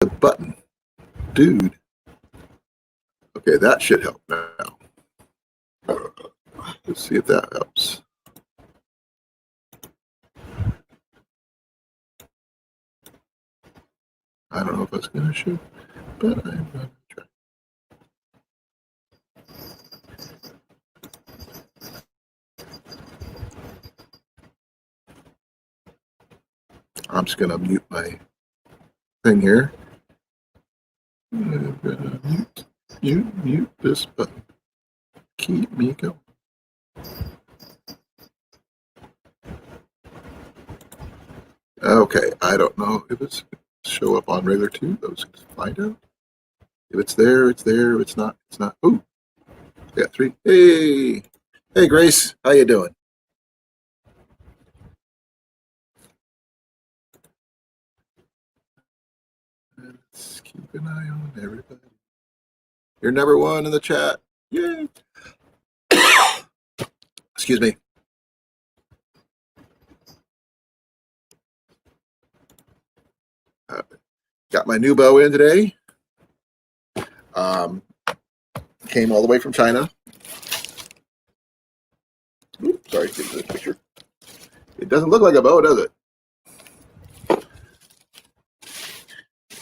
the button. Dude. Okay, that should help now. Let's see if that helps. I don't know if that's going to show, but I'm going to try. I'm just going to mute my thing here. I'm going to mute this button. Keep me going. Okay, I don't know if it's going to show up on regular tube. Let's find out. If it's there, it's there. If it's not, it's not. Oh, I got 3. Hey, hey, Grace, how you doing? Let's keep an eye on everybody. You're number 1 in the chat. Yay! Excuse me. Got my new bow in today. Came all the way from China. Oops, sorry, get this picture. It doesn't look like a bow, does it?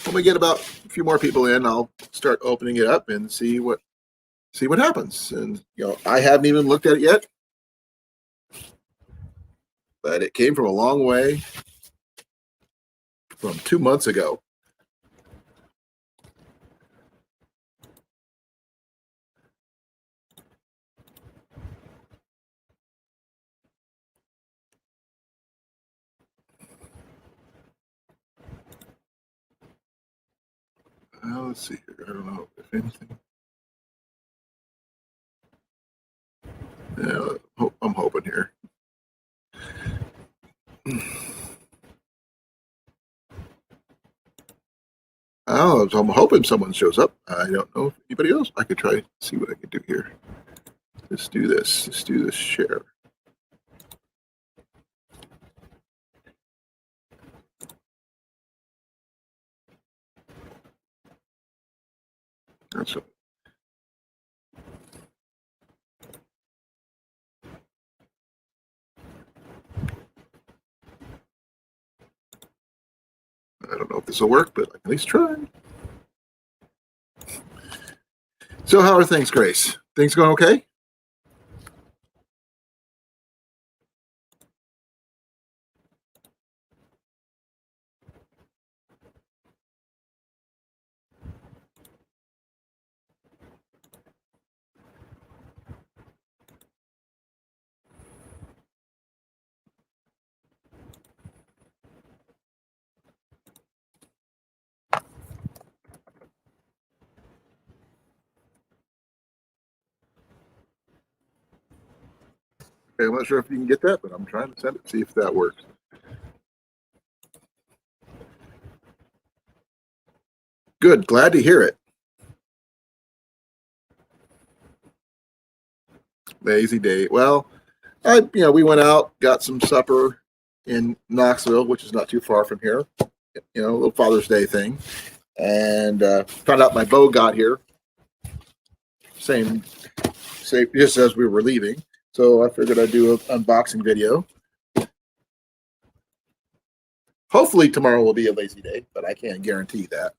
When we get about a few more people in, I'll start opening it up and see what happens. And I haven't even looked at it yet, but it came from a long way, from 2 months ago. Let's see here. I don't know if anything. Yeah, I'm hoping here. Oh, so I'm hoping someone shows up. I don't know if anybody else. I could try to see what I can do here. Let's do this. Let's do this share. That's it. I don't know if this will work, but I can at least try. So how are things, Grace? Things going okay? Okay, I'm not sure if you can get that, but I'm trying to send it, see if that works. Good, glad to hear it. Lazy day. Well, we went out, got some supper in Knoxville, which is not too far from here. A little Father's Day thing, and found out my bow got here. Same, just as we were leaving. So I figured I'd do an unboxing video. Hopefully tomorrow will be a lazy day, but I can't guarantee that.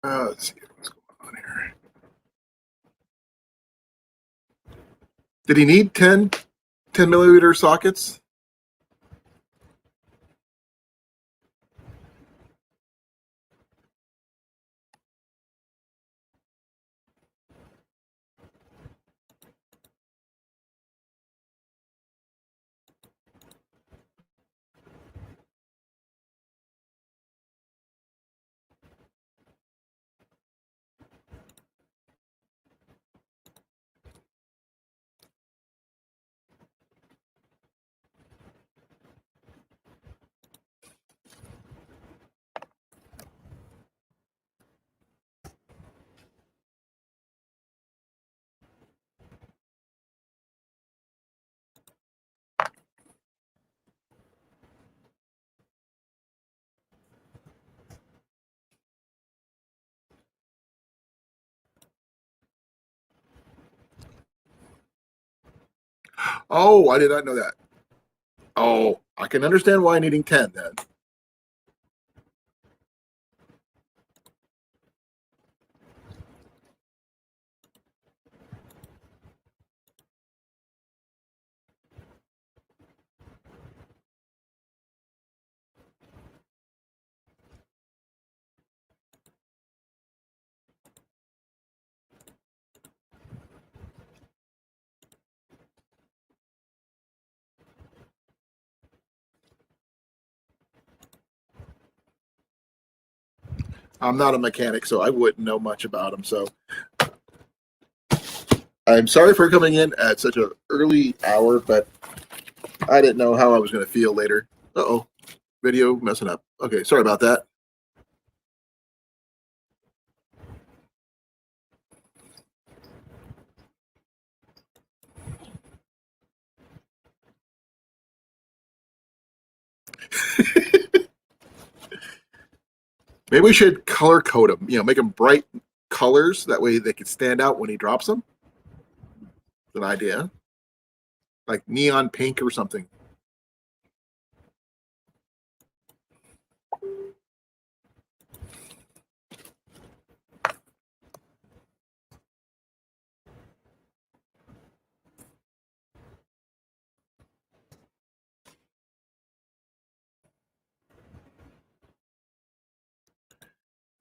Let's see what's going on here. Did he need 10 millimeter sockets? Oh, I did not know that. Oh, I can understand why needing 10 then. I'm not a mechanic, so I wouldn't know much about them. So I'm sorry for coming in at such an early hour, but I didn't know how I was going to feel later. Uh-oh, video messing up. Okay, sorry about that. Maybe we should color code them, make them bright colors. That way they can stand out when he drops them. An idea. Like neon pink or something.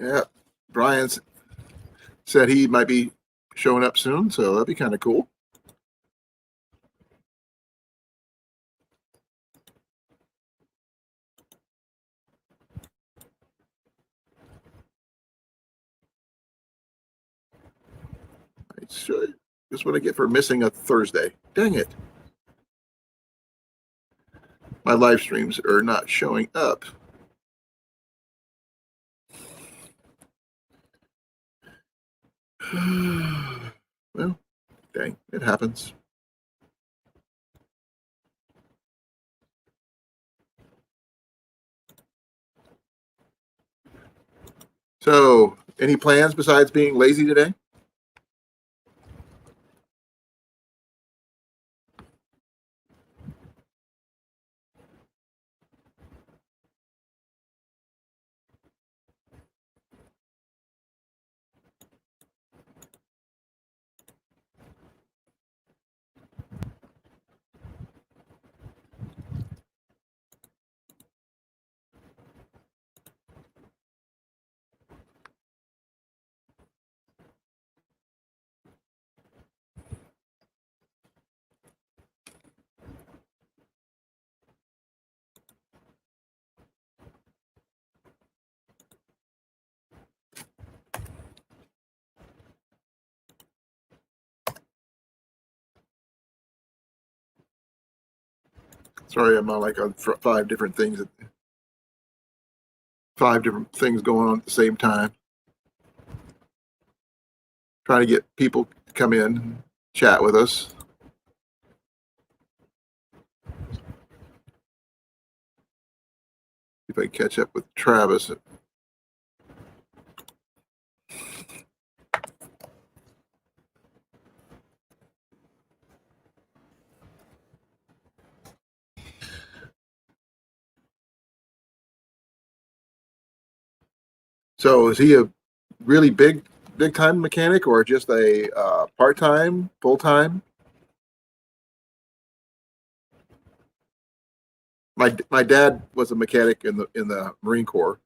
Yeah. Brian said he might be showing up soon, so that'd be kind of cool. That's what I get for missing a Thursday. Dang it. My live streams are not showing up. Well, dang, it happens. So, any plans besides being lazy today? Sorry, I'm on like on five different things going on at the same time. Trying to get people to come in, chat with us. If I catch up with Travis. So is he a really big time mechanic or just a part time, full time? My dad was a mechanic in the Marine Corps.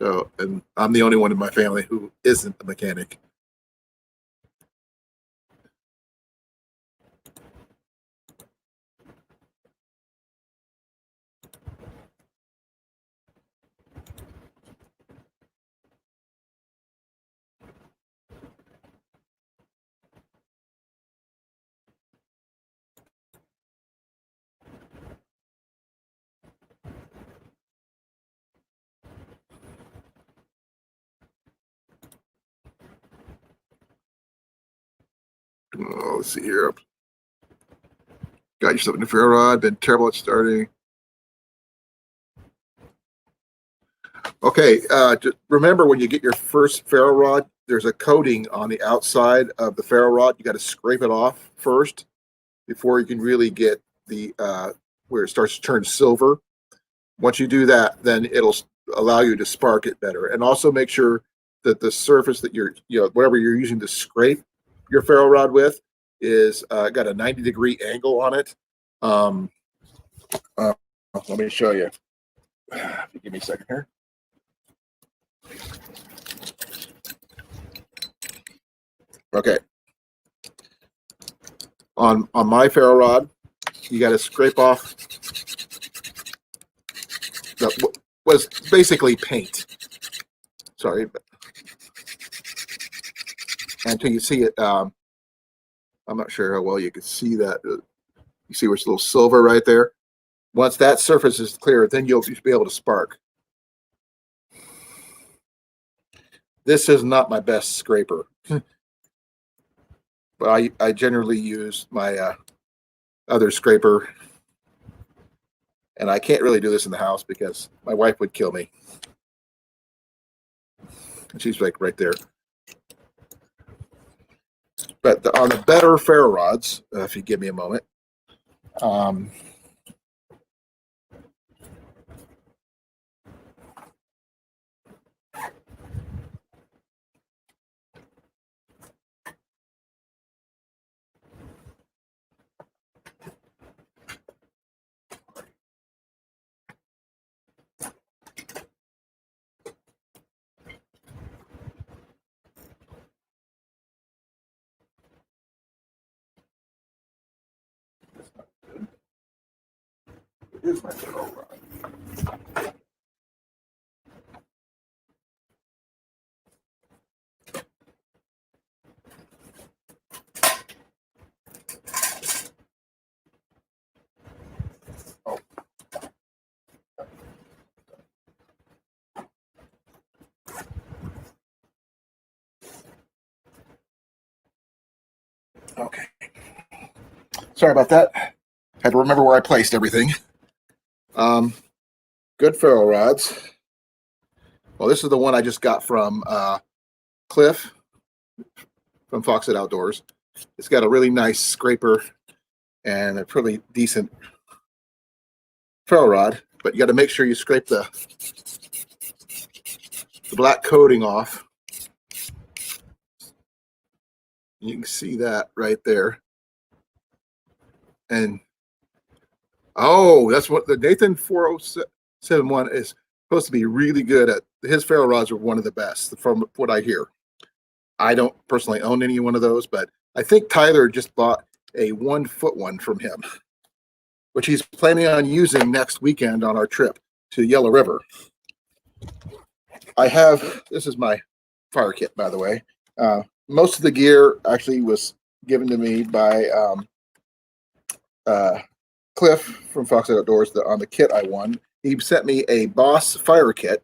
So, and I'm the only one in my family who isn't a mechanic. Oh, let's see here. Got yourself a new ferro rod. Been terrible at starting. Okay, just remember when you get your first ferro rod, there's a coating on the outside of the ferro rod. You got to scrape it off first before you can really get the where it starts to turn silver. Once you do that, then it'll allow you to spark it better. And also make sure that the surface that whatever you're using to scrape your ferro rod with is got a 90-degree angle on it. Let me show you. Give me a second here. Okay. On my ferro rod, you got to scrape off what was basically paint. Sorry. Until you see it, I'm not sure how well you can see that. You see where it's a little silver right there? Once that surface is clear, then you'll be able to spark. This is not my best scraper. But I generally use my other scraper. And I can't really do this in the house because my wife would kill me. And she's like right there. But on the better ferro rods, if you give me a moment, here's my ferro rod. Okay. Sorry about that. Had to remember where I placed everything. Good ferro rods. Well, this is the one I just got from Cliff from Foxhead Outdoors. It's got a really nice scraper and a pretty decent ferro rod, but you got to make sure you scrape the black coating off. You can see that right there. And oh, that's what the Nathan 4071 is supposed to be really good at. His ferro rods are one of the best from what I hear. I don't personally own any one of those, but I think Tyler just bought a 1-foot one from him, which he's planning on using next weekend on our trip to Yellow River. This is my fire kit, by the way. Most of the gear actually was given to me by Cliff from Foxhead Outdoors on the kit I won. He sent me a Boss fire kit,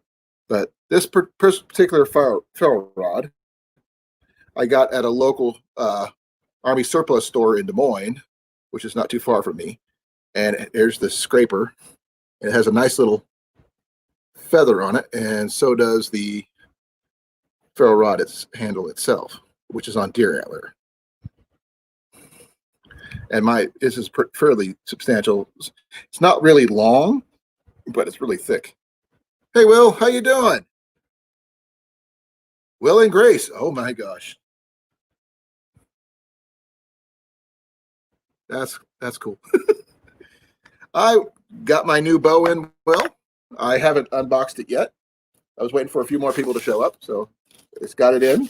but this particular ferro rod I got at a local Army surplus store in Des Moines, which is not too far from me. And there's the scraper. It has a nice little feather on it, and so does the ferro rod handle itself, which is on deer antler. And this is fairly substantial. It's not really long, but it's really thick. Hey, Will, how you doing? Will and Grace. Oh my gosh, that's cool. I got my new bow in. Will, I haven't unboxed it yet. I was waiting for a few more people to show up, so it's got it in.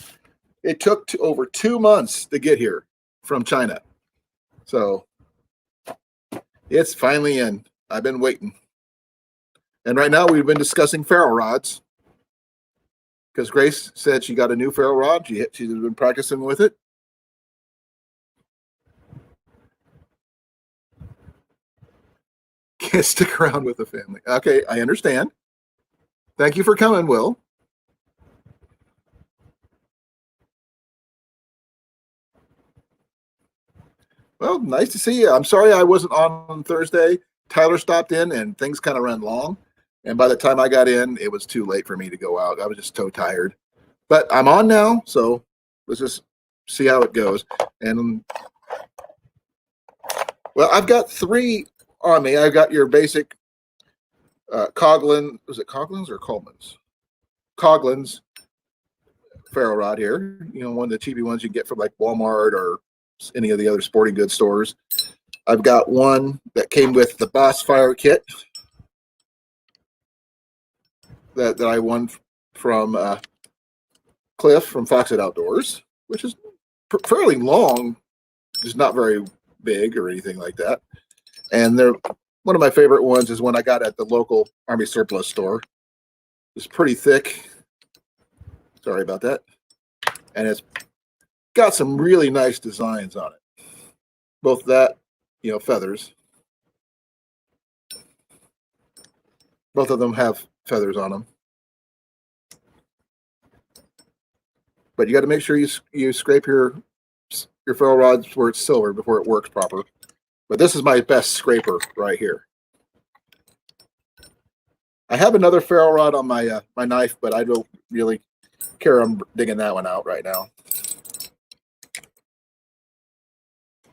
It took over 2 months to get here from China. So it's finally in. I've been waiting. And right now we've been discussing ferro rods because Grace said she got a new ferro rod. She's been practicing with it. Can't stick around with the family. Okay, I understand. Thank you for coming, Will. Well, nice to see you. I'm sorry I wasn't on Thursday. Tyler stopped in and things kind of ran long. And by the time I got in, it was too late for me to go out. I was just so tired. But I'm on now, so let's just see how it goes. And well, I've got 3 on me. I've got your basic Coghlan. Was it Coghlan's or Coleman's? Coghlan's ferro rod here. You know, one of the cheapy ones you get from like Walmart or any of the other sporting goods stores. I've got one that came with the Boss Fire kit that I won from Cliff from Foxit Outdoors, which is fairly long, just not very big or anything like that. And they're one of my favorite ones is one I got at the local Army surplus store. It's pretty thick. Sorry about that. And it's got some really nice designs on it. Both that, you know, feathers. Both of them have feathers on them. But you got to make sure you scrape your ferro rods where it's silver before it works proper. But this is my best scraper right here. I have another ferro rod on my my knife, but I don't really care. I'm digging that one out right now.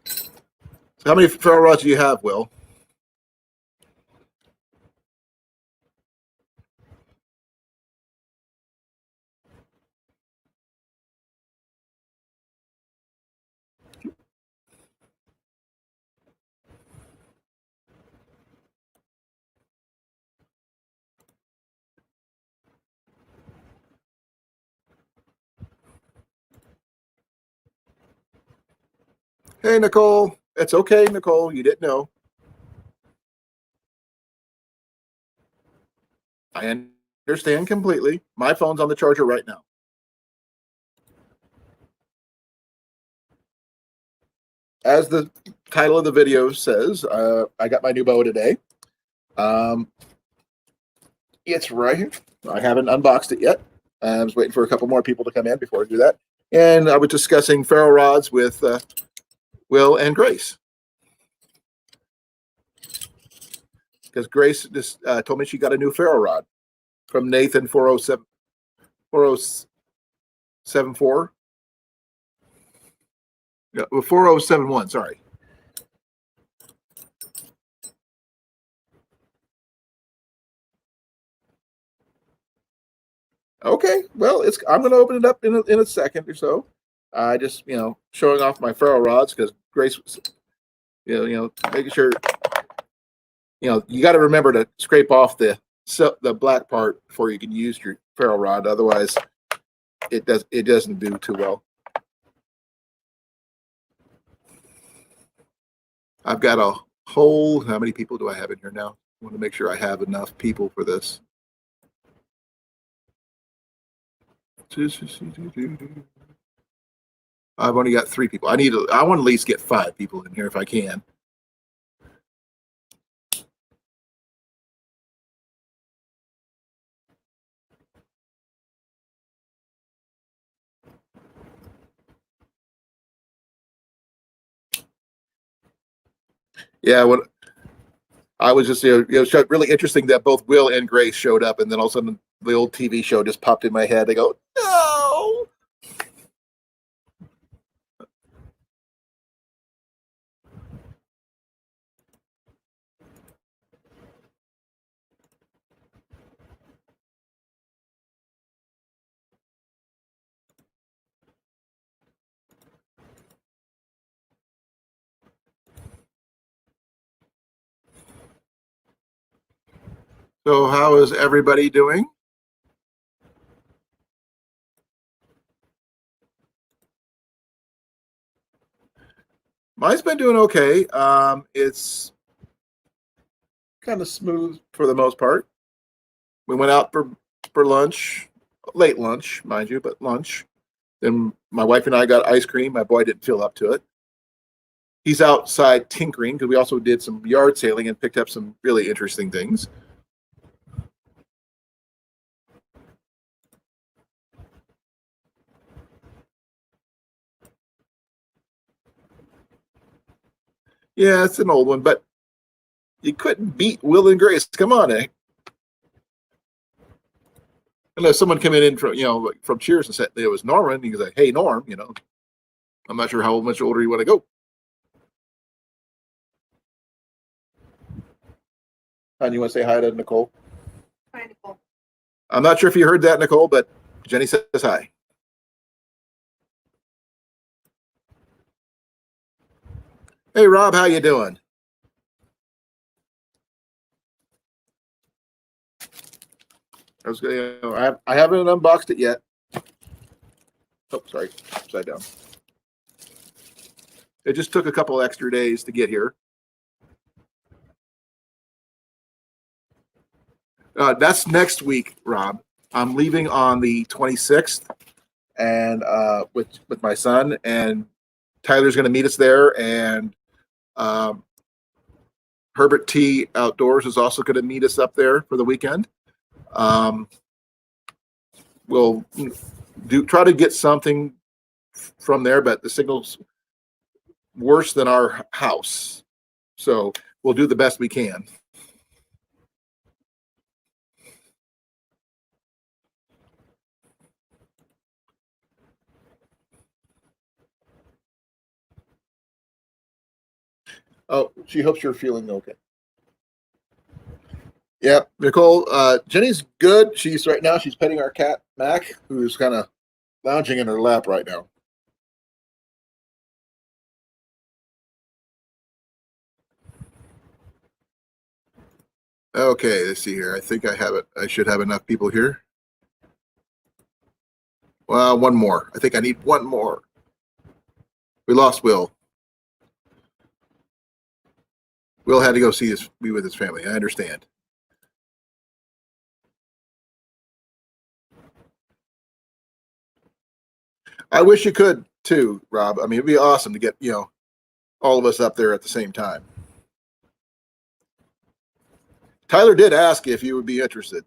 So how many ferro rods do you have, Will? Hey, Nicole. It's okay, Nicole. You didn't know. I understand completely. My phone's on the charger right now. As the title of the video says, I got my new bow today. It's right here. I haven't unboxed it yet. I was waiting for a couple more people to come in before I do that. And I was discussing ferro rods with Will and Grace. Because Grace just told me she got a new ferro rod from Nathan 4074. Yeah, 4071, sorry. Okay, well, I'm going to open it up in a second or so. I just, you know, showing off my ferro rods because Grace was, making sure, you know, you got to remember to scrape off the black part before you can use your ferro rod. Otherwise, it doesn't do too well. I've got a whole. How many people do I have in here now? I want to make sure I have enough people for this. I've only got 3 people. I want to at least get 5 people in here if I can. Yeah, what I was just, really interesting that both Will and Grace showed up, and then all of a sudden the old TV show just popped in my head. I go, no. So how is everybody doing? Mine's been doing okay. It's kind of smooth for the most part. We went out for lunch, late lunch, mind you, but lunch. Then my wife and I got ice cream. My boy didn't feel up to it. He's outside tinkering because we also did some yard sailing and picked up some really interesting things. Yeah, it's an old one, but you couldn't beat Will and Grace. Come on, eh? unless someone came in from from Cheers and said it was Norman, he was like, "Hey Norm, I'm not sure how much older you want to go." And you want to say hi to Nicole? Hi, Nicole. I'm not sure if you heard that, Nicole, but Jenny says hi. Hey Rob, how you doing? I was gonna, I haven't unboxed it yet. Oh, sorry, upside down. It just took a couple extra days to get here. That's next week, Rob. I'm leaving on the 26th, and with my son, and Tyler's going to meet us there, and Herbert T Outdoors is also going to meet us up there for the weekend. We'll try to get something from there, but the signal's worse than our house, so we'll do the best we can. Oh, she hopes you're feeling okay. Yeah, Nicole, Jenny's good. She's petting our cat, Mac, who's kind of lounging in her lap right now. Okay, let's see here. I think I have it. I should have enough people here. Well, one more. I think I need one more. We lost Will. Will had to go be with his family. I understand. I wish you could too, Rob. I mean, it'd be awesome to get, all of us up there at the same time. Tyler did ask if you would be interested.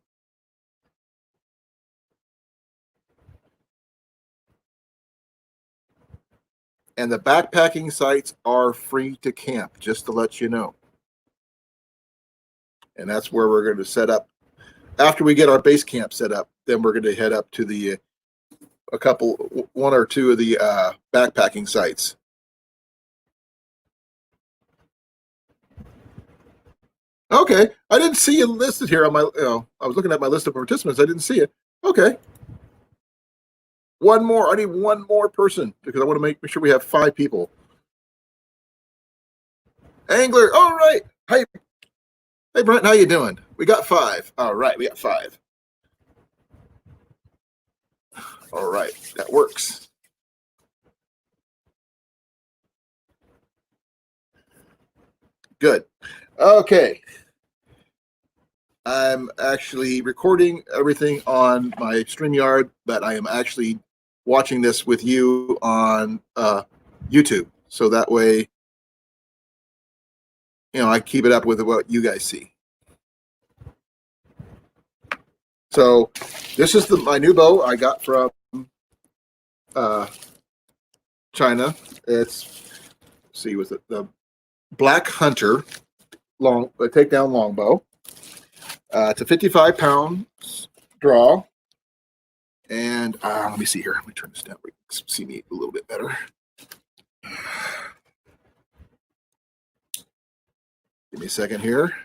And the backpacking sites are free to camp, just to let you know. And that's where we're going to set up. After we get our base camp set up, then we're going to head up to one or two of the backpacking sites. Okay, I didn't see you listed here on my. I was looking at my list of participants. I didn't see it. Okay, one more. I need one more person because I want to make sure we have 5 people. Angler. All right. Hey, Brent. How you doing? We got 5. All right, we got 5. All right, that works. Good. Okay. I'm actually recording everything on my StreamYard, but I am actually watching this with you on YouTube. So that way, I keep it up with what you guys see. So this is my new bow I got from China. With the Black Hunter takedown longbow. It's a 55 pound draw. And let me see here. Let me turn this down where you can see me a little bit better. Give me a second here.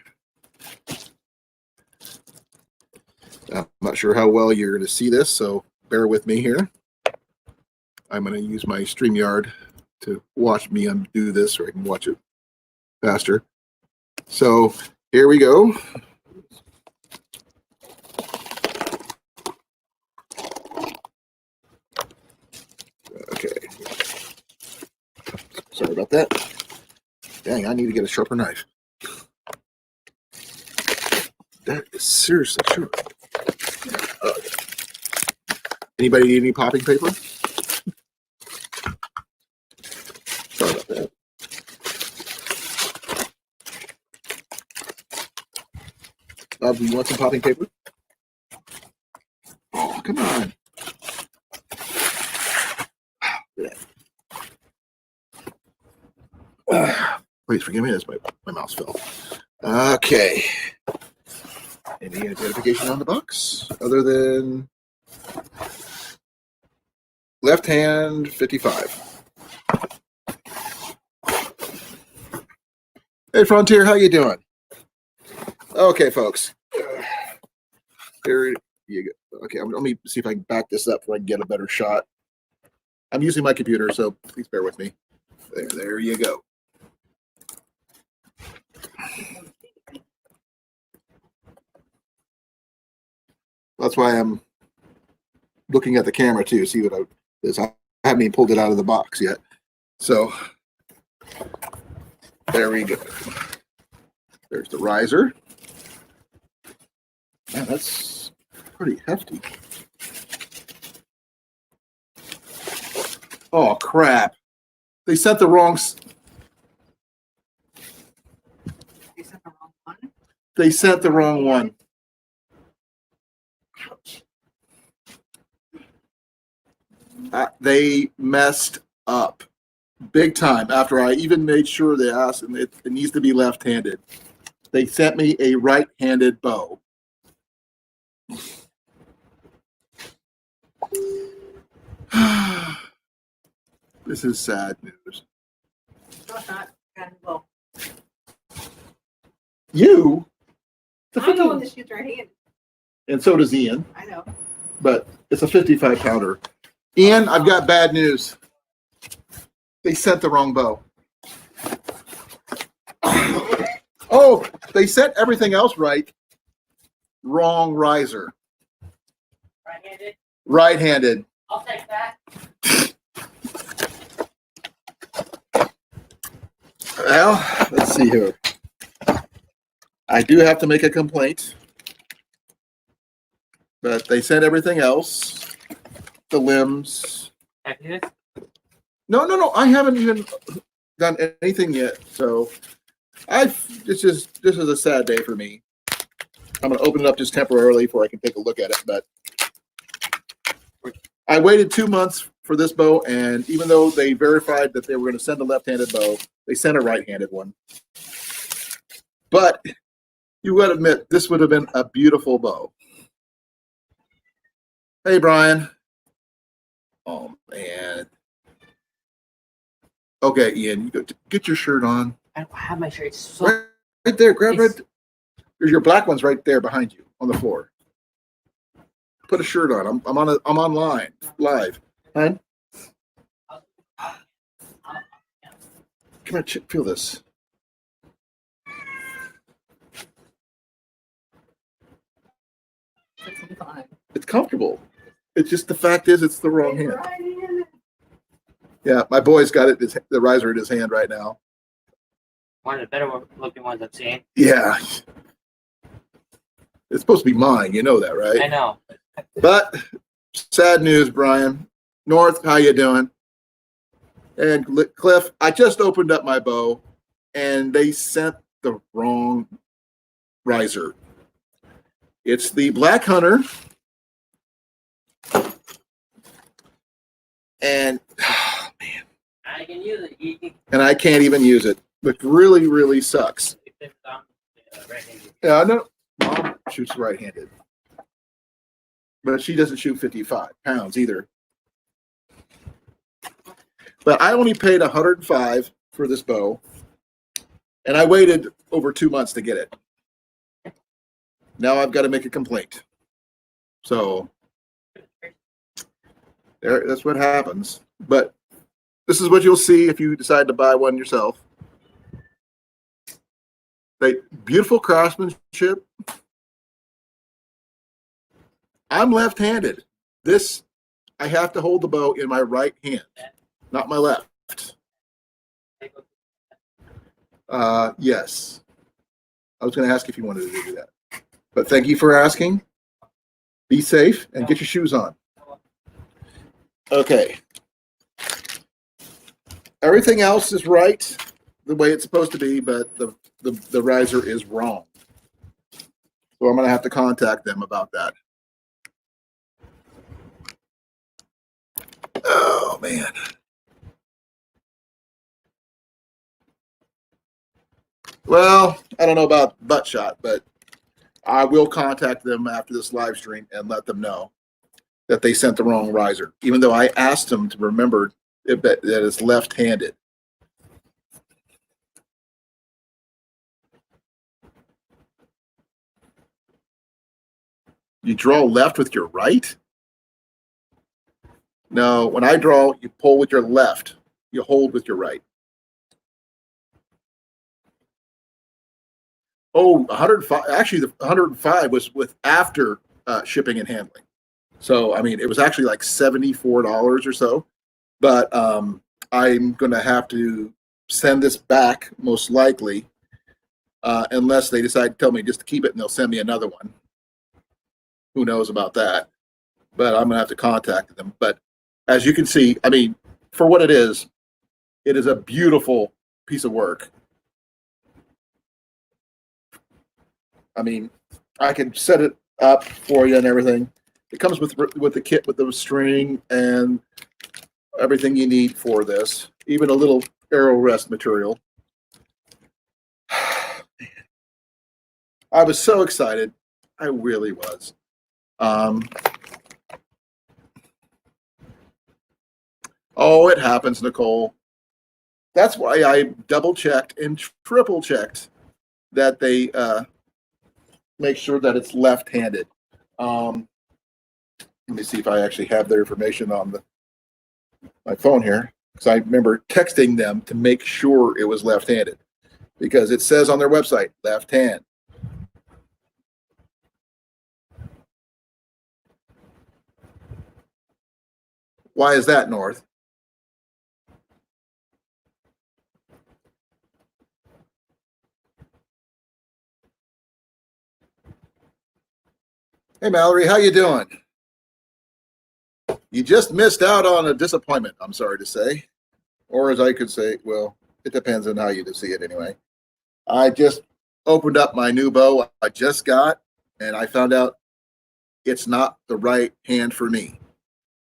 I'm not sure how well you're going to see this, so bear with me here. I'm going to use my StreamYard to watch me undo this so I can watch it faster. So here we go. Okay. Sorry about that. Dang, I need to get a sharper knife. That is seriously true. Anybody need any popping paper? Sorry about that. Do you want some popping paper? Oh, come on. Please forgive me as my mouse fell. Okay. Any identification on the box other than Left hand 55. Hey Frontier, how you doing? Okay, folks. There you go. Okay, let me see if I can back this up so I can get a better shot. I'm using my computer, so please bear with me. There you go. That's why I'm looking at the camera too, see what I haven't even pulled it out of the box yet. So there we go. There's the riser. Man, that's pretty hefty. Oh crap! They sent the wrong. They sent the wrong one. They sent the wrong one. They messed up big time after I even made sure they asked, and it needs to be left-handed. They sent me a right-handed bow. This is sad news. No, it's not. Well, You? I'm the one that shoots right-handed. And so does Ian. I know. But it's a 55-pounder. Ian, I've got bad news. They sent the wrong bow. Oh, they sent everything else right. Wrong riser. Right-handed? Right-handed. I'll take that. Well, let's see here. I do have to make a complaint. But they sent everything else. The limbs. No. I haven't even done anything yet. So this is a sad day for me. I'm gonna open it up just temporarily before I can take a look at it. But I waited 2 months for this bow, and even though they verified that they were going to send a left-handed bow, they sent a right-handed one. But you would admit this would have been a beautiful bow. Hey, Brian. Oh man. Okay, Ian, you go get your shirt on. I don't have my shirt. It's so Right there, grab it. There's your black one's right there behind you on the floor. Put a shirt on. I'm online live. Huh? Come here, feel this. It's comfortable. It's just the fact is it's the wrong hand. Yeah, my boy's got it. The riser in his hand right now. One of the better looking ones I've seen. Yeah. It's supposed to be mine. You know that, right? I know. But sad news, Brian. North, how you doing? And Cliff, I just opened up my bow, and they sent the wrong riser. It's the Black Hunter. And, oh, man. I can use it. And I can't even use it, which really, really sucks. Yeah, no, Mom shoots right-handed. But she doesn't shoot 55 pounds either. But I only paid $105 for this bow, and I waited over 2 months to get it. Now I've got to make a complaint. So that's what happens. But this is what you'll see if you decide to buy one yourself. Beautiful craftsmanship. I'm left-handed. This, I have to hold the bow in my right hand, not my left. Yes. I was going to ask if you wanted to do that. But thank you for asking. Be safe and get your shoes on. Okay. Everything else is right the way it's supposed to be, but the riser is wrong. So I'm going to have to contact them about that. Oh, man. Well, I don't know about butt shot, but I will contact them after this live stream and let them know. that they sent the wrong riser, even though I asked them to remember that it's left-handed. You draw left with your right? No, when I draw, you pull with your left. You hold with your right. Oh, 105. Actually, the 105 was with after shipping and handling. So, I mean, it was actually like $74 or so. But I'm going to have to send this back most likely, unless they decide to tell me just to keep it and they'll send me another one. Who knows about that? But I'm going to have to contact them. But as you can see, I mean, for what it is a beautiful piece of work. I mean, I can set it up for you and everything. It comes with the kit with the string and everything you need for this, even a little arrow rest material. I was so excited. I really was. Oh, it happens, Nicole. That's why I double checked and triple checked that they make sure that it's left-handed. Let me see if I actually have their information on my phone here, because I remember texting them to make sure it was left-handed, because it says on their website, left hand. Why is that, North? Hey, Mallory, how you doing? You just missed out on a disappointment, I'm sorry to say. Or as I could say, well, it depends on how you see it anyway. I just opened up my new bow I just got, and I found out it's not the right hand for me.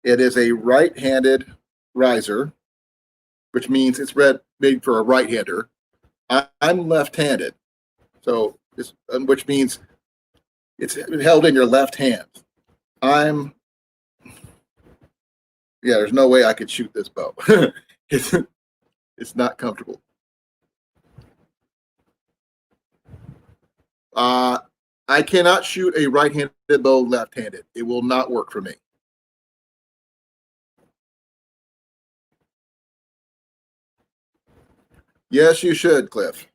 It is a right-handed riser, which means it's made for a right-hander. I'm left-handed, so which means it's held in your left hand. There's no way I could shoot this bow. It's not comfortable. I cannot shoot a right-handed bow left-handed. It will not work for me. Yes, you should, Cliff.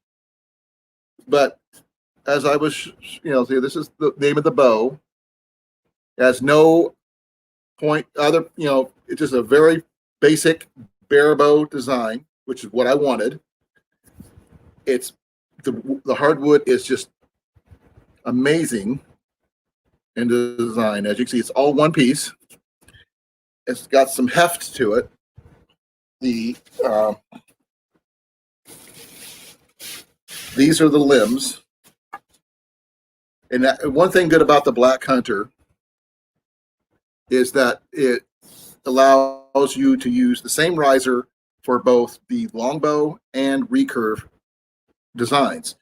But as I was, see, this is the name of the bow. It has no point it's just a very basic bare bow design, which is what I wanted. It's the hardwood is just amazing in the design. As you can see, it's all one piece. It's got some heft to it. These are the limbs. And one thing good about the Black Hunter is that it allows you to use the same riser for both the longbow and recurve designs.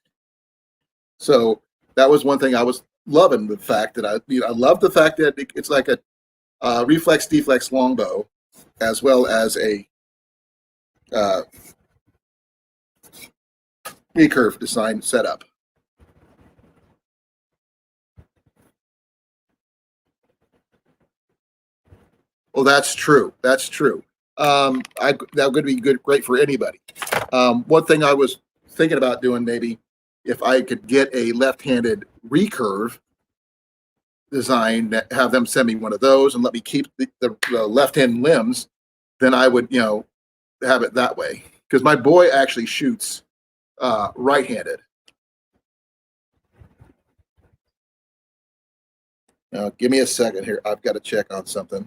So that was one thing I was loving, the fact that I love the fact that it's like a reflex deflex longbow, as well as a recurve design setup. Well, that's true. That's true. That would be great for anybody. One thing I was thinking about doing, maybe if I could get a left-handed recurve design, have them send me one of those and let me keep the left-hand limbs, then I would, have it that way. Because my boy actually shoots right-handed. Now, give me a second here. I've got to check on something.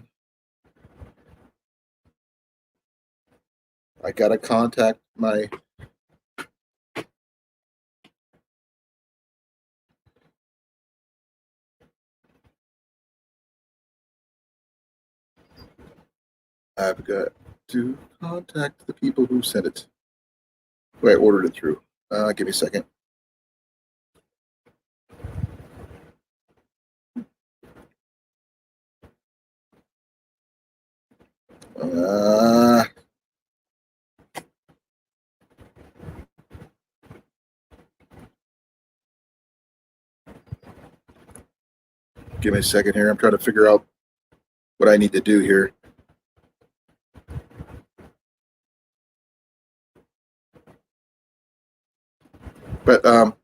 I got to contact my I've got to contact the people who sent it. Who I ordered it through. Give me a second. Uh, Give me a second here. I'm trying to figure out what I need to do here. But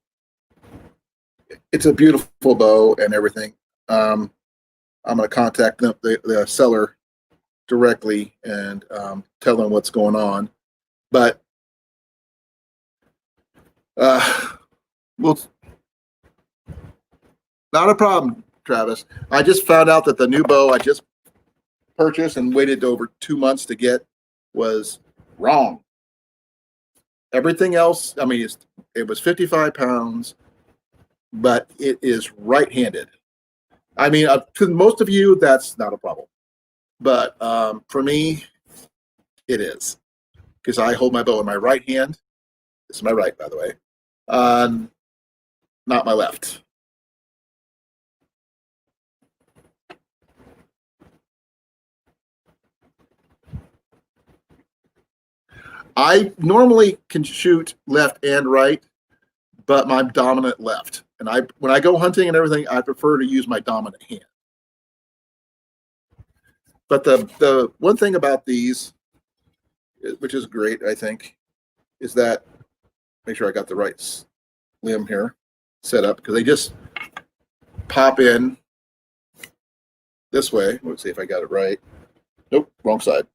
it's a beautiful bow and everything. I'm going to contact the seller directly and tell them what's going on. But well, not a problem, Travis. I just found out that the new bow I just purchased and waited over 2 months to get was wrong. Everything else, I mean, it was 55 pounds, but it is right-handed. I mean, to most of you, that's not a problem. But for me, it is. Because I hold my bow in my right hand. This is my right, by the way. Not my left. I normally can shoot left and right, but my dominant left. And when I go hunting and everything, I prefer to use my dominant hand. But the one thing about these, which is great, I think, is that, make sure I got the right limb here set up, because they just pop in this way. Let's see if I got it right. Nope, wrong side.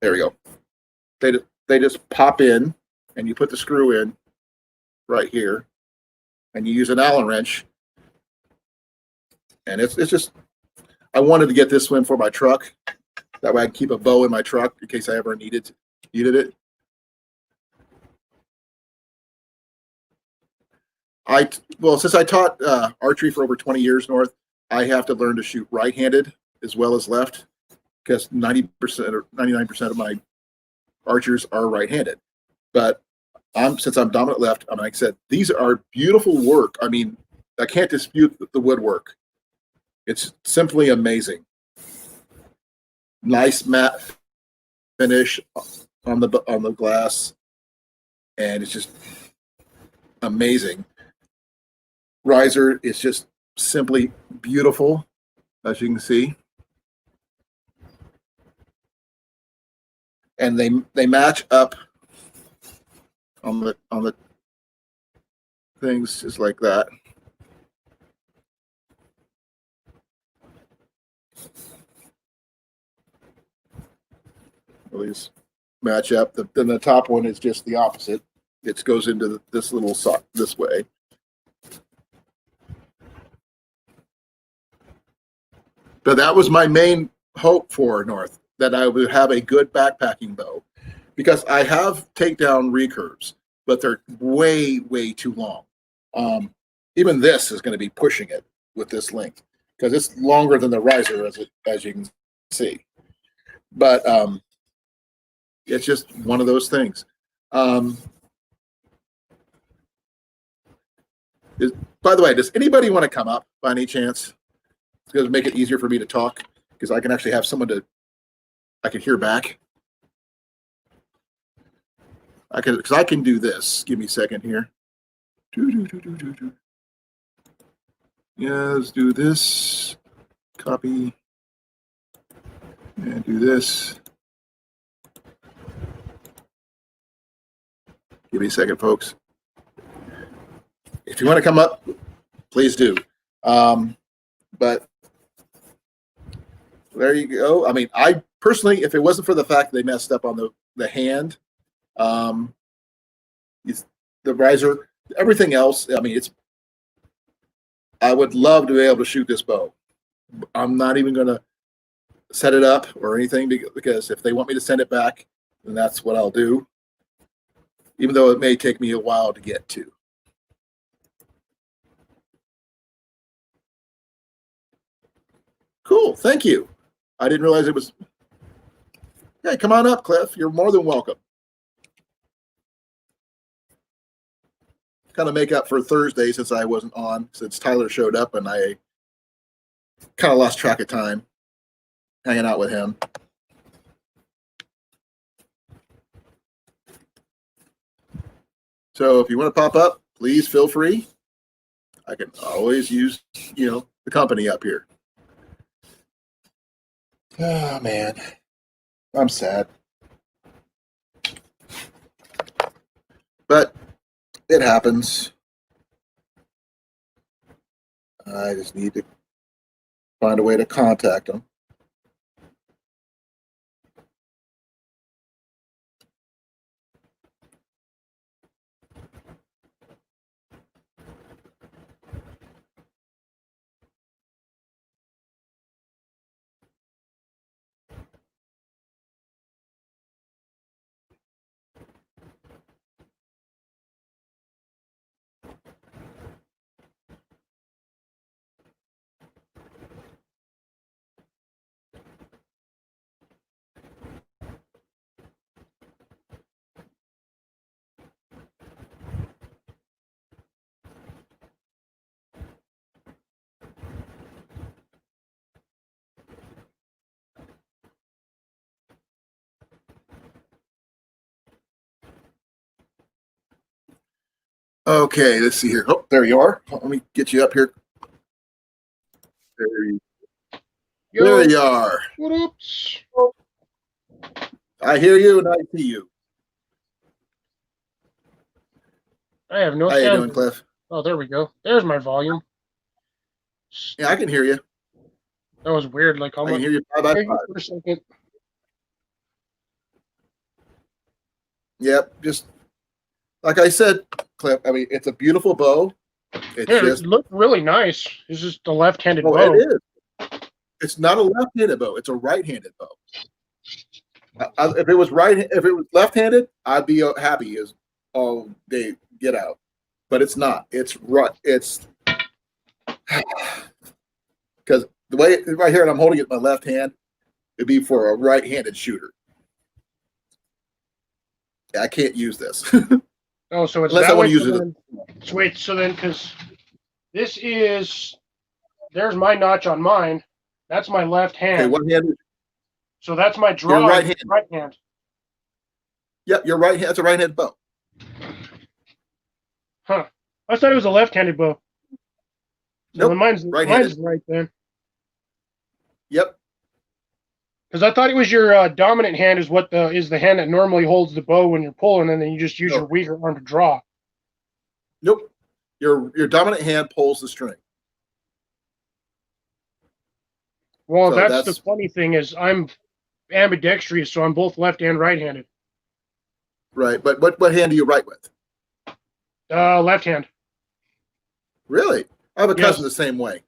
There we go. They just pop in, and you put the screw in right here, and you use an Allen wrench, and it's just. I wanted to get this one for my truck. That way I can keep a bow in my truck in case I ever needed it. Since I taught archery for over 20 years, North, I have to learn to shoot right-handed as well as left, because 90% or 99% of my archers are right-handed. But since I'm dominant left, like I said, these are beautiful work. I mean, I can't dispute the woodwork. It's simply amazing. Nice matte finish on the glass, and it's just amazing. Riser is just simply beautiful, as you can see, and they match up on the things just like that. These match up. Then the top one is just the opposite. It goes into this little sock this way. But that was my main hope for North, that I would have a good backpacking bow, because I have takedown recurves, but they're way, way too long. Even this is going to be pushing it with this length, because it's longer than the riser, as you can see. But it's just one of those things. By the way, does anybody want to come up by any chance? It's going to make it easier for me to talk, because I can actually have someone I can hear back. Because I can do this. Give me a second here. Yeah, let's do this. Copy. And do this. Give me a second, folks. If you want to come up, please do. But there you go. I mean, I personally, if it wasn't for the fact that they messed up on the hand, the riser, everything else, I mean, I would love to be able to shoot this bow. I'm not even going to set it up or anything, because if they want me to send it back, then that's what I'll do, even though it may take me a while to get to. Cool. Thank you. I didn't realize it was. Hey, come on up, Cliff. You're more than welcome. Kind of make up for Thursday, since I wasn't on, since Tyler showed up and I kind of lost track of time. hanging out with him. So if you want to pop up, please feel free. I can always use, the company up here. Oh, man. I'm sad. But it happens. I just need to find a way to contact them. Okay, let's see here. Oh, there you are. Let me get you up here. There you are. What up? I hear you and I see you. I have no How you sound. doing, Cliff? Oh, there we go. There's my volume. Yeah, I can hear you. That was weird. Like, how I much? can hear you 5 by 5. For a second. Yep, just like I said, Cliff. I mean, it's a beautiful bow. It's Yeah, just it looked really nice. It's just a left-handed bow. it is. It's not a left-handed bow. It's a right-handed bow. If it was left-handed, I'd be happy as all day get out. But it's not. It's right. It's because the way right here, and I'm holding it in my left hand, it'd be for a right-handed shooter. I can't use this. Oh, so it's Unless that I want way. to use it. So wait, so then, because this is, there's my notch on mine. That's my left hand. Okay, one hand. So that's my draw. Your right hand. Right hand. Yep, your right hand. That's a right-handed bow. Huh. I thought it was a left-handed bow. So Nope, then mine's right-handed. right then. Yep. Because I thought it was your dominant hand is the hand that normally holds the bow when you're pulling, and then you just use your weaker arm to draw. Nope. Your dominant hand pulls the string. Well, So that's the funny thing is I'm ambidextrous, so I'm both left and right-handed. Right, but what hand do you write with? Left hand. Really? I have a cousin the same way.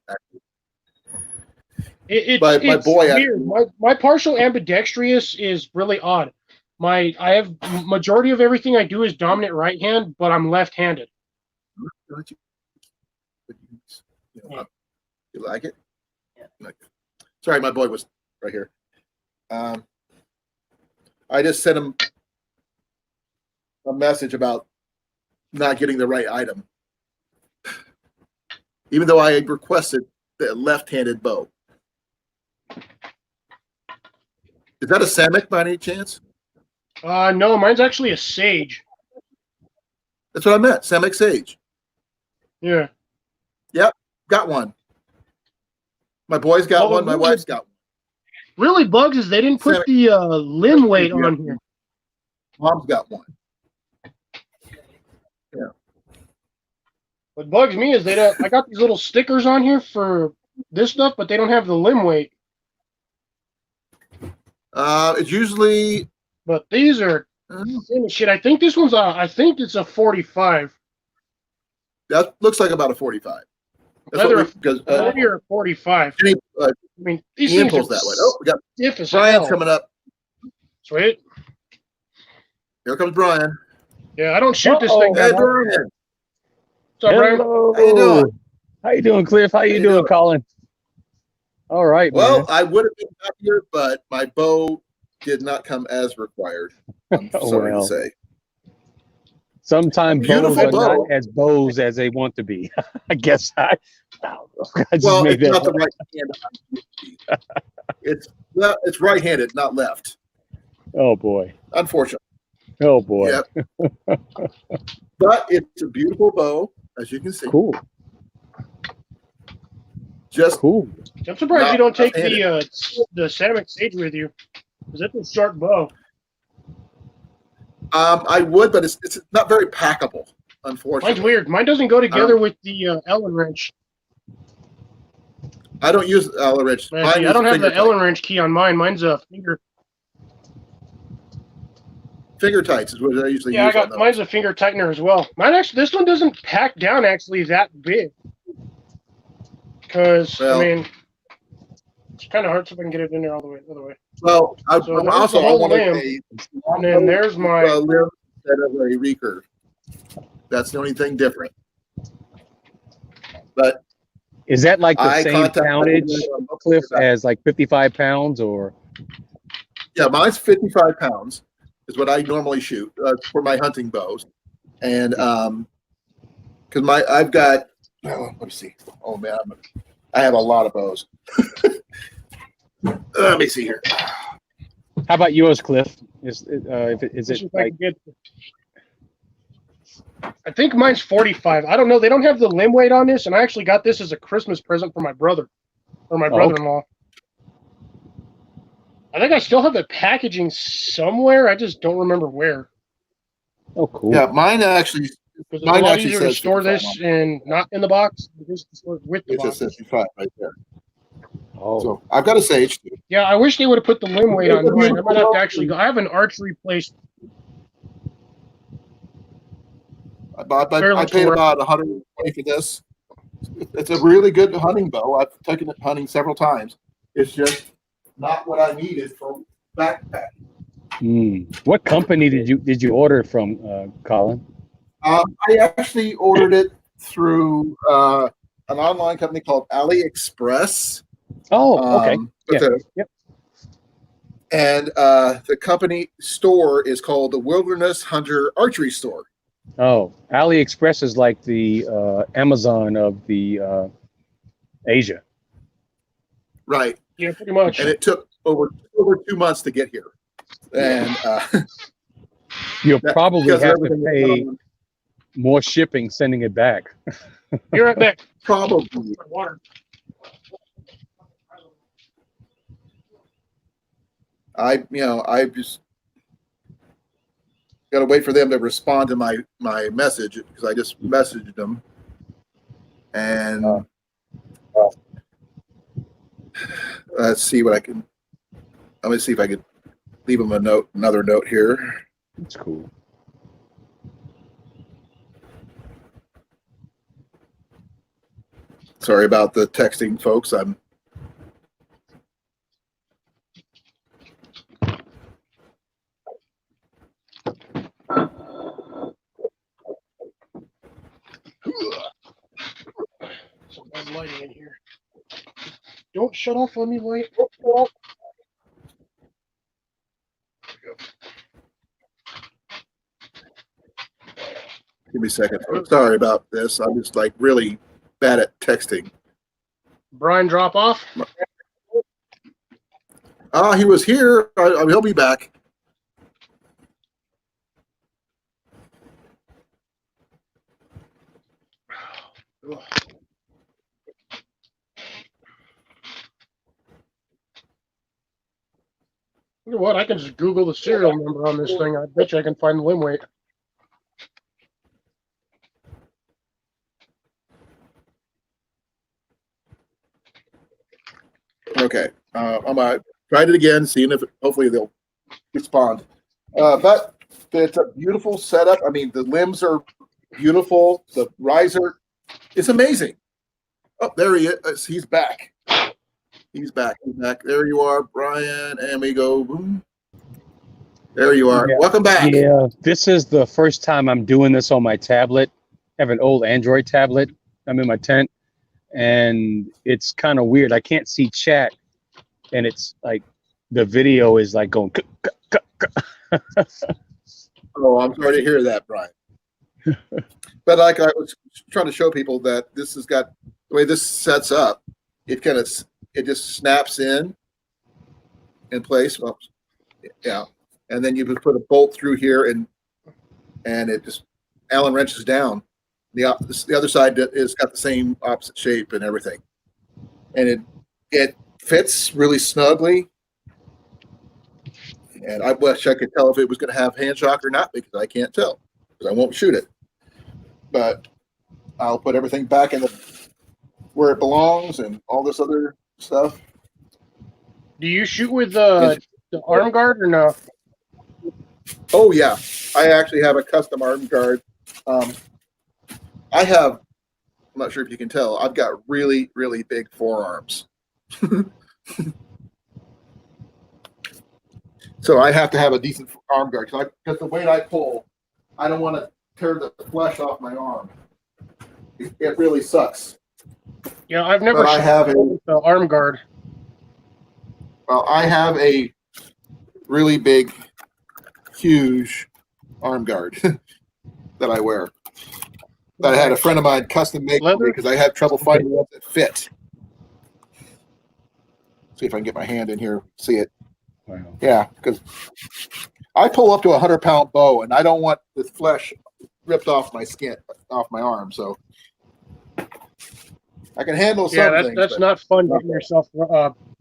It's boy, weird. My partial ambidextrous is really odd. I have majority of everything I do is dominant right hand, but I'm left-handed. You like it? Yeah. Sorry, my boy was right here. I just sent him a message about not getting the right item, even though I had requested the left-handed bow. Is that a Samick by any chance? No, mine's actually a Sage. That's what I meant. Samick Sage. Yeah. Yep, got one. My boy's got one. My wife's got one. Really bugs is they didn't put the limb weight on here. Mom's got one. Yeah. What bugs me is they don't. I got these little stickers on here for this stuff, but they don't have the limb weight. It's usually. But these are shit. I think this one's I think it's a 45. That looks like about a 45. Because you're a 45. I mean, these things are that way. Oh, we got stiff as Brian's hell. coming up. Sweet. Here comes Brian. Yeah, I don't shoot this thing. Hey, Brian. What's up, Brian? Hello. How you doing? How you doing, Cliff? How you doing, Colin? All right, Well, man. I would have been happier, but my bow did not come as required. I'm sorry to say. Sometimes bows Beautiful are bow. not as bows as they want to be. I guess I just Well, made it's that not the up. right hand. It's right-handed, not left. Oh boy. Unfortunately. Oh boy. Yep. But it's a beautiful bow, as you can see. Cool. Just Cool. I'm surprised Not you don't take left-handed. the Samick Sage with you. Because that's a sharp bow. I would, but it's not very packable, Mine's unfortunately. weird. Mine doesn't go together with the Allen wrench. I don't use Allen wrench. See, Mine I is don't a have finger the Allen wrench key on mine. Mine's a finger. Finger tights is what I usually Yeah, I use on got those. mine's a finger tightener as well. Mine actually, this one doesn't pack down actually that big. Because Well, I mean, it's kind of hard so if I can get it in there all the way. Other way. well, So I'm there's also the I whole wanted limb, a and then there's my. limb instead of a recurve. That's the only thing different. But Is that like the I same contacted poundage, them Cliff, about- as like 55 pounds or? yeah, mine's 55 pounds is what I normally shoot for my hunting bows, and because I've got let me see. Oh man, I have a lot of bows. Let me see here. How about yours, Cliff? Is Let's see it if I like can get. I think mine's 45. I don't know. They don't have the limb weight on this, and I actually got this as a Christmas present for my brother or my brother-in-law. I think I still have the packaging somewhere. I just don't remember where. Oh, cool. Yeah, mine actually. Because it's Mine a lot actually easier to says store 55 this on and not in the box. It is to store it with the It just box. says 55 right there. Oh, So I've got a sage too. Yeah, I wish they would have put the limb weight on It's a mine. I might have beautiful to actually go. I have an archery place. I Fairly paid sure. about 120 for this. It's a really good hunting bow. I've taken it hunting several times. It's just not what I needed for backpack. What company did you order from, Colin? I actually ordered it through an online company called AliExpress. Oh, okay. Yep. And the company store is called the Wilderness Hunter Archery Store. Oh, AliExpress is like the Amazon of the Asia. Right. Yeah, pretty much. And it took over 2 months to get here. And You'll probably because have to everything was pay on- more shipping sending it back. Be right back. probably. Water. I just got to wait for them to respond to my message because I just messaged them, and let's see what I can. Let me see if I could leave them another note here. That's cool. Sorry about the texting, folks. I'm. Some bad lighting in here. Don't shut off on me, light. Give me a second. Sorry about this. I'm just like really bad at texting. Brian, drop off. He was here. He'll be back. You know what? I can just Google the serial number on this thing. I bet you I can find the limb weight. Okay. I'm gonna try it again, seeing if hopefully they'll respond. But it's a beautiful setup. I mean, the limbs are beautiful. The riser is amazing. Oh, there he is. He's back. He's back. He's back. There you are, Brian. And we go. Boom. There you are. Yeah. Welcome back. Yeah, this is the first time I'm doing this on my tablet. I have an old Android tablet. I'm in my tent, and it's kind of weird. I can't see chat, and it's like the video is like going. Oh, I'm sorry to hear that, Brian. But like I was trying to show people that this has got the way this sets up, it just snaps in place. Well, yeah, and then you just put a bolt through here, and it just Allen wrenches down. The other side is got the same opposite shape and everything, and it fits really snugly. And I wish I could tell if it was going to have hand shock or not, because I can't tell, because I won't shoot it. But I'll put everything back in where it belongs and all this other stuff. Do you shoot with the arm guard or no? Oh yeah, I actually have a custom arm guard. I'm not sure if you can tell, I've got really, really big forearms. So I have to have a decent arm guard, because the weight I pull, I don't want to tear the flesh off my arm. It really sucks. Yeah, I've never But I have with the arm guard. Well, I have a really big, huge arm guard that I wear. That I had a friend of mine custom make for me, because I had trouble finding one that fit. See if I can get my hand in here, see it. Wow. Yeah, because I pull up to a 100-pound bow, and I don't want the flesh ripped off my skin, off my arm. So I can handle some things. Yeah, that's not fun getting yourself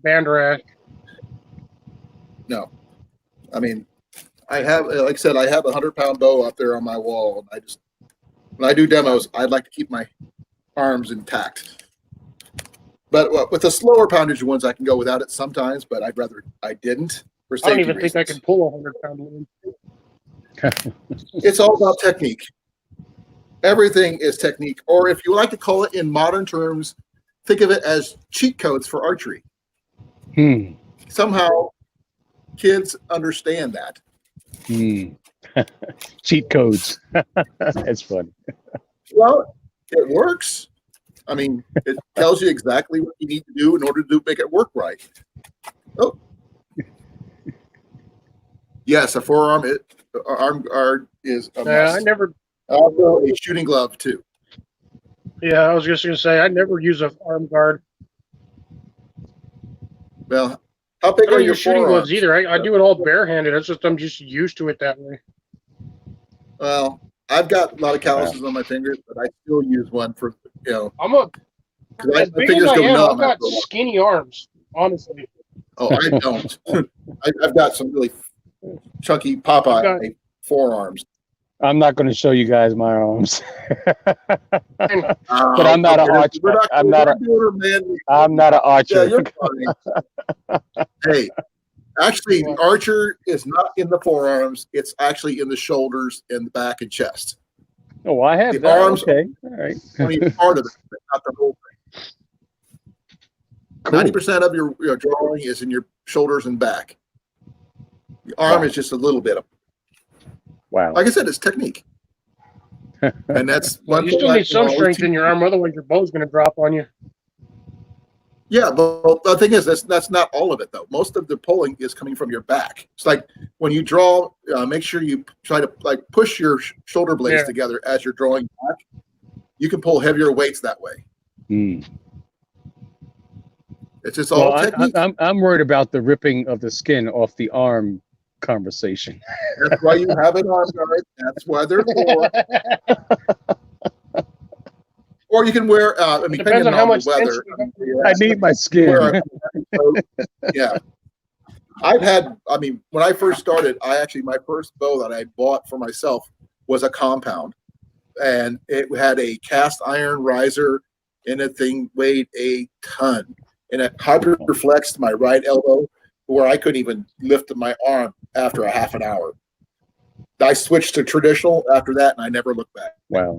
band rash. No, I mean, I have, like I said, I have a 100-pound bow up there on my wall, and when I do demos, I'd like to keep my arms intact. But with the slower poundage ones, I can go without it sometimes, but I'd rather I didn't. For I don't safety even think I reasons. could pull a 100-pound load. It's all about technique. Everything is technique, or if you like to call it in modern terms, think of it as cheat codes for archery. Somehow, kids understand that. Cheat codes. That's funny. Well, it works. I mean, it tells you exactly what you need to do in order to make it work right. Oh, yes, a forearm arm guard is a must. I never. Also, a shooting glove too. Yeah, I was just gonna say I never use an arm guard. Well, how big I don't are your use shooting forearms? gloves either. I do it all barehanded. It's just I'm just used to it that way. Well, I've got a lot of calluses on my fingers, but I still use one for, I'm my as big as fingers I go am. numb I've got after a while. skinny arms, honestly. Oh, I don't. I've got some really chunky Popeye forearms. I'm not going to show you guys my arms. But I'm not an archer. I'm not an archer. Yeah, you're fine. Hey, actually, the archer is not in the forearms. It's actually in the shoulders and the back and chest. Oh, I have The that. arms, Okay. All right. I mean, part of it, but not the whole thing. Cool. 90% of your drawing is in your shoulders and back. The arm is just a little bit of. Wow. Like I said, it's technique. And that's one You thing still I need some always strength teach. in your arm, otherwise your bow's going to drop on you. Yeah, but the thing is, that's not all of it, though. Most of the pulling is coming from your back. It's like when you draw, make sure you try to push your shoulder blades together as you're drawing back. You can pull heavier weights that way. It's just all technique. I'm worried about the ripping of the skin off the arm conversation. That's why you have an arm guard. That's why they're for. Or you can wear. Depends on how much weather. I need my skin. Yeah. I've had. I mean, when I first started, my first bow that I bought for myself was a compound, and it had a cast iron riser, and the thing weighed a ton, and it hyperflexed my right elbow, where I couldn't even lift my arm after a half an hour. I switched to traditional after that, and I never looked back. Wow.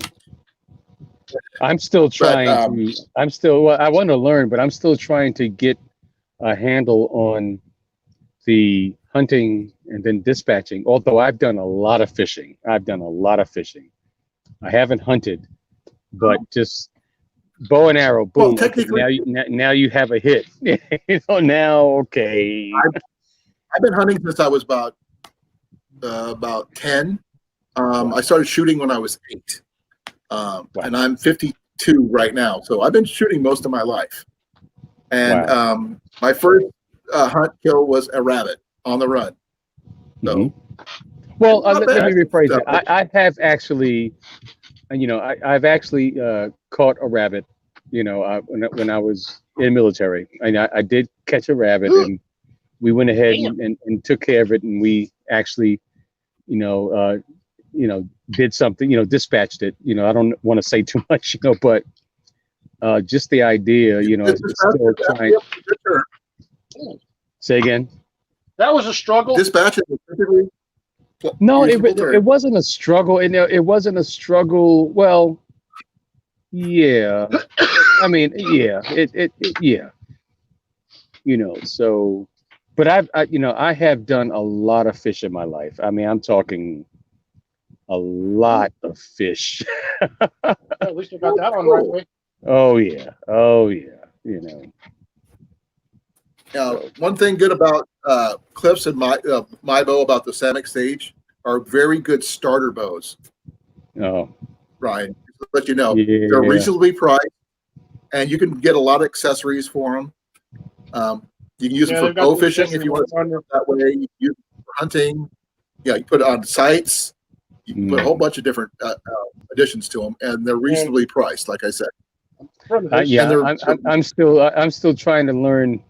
I'm still trying I want to learn, but I'm still trying to get a handle on the hunting and then dispatching. Although I've done a lot of fishing. I haven't hunted, but just bow and arrow, boom. Well, technically, now you have a hit. Okay. I've been hunting since I was about 10. I started shooting when I was 8. And I'm 52 2 right now. So I've been shooting most of my life. And Wow. my first hunt kill was a rabbit on the run. So Mhm. Well, not let me bad. rephrase So, it. I have actually, I've actually caught a rabbit. When I was in the military, and I did catch a rabbit, and we went ahead Damn. and took care of it, and we actually, did something, dispatched it. I don't want to say too much, but just the idea, is still trying. Say again. That was a struggle. dispatch is typically No, usable term. it wasn't a struggle. And it wasn't a struggle. Well, yeah. I mean, yeah. Yeah. So, but I have done a lot of fish in my life. I mean, I'm talking a lot of fish. At least I got that one right away. Oh yeah. Oh yeah. One thing good about Cliff's and my bow about the Samick Sage are very good starter bows, Oh Ryan. But they're yeah. reasonably priced, and you can get a lot of accessories for them. You can use them Yeah, for they've got bow the fishing if you want to accessories do it that way. You use them for hunting. Yeah, you put it on sites. You can put a whole bunch of different additions to them, and they're reasonably priced. Like I said, Yeah, And I'm still trying to learn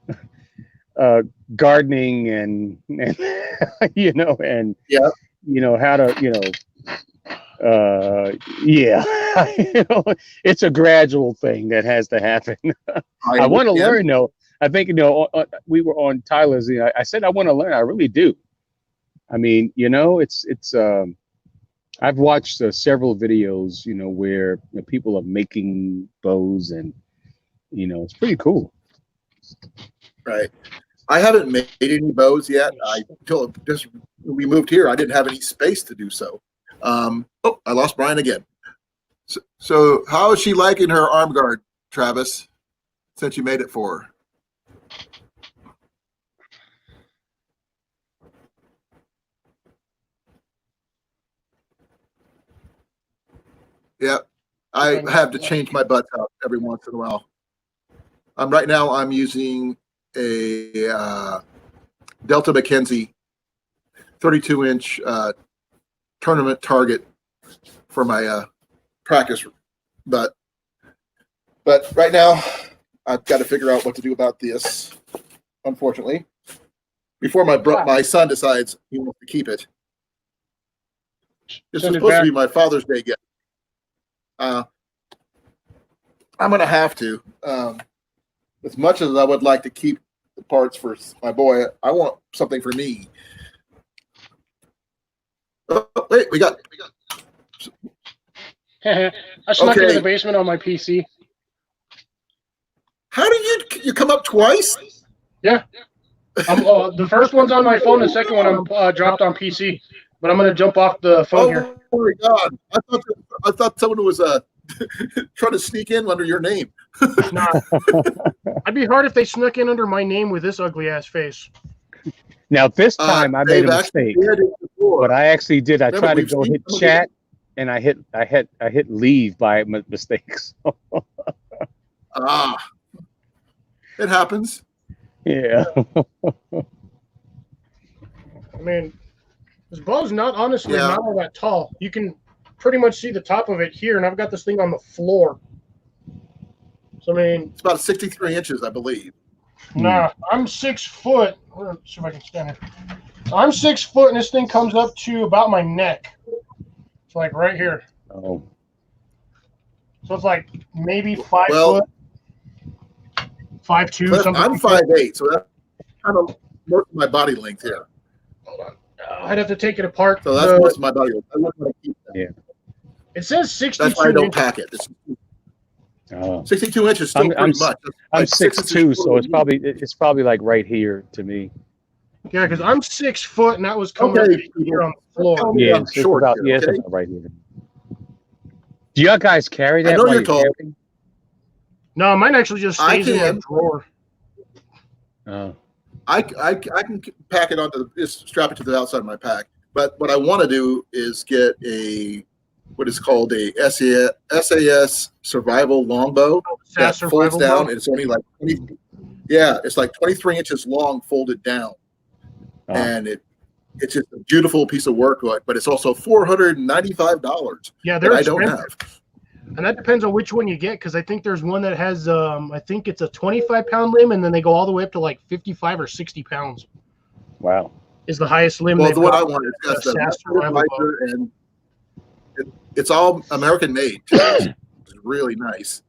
gardening and and yeah, how to yeah. It's a gradual thing that has to happen. I want to understand. learn though. I think we were on Tyler's. I said I want to learn. I really do. I mean, it's I've watched several videos, where people are making bows, and it's pretty cool. Right. I haven't made any bows yet. Until just we moved here, I didn't have any space to do so. I lost Brian again. So how is she liking her arm guard, Travis, since you made it for her? Yeah, I have to change my butts out every once in a while. Right now I'm using a Delta McKenzie 32-inch tournament target for my practice, but right now I've got to figure out what to do about this. Unfortunately, before my son decides he wants to keep it. This was supposed to be my Father's Day gift. I'm going to have to. As much as I would like to keep the parts for my boy, I want something for me. Oh, wait, we got. I snuck into the basement on my PC. How did you come up twice? Yeah. The first one's on my phone. The second one I'm dropped on PC. But I'm gonna jump off the phone here. Oh my God! I thought someone was trying to sneak in under your name. Nah. I'd be hard if they snuck in under my name with this ugly ass face. Now this time I made a mistake. What I actually did, I tried to go hit chat, and I hit leave by mistake. It happens. Yeah. I mean, this bow's not honestly not all that tall. You can pretty much see the top of it here, and I've got this thing on the floor. So I mean, it's about 63 inches, I believe. Nah, I'm 6 foot. Let's see if I can stand here. I'm 6 foot, and this thing comes up to about my neck. It's like right here. Oh. So it's like maybe 5 foot. 5'2", something. I'm 5'8", so that's kind of most of my body length here. Hold on. I'd have to take it apart. So that's most of my body length. I want to keep that. Yeah. It says 62 That's why I don't inches. pack it. 62 inches still I'm pretty much. I'm 6'2", so it's probably like right here to me. Yeah, because I'm 6 foot, and that was coming up here on the floor. Yeah, it's short about, here, it's about right here. Do you guys carry that? I know you're tall. Camping? No, mine actually just stays in my drawer. I can pack it onto just strap it to the outside of my pack. But what I want to do is get a what is called a SAS survival longbow that SAS folds survival down. bow? And it's only like 20, yeah, it's like 23 inches long, folded down, and it's just a beautiful piece of work. But it's also $495 Yeah, that they're I don't expensive. have. And that depends on which one you get, because I think there's one that has, I think it's a 25-pound limb, and then they go all the way up to like 55 or 60 pounds Wow. is the highest limb. Well, they've the one got. I want is got the SAS survival bow. visor, and it's all American made too. It's really nice,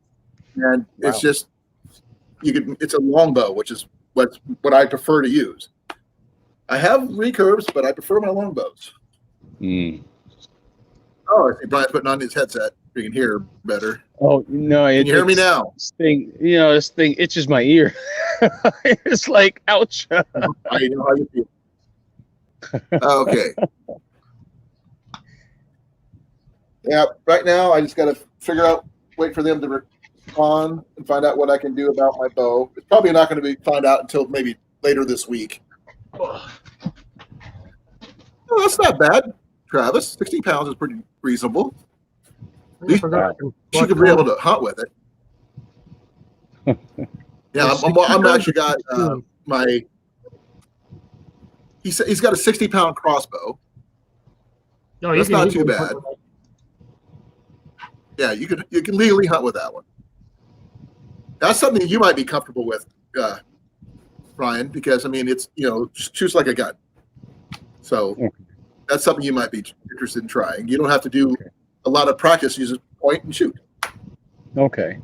and Wow. it's just it's a longbow, which is what I prefer to use. I have recurves, but I prefer my longbows. Mm. Oh, I see Brian's putting on his headset. You can hear better. Oh no! Can you hear me now? This thing, this thing itches my ear. It's like, ouch. I know how you feel. Okay. Yeah. Right now, I just got to wait for them to respond and find out what I can do about my bow. It's probably not going to find out until maybe later this week. Ugh. Oh, that's not bad, Travis. 16 pounds is pretty reasonable. I forgot I can You watch should be able one. to hunt with it. Yeah, I'm actually got my. He's got a 60-pound crossbow. No, That's not too easily bad. put it. Yeah, you can legally hunt with that one. That's something you might be comfortable with, Ryan, because I mean it's shoots like a gun. So that's something you might be interested in trying. You don't have to do a lot of practice. You just point and shoot. Okay.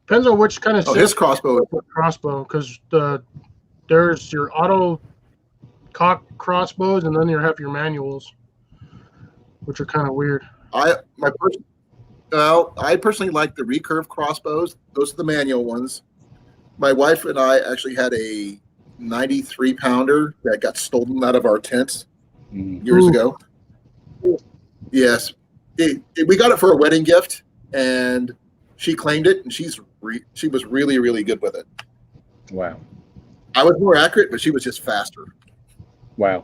Depends on which kind of His crossbow. crossbow, because there's your auto cock crossbows, and then you have your manuals, which are kind of weird. I personally like the recurve crossbows. Those are the manual ones. My wife and I actually had a 93-pounder that got stolen out of our tents years ago. Yes, we got it for a wedding gift, and she claimed it, and she was really, really good with it. Wow. I was more accurate, but she was just faster. Wow.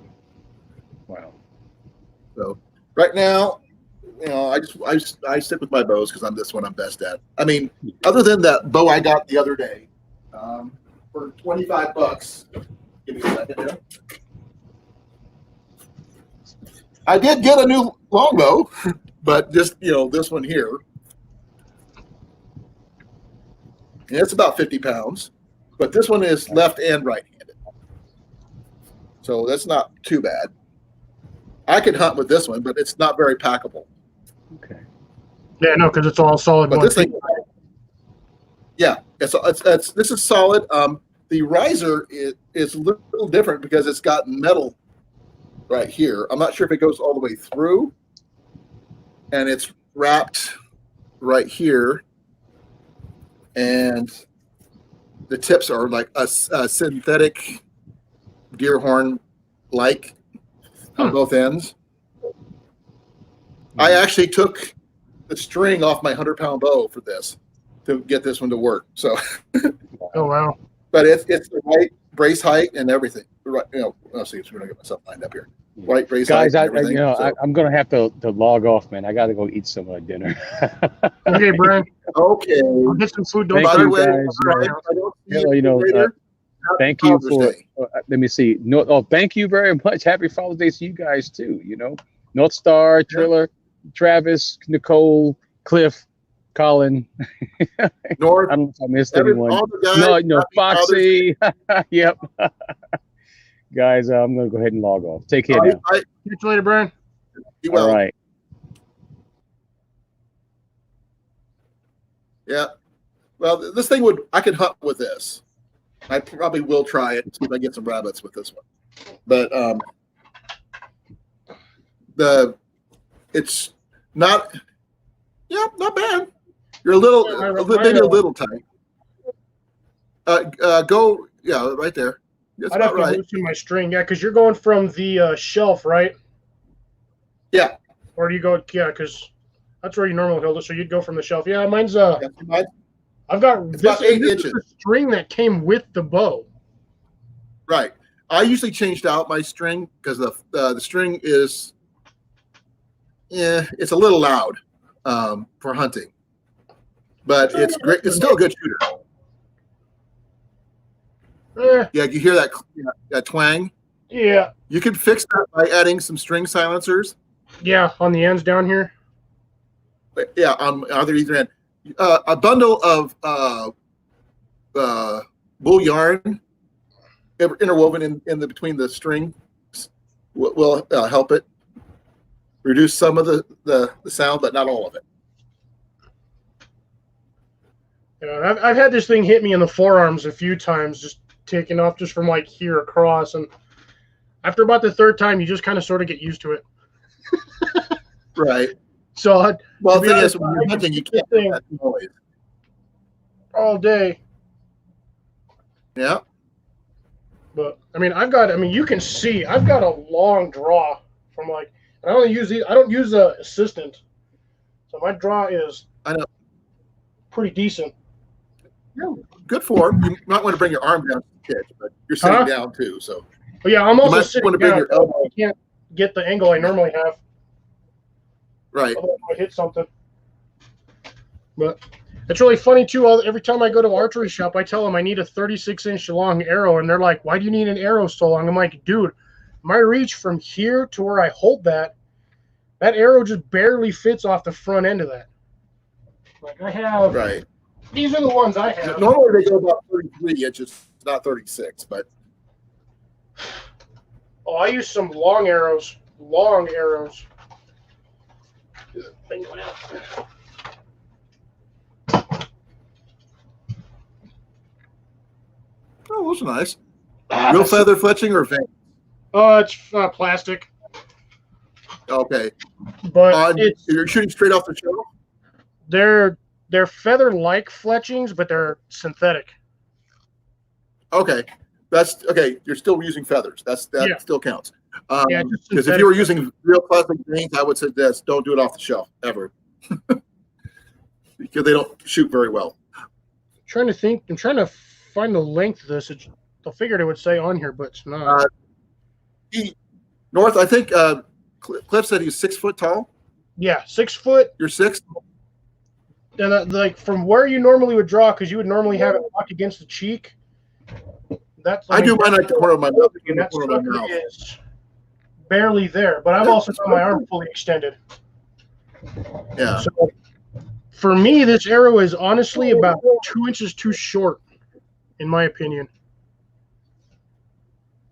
So right now, I stick with my bows because this one I'm best at. I mean, other than that bow I got the other day for $25. Give me a second here. I did get a new longbow, but just this one here. And it's about 50 pounds, but this one is left and right-handed, so that's not too bad. I could hunt with this one, but it's not very packable. Okay. Yeah, no, because it's all solid. But one this thing, yeah, this is solid. The riser is a little different because it's got metal right here. I'm not sure if it goes all the way through, and it's wrapped right here, and the tips are like a synthetic deer horn like on both ends. I actually took the string off my 100-pound bow for this to get this one to work. So, Oh wow! but it's the right brace height and everything. Right, let's see. I'm gonna get myself lined up here. Right brace Guys, height. And everything. I'm gonna have to log off, man. I gotta go eat some dinner. Okay, Brian, Okay. I'll get some food. Don't Thank By start the way, guys. Brian, I don't see Yeah, you later. Thank you Father's for. Day. Let me see. No, thank you very much. Happy Father's Day to you guys too. North Star, Triller, Travis, Nicole, Cliff, Colin. North. I don't know if I missed anyone. All the guys, No, happy Father's Day. Foxy. Yep. Guys, I'm gonna go ahead and log off. Take care now. Catch you later, Brian. You will. All right. Yeah. Well, this thing I could hunt with this. I probably will try it and see if I get some rabbits with this one. But it's not bad. You're maybe a little tight. Go right there. That's I'd have about to right. loosen my string. Yeah, because you're going from the shelf, right? Yeah. Or do you go? Yeah, because that's where you normally hold it. So you'd go from the shelf. Yeah, mine's I've got It's about 8 this inches. is the string that came with the bow. Right. I usually changed out my string because the string is yeah, it's a little loud for hunting, but it's great. It's still a good shooter. Yeah, you hear that twang? Yeah. You can fix that by adding some string silencers. Yeah, on the ends down here. But yeah, on either end. A bundle of wool yarn interwoven in the between the string will help it reduce some of the sound, but not all of it. Yeah, I've had this thing hit me in the forearms a few times, just taking off just from like here across, and after about the third time, you just kind of sort of get used to it. Right. So, well, the thing is, when you're hunting, you can't do that noise all day. Yeah. But you can see I've got a long draw from like I don't use the assistant, so my draw is pretty decent. Yeah, good form. You might want to bring your arm down to the pitch, but you're sitting down too, so. But yeah, I'm also sitting want to bring down. your elbow. I can't get the angle I normally have. Right. Otherwise I hit something. But it's really funny too. Every time I go to archery shop, I tell them I need a 36-inch long arrow, and they're like, "Why do you need an arrow so long?" I'm like, "Dude, my reach from here to where I hold that arrow just barely fits off the front end of that." Like I have. Right. These are the ones I have. Normally they go about 33 inches, not 36, but. Oh, I use some long arrows. Long arrows. Thing going out. Oh, those are nice. Real feather fletching or vein? It's plastic. Okay. But you're shooting straight off the shell? They're feather-like fletchings, but they're synthetic. Okay. That's okay. You're still using feathers. That still counts. Because if you were using real plastic veins, I would suggest don't do it off the shelf ever, because they don't shoot very well. I'm trying to think. I'm trying to find the length of this. I figured it would say on here, but it's not. North, I think Cliff said he's 6 foot tall. Yeah, 6 foot. You're 6. And like from where you normally would draw, because you would normally have it locked against the cheek. I do mine at the corner of my mouth. That sucker is barely there, but I've also got my arm fully extended. Yeah. So for me, this arrow is honestly about 2 inches too short, in my opinion.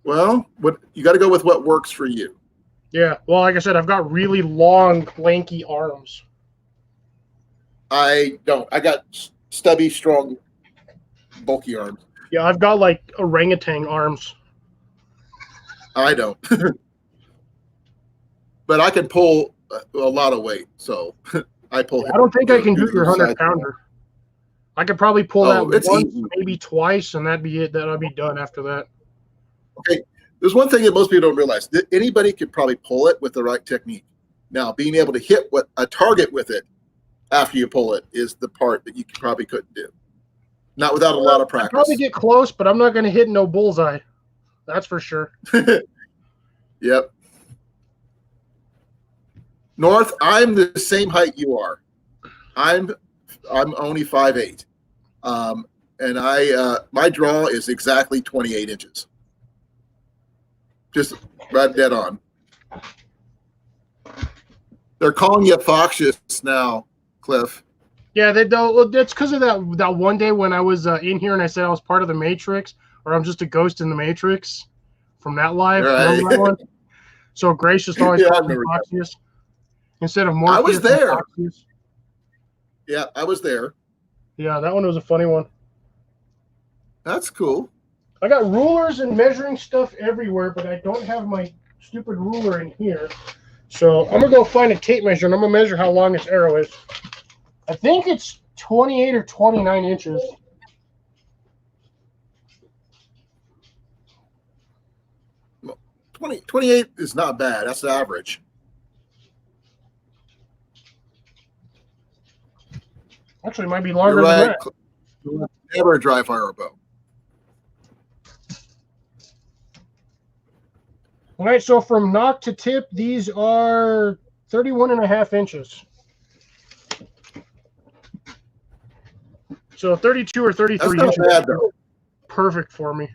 Well, you got to go with what works for you. Yeah. Well, like I said, I've got really long, lanky arms. I don't. I got stubby, strong, bulky arms. Yeah, I've got like orangutan arms. I don't. But I can pull a lot of weight, so I pull. I don't think I can do your 100-pounder. I could probably pull that once, easy. maybe twice, and that'd be it. That'll be done after that. Okay, there's one thing that most people don't realize. That anybody could probably pull it with the right technique. Now, being able to hit a target with it after you pull it is the part that you probably couldn't do. Not without a lot of practice. I'll probably get close, but I'm not going to hit no bullseye. That's for sure. Yep. North, I'm the same height you are. I'm only 5'8", and my draw is exactly 28 inches. Just right dead on. They're calling you foxious now, Cliff. Yeah, that's because of that one day when I was in here and I said I was part of the Matrix, or I'm just a ghost in the Matrix from that live. Right. Remember that one? So Grace just always called me Foxius instead of Morpheus. I was there. Foxius. Yeah, I was there. Yeah, that one was a funny one. That's cool. I got rulers and measuring stuff everywhere, but I don't have my stupid ruler in here. So I'm going to go find a tape measure, and I'm going to measure how long this arrow is. I think it's 28 or 29 inches. Well, 28 is not bad. That's the average. Actually, it might be longer than that. Never a dry fire bow. All right, so from knock to tip, these are 31.5 inches. So 32 or 33 That's not inches. bad though. Perfect for me.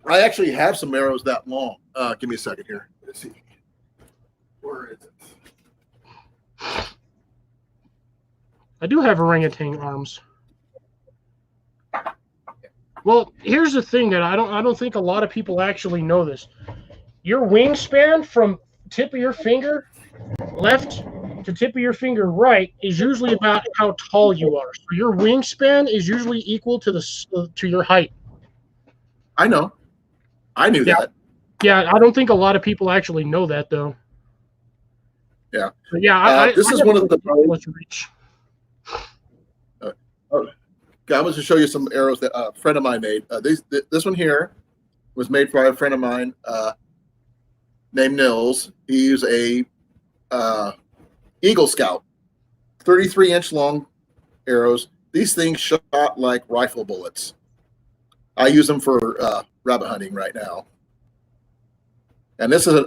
I actually have some arrows that long. Give me a second here. Let's see. Where is it? I do have orangutan arms. Well, here's the thing that I don't think a lot of people actually know this. Your wingspan from tip of your finger left to tip of your finger right is usually about how tall you are. So your wingspan is usually equal to to your height. I know. I knew Yeah. that. Yeah, I don't think a lot of people actually know that though. Yeah. But yeah, This I is have one of the ridiculous reach. I was to show you some arrows that a friend of mine made. This one here was made by a friend of mine named Nils. He's a Eagle Scout, 33-inch long arrows. These things shot like rifle bullets. I use them for rabbit hunting right now. And this is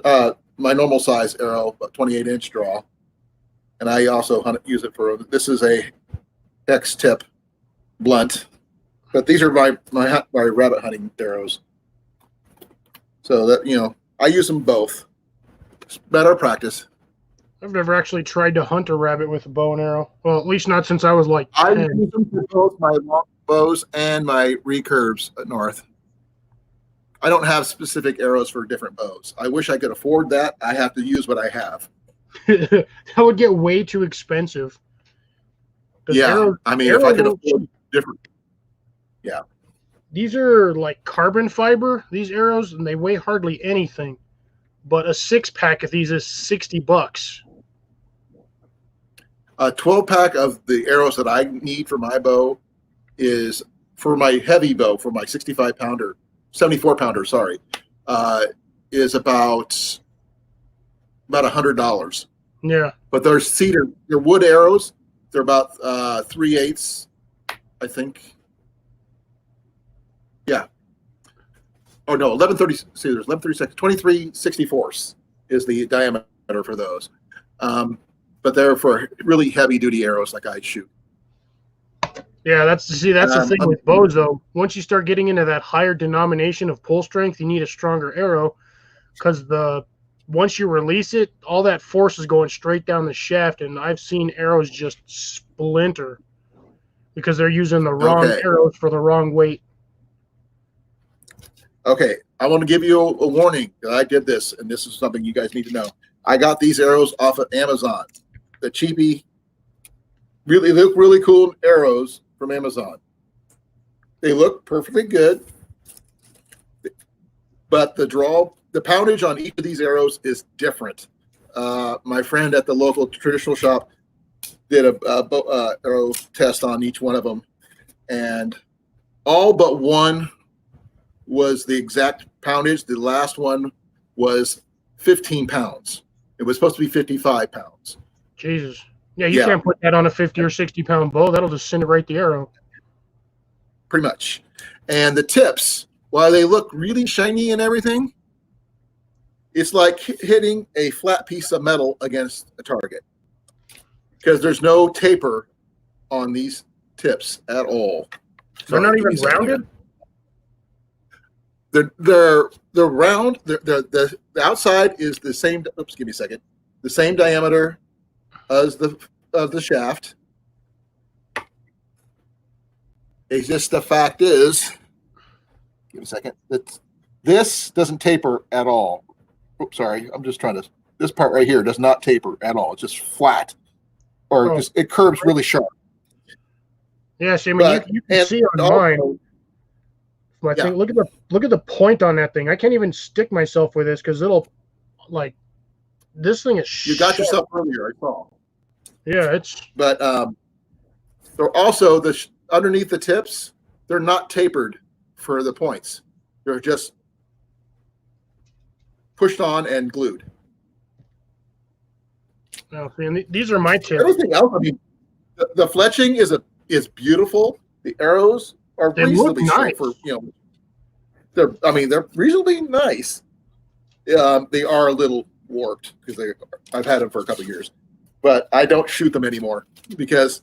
my normal size arrow, a 28-inch draw. And I also use it for, this is a X-tip blunt. But these are my rabbit hunting arrows. So that, you know, I use them both. It's better practice. I've never actually tried to hunt a rabbit with a bow and arrow. Well, at least not since I was like 10. I use them for both my long bows and my recurves at North. I don't have specific arrows for different bows. I wish I could afford that. I have to use what I have. That would get way too expensive. 'Cause Yeah, I mean, if I could arrows afford different. Yeah. These are like carbon fiber, these arrows, and they weigh hardly anything. But a 6-pack of these is $60. A 12-pack of the arrows that I need for my bow is for my heavy bow, for my 65-pounder, 74-pounder, sorry, is about $100. Yeah. But they're wood arrows. They're about 3/8, I think. Yeah. Oh no, 1130. See, there's 1136, 23/64 is the diameter for those. But they're for really heavy duty arrows like I shoot. Yeah, that's the thing with bows though. Once you start getting into that higher denomination of pull strength, you need a stronger arrow because once you release it, all that force is going straight down the shaft, and I've seen arrows just splinter because they're using the wrong arrows for the wrong weight. Okay, I want to give you a warning that I did this, and this is something you guys need to know. I got these arrows off of Amazon. The cheapy, they look really cool arrows from Amazon. They look perfectly good, but the poundage on each of these arrows is different. My friend at the local traditional shop did a arrow test on each one of them, and all but one was the exact poundage. The last one was 15 pounds. It was supposed to be 55 pounds. Jesus. Yeah, you can't put that on a 50 or 60-pound bow. That'll disintegrate the arrow. Pretty much. And the tips, while they look really shiny and everything, it's like hitting a flat piece of metal against a target because there's no taper on these tips at all. They're not even rounded? They're round. The outside is the same. Oops, give me a second. The same diameter as the shaft. It's just the fact is. Give me a second. This doesn't taper at all. Oops, sorry. I'm just trying to. This part right here does not taper at all. It's just flat, or it curves really sharp. Yeah, see, I mean, you can see on mine. Look at the point on that thing. I can't even stick myself with this because it'll this thing is. You got yourself earlier, I saw. Yeah, it's. But they're also underneath the tips. They're not tapered for the points. They're just pushed on and glued. Oh, see, these are my tips. Everything else, I mean, the fletching is beautiful. The arrows are reasonably nice. They're reasonably nice. They are a little warped because I've had them for a couple of years, but I don't shoot them anymore because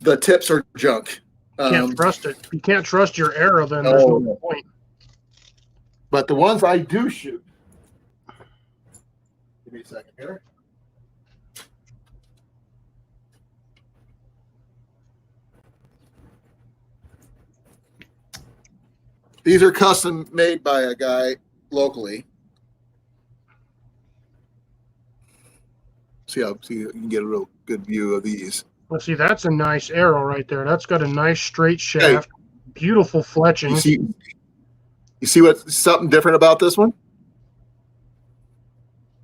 the tips are junk. Can't trust it. You can't trust your arrow, then there's no point. But the ones I do shoot, give me a second here. These are custom made by a guy locally. See you can get a real good view of these. Let's see, that's a nice arrow right there. That's got a nice straight shaft. Hey, beautiful fletching. You see what's something different about this one?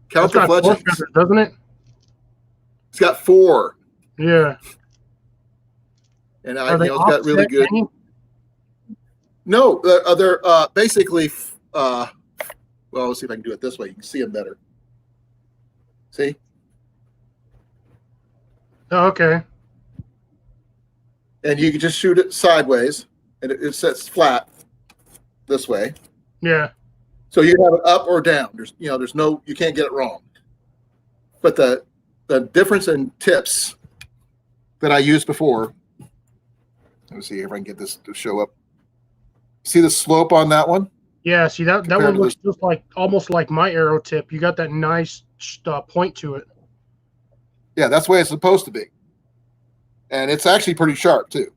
Count the fletchings, doesn't it? It's got 4. Yeah. And it's got really good. Any? No, they're basically. Well, let's see if I can do it this way. You can see them better. See? Oh, okay. And you can just shoot it sideways, and it sets flat this way. Yeah. So you have it up or down. There's no, you can't get it wrong. But the difference in tips that I used before. Let me see if I can get this to show up. See the slope on that one? Yeah. See that one looks just like almost like my arrow tip. You got that nice point to it. Yeah, that's the way it's supposed to be. And it's actually pretty sharp too.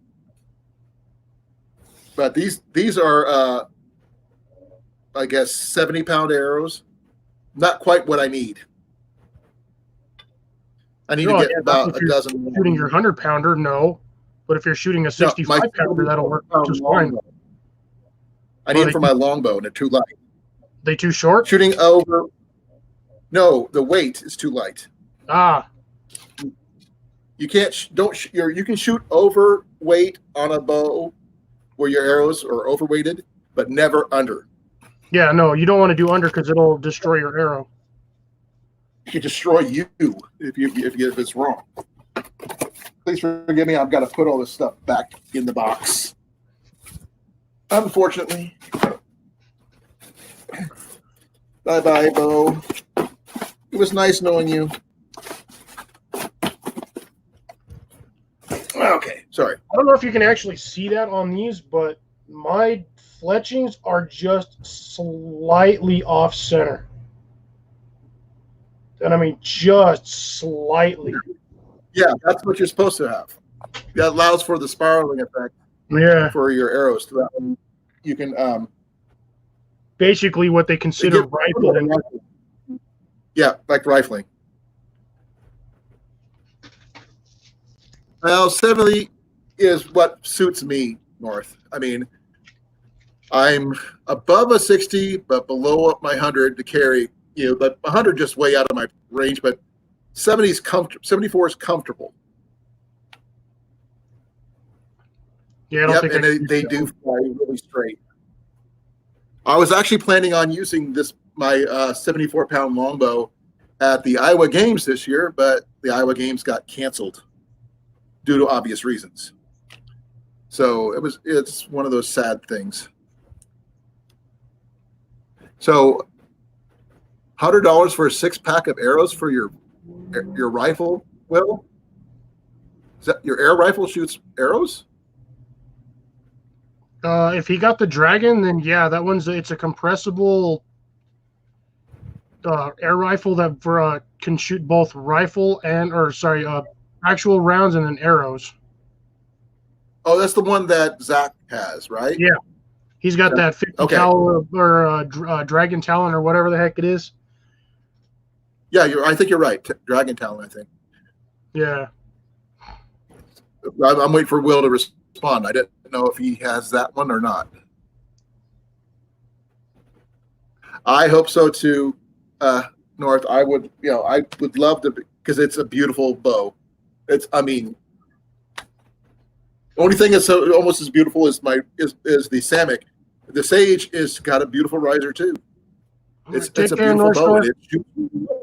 But these are I guess 70-pound arrows. Not quite what I need. I need to get about a dozen. Shooting your 100-pounder, no. But if you're shooting a 65-pounder, that'll work just fine. I need them for my longbow, and they're too light. They too short? Shooting over. No, the weight is too light. Ah. You can't. You can shoot overweight on a bow, where your arrows are overweighted, but never under. Yeah, no, you don't want to do under because it'll destroy your arrow. It can destroy you if it's wrong. Please forgive me. I've got to put all this stuff back in the box. Unfortunately. Bye-bye, Bo. It was nice knowing you. Okay, sorry. I don't know if you can actually see that on these, but my fletchings are just slightly off center. And I mean just slightly. Yeah, that's what you're supposed to have. That allows for the spiraling effect. Yeah. For your arrows. You can basically what they consider rifling. Yeah, like rifling. Well, 70 is what suits me, North. I mean, I'm above a 60, but below my 100 to carry. But 100 just way out of my range. But 70 is comfortable. 74 is comfortable. Yeah, I don't think and they do fly really straight. I was actually planning on using my 74-pound longbow at the Iowa Games this year, but the Iowa Games got canceled due to obvious reasons. So it's one of those sad things. So $100 for a 6-pack of arrows for your rifle, Will? Is that your air rifle shoots arrows? If he got the Dragon, then yeah, it's a compressible air rifle that can shoot both actual rounds and then arrows. Oh, that's the one that Zach has, right? Yeah, he's got that 50 caliber or Dragon Talon or whatever the heck it is. Yeah, I think you're right. Dragon Talon, I think. Yeah. I'm waiting for Will to respond. I didn't know if he has that one or not. I hope so too, North. I would love to, because it's a beautiful bow. The only thing that's almost as beautiful as is the Samick. The Sage is got a beautiful riser too. It's a beautiful bow. And it shoots really well.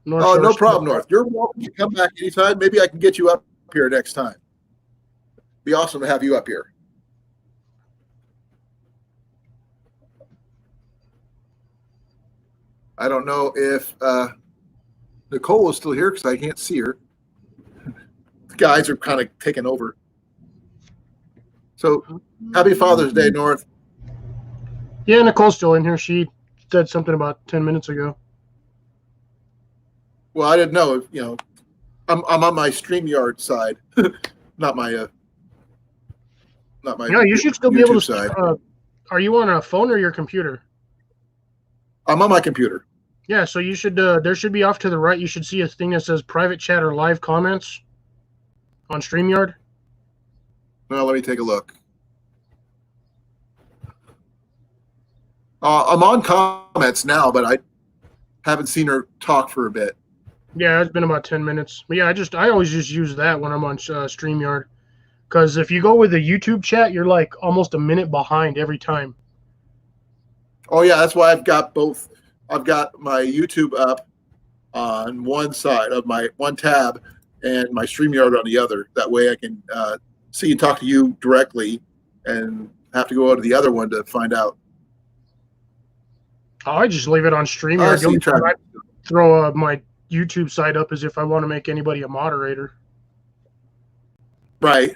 No problem, North. You're welcome to come back anytime. Maybe I can get you up here next time. Be awesome to have you up here. I don't know if Nicole is still here because I can't see her. The guys are kind of taking over. So happy Father's Day, North. Yeah, Nicole's still in here. She said something about 10 minutes ago. Well, I didn't know if, I'm on my StreamYard side, not my Yeah, you should still be YouTube able to. side. Are you on a phone or your computer? I'm on my computer. Yeah, so you should. There should be off to the right. You should see a thing that says private chat or live comments on StreamYard. Well, let me take a look. I'm on comments now, but I haven't seen her talk for a bit. Yeah, it's been about 10 minutes. But yeah, I always just use that when I'm on StreamYard. Because if you go with the YouTube chat, you're like almost a minute behind every time. Oh yeah, that's why I've got both. I've got my YouTube up on one side of my one tab and my StreamYard on the other. That way I can see and talk to you directly and have to go to the other one to find out. Oh, I just leave it on I StreamYard. The see only time I Travis. throw my YouTube side up is if I want to make anybody a moderator. Right.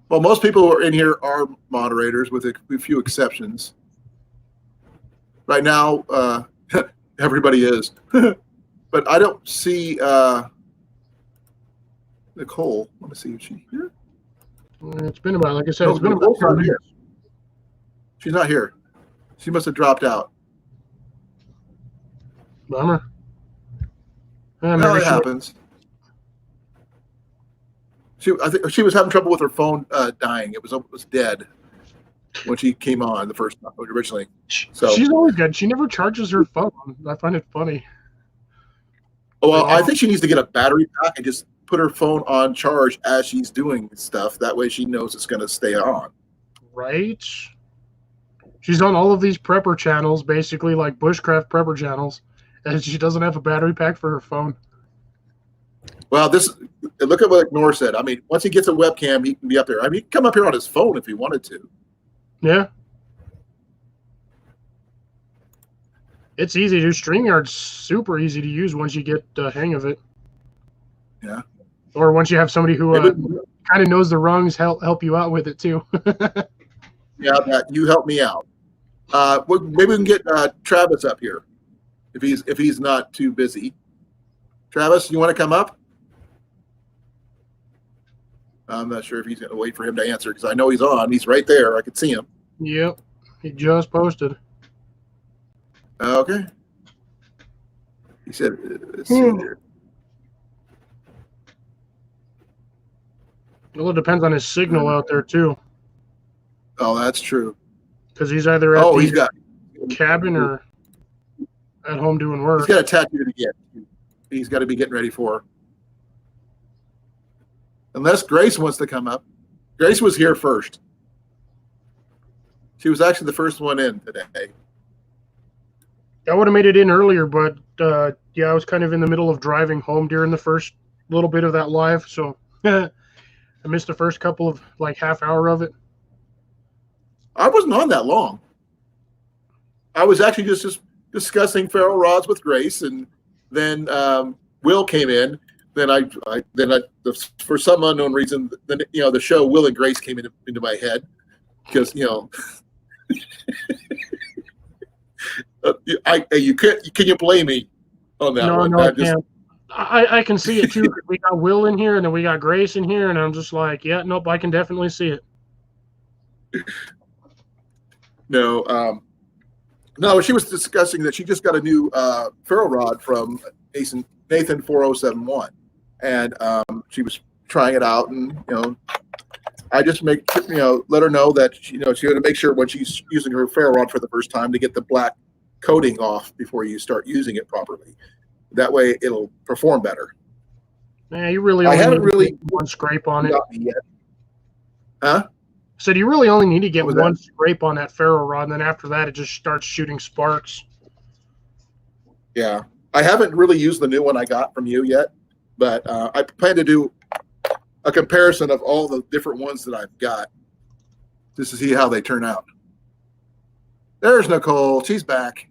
Well, most people who are in here are moderators with a few exceptions. Right now, everybody is. But I don't see Nicole. Let me see if she's here. It's been about, like I said, No, it's been about Nicole's 10 not minutes. here. She's not here. She must have dropped out. Bummer. No, Maybe it happens. I think she was having trouble with her phone dying. It was dead when she came on the first time originally. So She's always good. She never charges her phone. I find it funny. well, I think she needs to get a battery pack and just put her phone on charge as she's doing stuff. That way she knows it's going to stay on. Right? She's on all of these prepper channels, basically like bushcraft prepper channels, and she doesn't have a battery pack for her phone. Well, look at what Nor said. I mean, once he gets a webcam, he can be up there. I mean, he can come up here on his phone if he wanted to. Yeah. It's easy to do. StreamYard's super easy to use once you get the hang of it. Yeah. Or once you have somebody who kind of knows the rungs, help you out with it too. Yeah, that you help me out. Maybe we can get Travis up here if he's not too busy. Travis, you want to come up? I'm not sure if he's going to wait for him to answer because I know he's on. He's right there. I could see him. Yep. He just posted. Okay. He said, let's see here. Well, it depends on his signal out there too, Oh, that's true. because he's either at He's the got cabin or at home doing work. he's got a tattoo to get. He's got to be getting ready for. Unless Grace wants to come up. Grace was here first. She was actually the first one in today. I would have made it in earlier, but yeah, I was kind of in the middle of driving home during the first little bit of that live, so I missed the first couple of like half hour of it. I wasn't on that long. I was actually just discussing ferro rods with Grace, and then Will came in. Then for some unknown reason, then the show Will and Grace came into my head because can you blame me on that one? No, I can't. I can see it too. 'Cause we got Will in here, and then we got Grace in here, and I'm just like, yeah, nope, I can definitely see it. No, she was discussing that she just got a new ferro rod from Nathan 4071, and she was trying it out, and I just let her know that she had to make sure when she's using her ferro rod for the first time to get the black coating off before you start using it properly. That way, it'll perform better. Yeah, you really I only haven't need really one scrape on it. got me yet. Huh? So you really only need to get What was one scrape on that ferro rod, and then after that, it just starts shooting sparks. Yeah, I haven't really used the new one I got from you yet, but I plan to do a comparison of all the different ones that I've got just to see how they turn out. There's Nicole. She's back.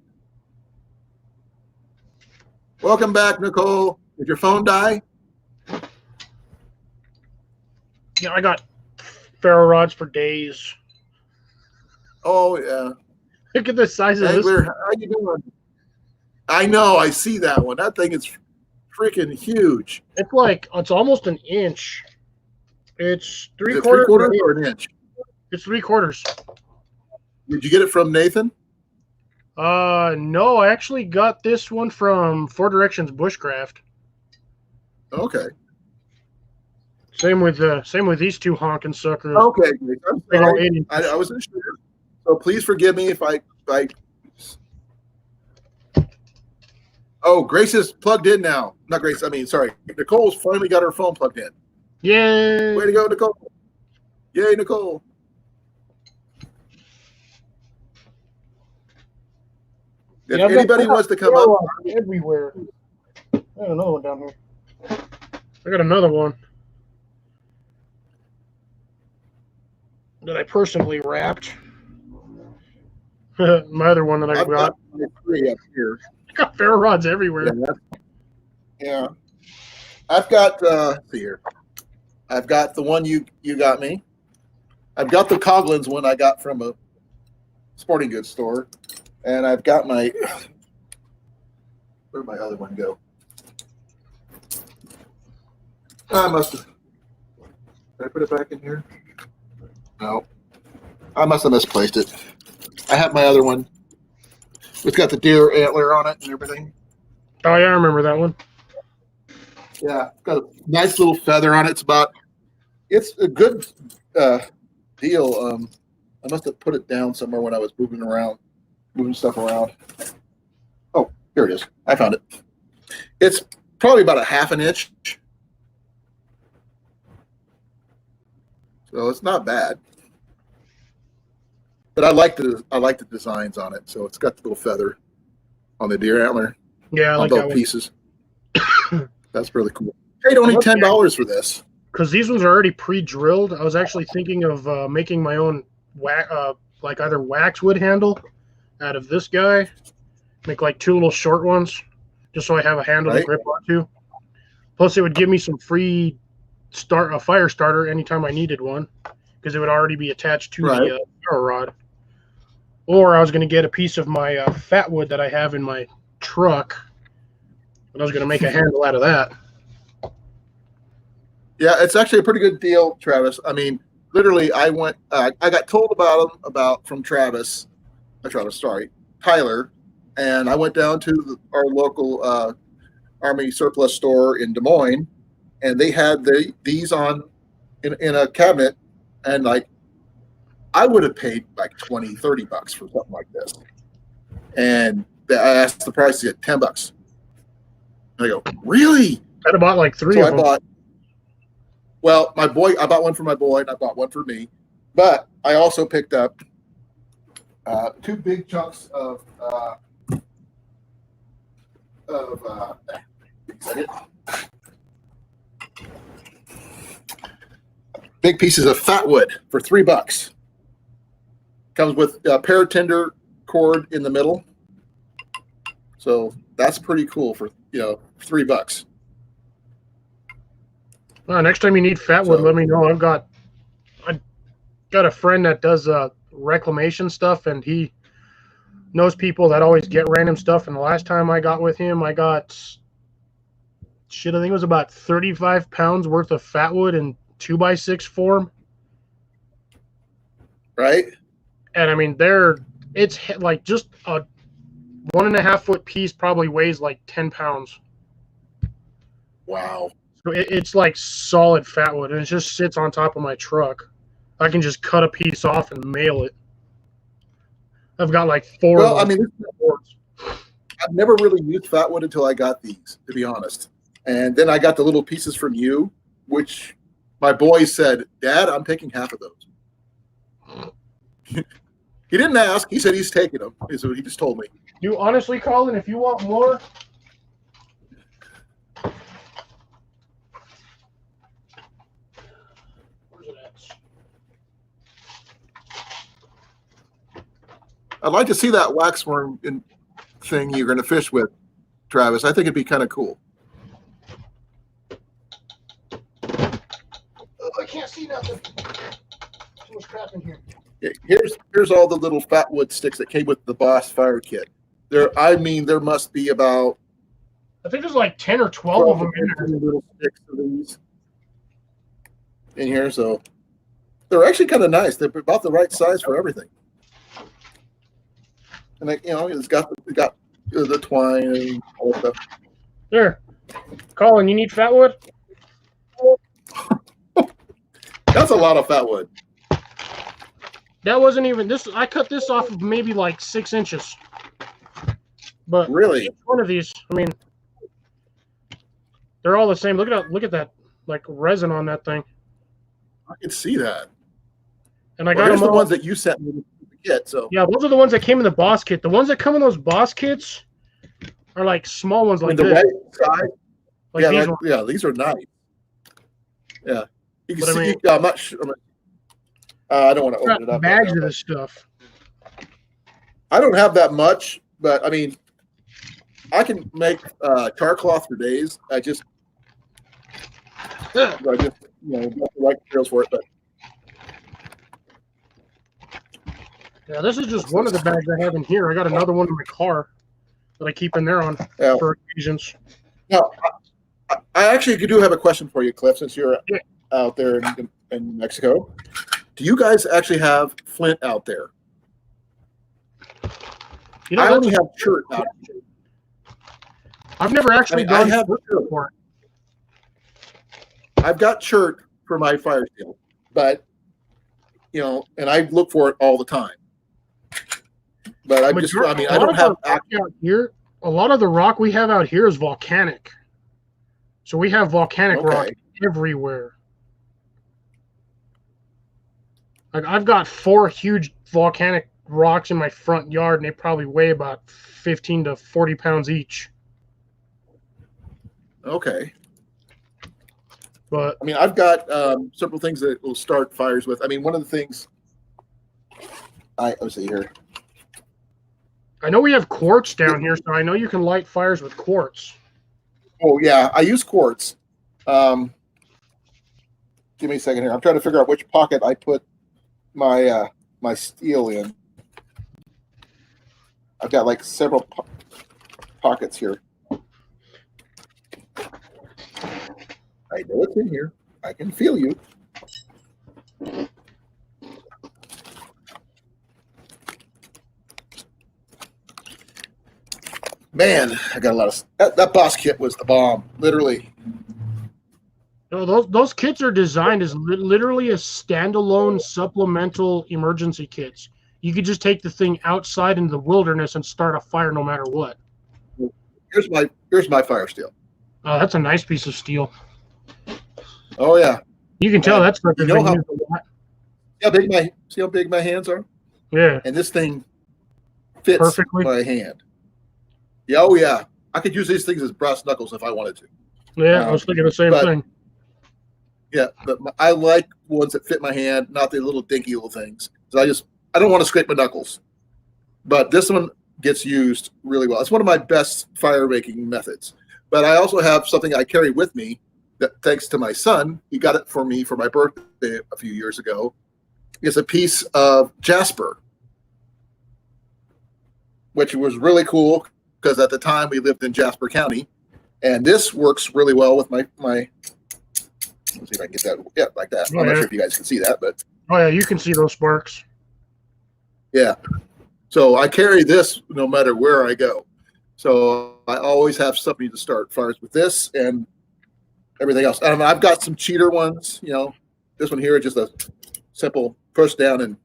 Welcome back, Nicole. Did your phone die? Yeah, I got ferro rods for days. Oh yeah. Look at the size of Hey, this. how you doing? I know. I see that one. That thing is freaking huge. It's almost an inch. It's Is three it quarters. 3/4 or an inch? It's 3/4. Did you get it from Nathan? No, I actually got this one from Four Directions Bushcraft. Okay. Same with these two honking suckers. Okay. I'm Big old sorry. 80. I wasn't sure. So please forgive me if I. Oh, Grace is plugged in now. Not Grace. I mean, sorry. Nicole's finally got her phone plugged in. Yay! Way to go, Nicole. Yay, Nicole. If Yeah, I've got anybody wants to come ferro up, rods everywhere. I got another one down here. I got another one that I personally wrapped. My other one that I I've got. got 3 up here. I got ferro rods everywhere. Yeah. I've got let's see here. I've got the one you got me. I've got the Coghlan's one I got from a sporting goods store. And I've got my where'd my other one go? I must have did I put it back in here? No. I must have misplaced it. I have my other one. It's got the deer antler on it and everything. Oh yeah, I remember that one. Yeah, got a nice little feather on it. It's a good deal. I must have put it down somewhere when I was moving stuff around. Oh, here it is. I found it. It's probably about a 1/2 inch. So it's not bad. But I like the designs on it. So it's got the little feather on the deer antler Yeah, I on like both that one. pieces. That's really cool. Paid only $10 for this. Because these ones are already pre-drilled. I was actually thinking of making my own like either waxwood handle out of this guy, make like 2 little short ones, just so I have a handle to Right. grip onto. Plus, it would give me some free a fire starter anytime I needed one, because it would already be attached to Right. the ferro rod. Or I was going to get a piece of my fat wood that I have in my truck, and I was going to make a handle out of that. Yeah, it's actually a pretty good deal, Travis. I mean, literally, I went. I got told from Travis. Tyler, and I went down to our local Army surplus store in Des Moines, and they had these on in a cabinet, and like I would have paid like $20-$30 for something like this, and I asked the price. He said $10. And I go, really? I'd have bought like 3 So of I them. bought. Well, I bought one for my boy, and I bought one for me. But I also picked up 2 big chunks of big pieces of fat wood for $3. Comes with a paratender cord in the middle, so that's pretty cool for $3. Next time you need fat wood, So- let me know. I got a friend that does reclamation stuff, and he knows people that always get random stuff. And the last time I got with him, I got I think it was about 35 pounds worth of fat wood in 2x6 form. Right? And I mean, it's like just a 1.5 foot piece probably weighs like 10 pounds. Wow. So it's like solid fat wood, and it just sits on top of my truck. I can just cut a piece off and mail it. I've got like 4. Well, I mean, I've never really used fat wood until I got these, to be honest. And then I got the little pieces from you, which my boy said, Dad, I'm taking half of those. He didn't ask. He said he's taking them. So he just told me. You honestly, Colin, if you want more, where's it at? I'd like to see that waxworm thing you're going to fish with. Travis. I think it'd be kind of cool. Oh, I can't see nothing. Too much crap in here. Here's all the little fat wood sticks that came with the Boss fire kit. There must be about I think there's like 10 or 12 of them in there. little sticks of these in here, so they're actually kind of nice. They're about the right size for everything. And it's got the twine and all that stuff. There. Colin, you need fat wood? That's a lot of fat wood. That wasn't even this. I cut this off of maybe like 6 inches. But Really? each one of these, I mean, they're all the same. Look at that, like resin on that thing. I can see that. And I Well, got here's them the all. ones that you sent me to get. So Yeah, those are the ones that came in the boss kit. The ones that come in those boss kits are like small ones like the this. right side. Like Yeah, these ones. these are nice. Yeah, you can But I see. mean- I'm not sure. I don't want to open it Got up. bags right of now, this stuff. I don't have that much, but I mean, I can make tar cloth for days. I just got the right materials for it. But Yeah, this is just one of the bags I have in here. I got another one in my car that I keep in there on Yeah. for occasions. now, I actually do have a question for you, Cliff. Since you're Yeah. out there in Mexico, do you guys actually have flint out there? You know, I that's only have chert out here. I've never actually I done have flint before. I've got chert for my fire steel, but and I look for it all the time. But I don't have out here. A lot of the rock we have out here is volcanic, so we have volcanic rock Okay. everywhere. Like I've got 4 huge volcanic rocks in my front yard, and they probably weigh about 15 to 40 pounds each. Okay. But I mean, I've got several things that will start fires with. I mean, one of the things let's see here. I know we have quartz down here, so I know you can light fires with quartz. Oh yeah, I use quartz. Give me a second here. I'm trying to figure out which pocket I put my my steel in. I've got like several pockets here. I know it's in here. I can feel you. Man, I got a lot of that boss kit was the bomb, literally. No, those kits are designed as literally as standalone supplemental emergency kits. You could just take the thing outside into the wilderness and start a fire no matter what. Here's my fire steel. That's a nice piece of steel. Oh yeah. You can tell And that's you know see how big my hands are? Yeah, And this thing fits Perfectly. my hand. Yeah, oh yeah. I could use these things as brass knuckles if I wanted to. yeah. I was thinking the same but- thing. Yeah, but I like ones that fit my hand, not the little dinky little things. So I don't want to scrape my knuckles. But this one gets used really well. It's one of my best fire making methods. But I also have something I carry with me that, thanks to my son, he got it for me for my birthday a few years ago. It's a piece of jasper, which was really cool because at the time we lived in Jasper County, and this works really well with my. Let's see if I can get that. Yeah, like that. Oh, I'm not yeah. sure if you guys can see that, but Oh yeah, you can see those sparks. yeah. So I carry this no matter where I go. So I always have something to start fires with this and everything else. And I've got some cheater ones. This one here is just a simple push down and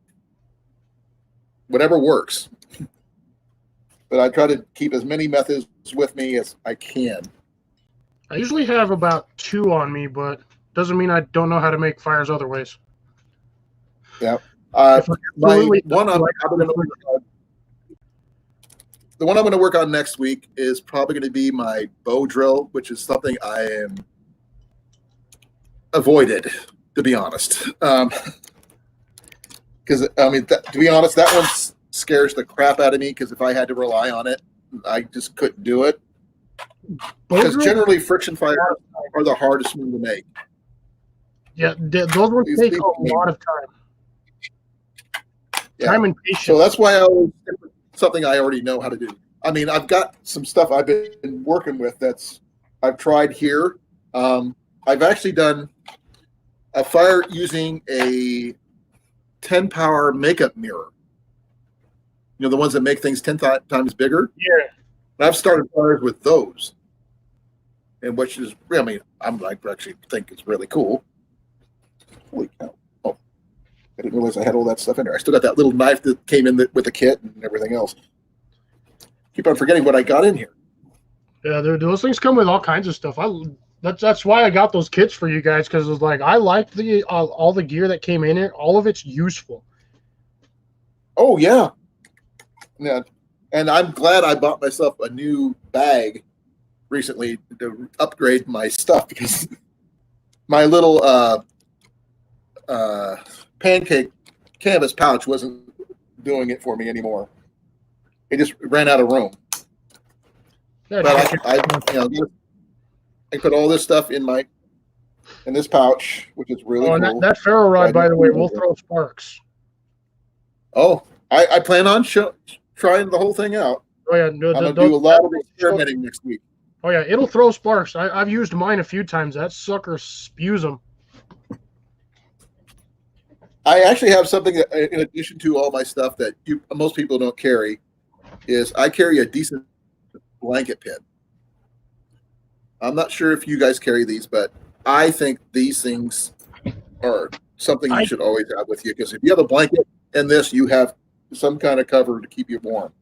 whatever works. But I try to keep as many methods with me as I can. I usually have about 2 on me, but doesn't mean I don't know how to make fires other ways. Yeah. If I My absolutely one I'm like gonna work on, the one I'm going to work on next week is probably going to be my bow drill, which is something I am avoided, to be honest. Because to be honest, that one scares the crap out of me. Because if I had to rely on it, I just couldn't do it. Bow Because drills, generally friction fires are the hardest one to make. yeah, those ones These take a people- lot of time. Yeah. Time and So patience. that's why I always stick with something I already know how to do. I mean, I've got some stuff I've been working with I've tried here. I've actually done a fire using a 10 power makeup mirror. You know, the ones that make things 10 times bigger. Yeah. And I've started fires with those. And which is, I mean, I actually think it's really cool. Holy cow. Oh, I didn't realize I had all that stuff in there. I still got that little knife that came in with the kit and everything else. Keep on forgetting what I got in here. Yeah, those things come with all kinds of stuff. That's why I got those kits for you guys, because it's like I like the all the gear that came in it. All of it's useful. Oh yeah, yeah. And I'm glad I bought myself a new bag recently to upgrade my stuff because my little pancake canvas pouch wasn't doing it for me anymore. It just ran out of room. Yeah, But I put all this stuff in this pouch, which is really and cool. that ferro rod, by the way, will throw sparks. Oh, I plan on trying the whole thing out. Oh yeah, I'm gonna do a lot of experimenting next week. Oh yeah, it'll throw sparks. I've used mine a few times. That sucker spews them. I actually have something that, in addition to all my stuff that most people don't carry, is I carry a decent blanket pin. I'm not sure if you guys carry these, but I think these things are something you should always have with you, because if you have a blanket and this, you have some kind of cover to keep you warm.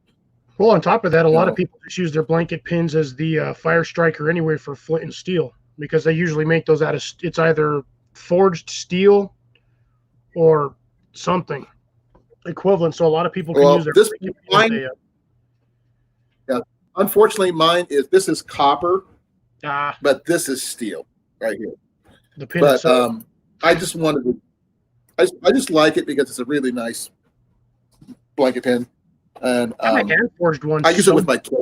Well, on top of that, a lot of people just use their blanket pins as the fire striker anyway for flint and steel, because they usually make those out of, it's either forged steel or something equivalent. So a lot of people can use their blanket pins. Yeah, unfortunately, this is copper, Ah, but this is steel right here. the pin But itself. I just wanted to, I just like it because it's a really nice blanket pin, and I have a hand forged one. I use it with my kit.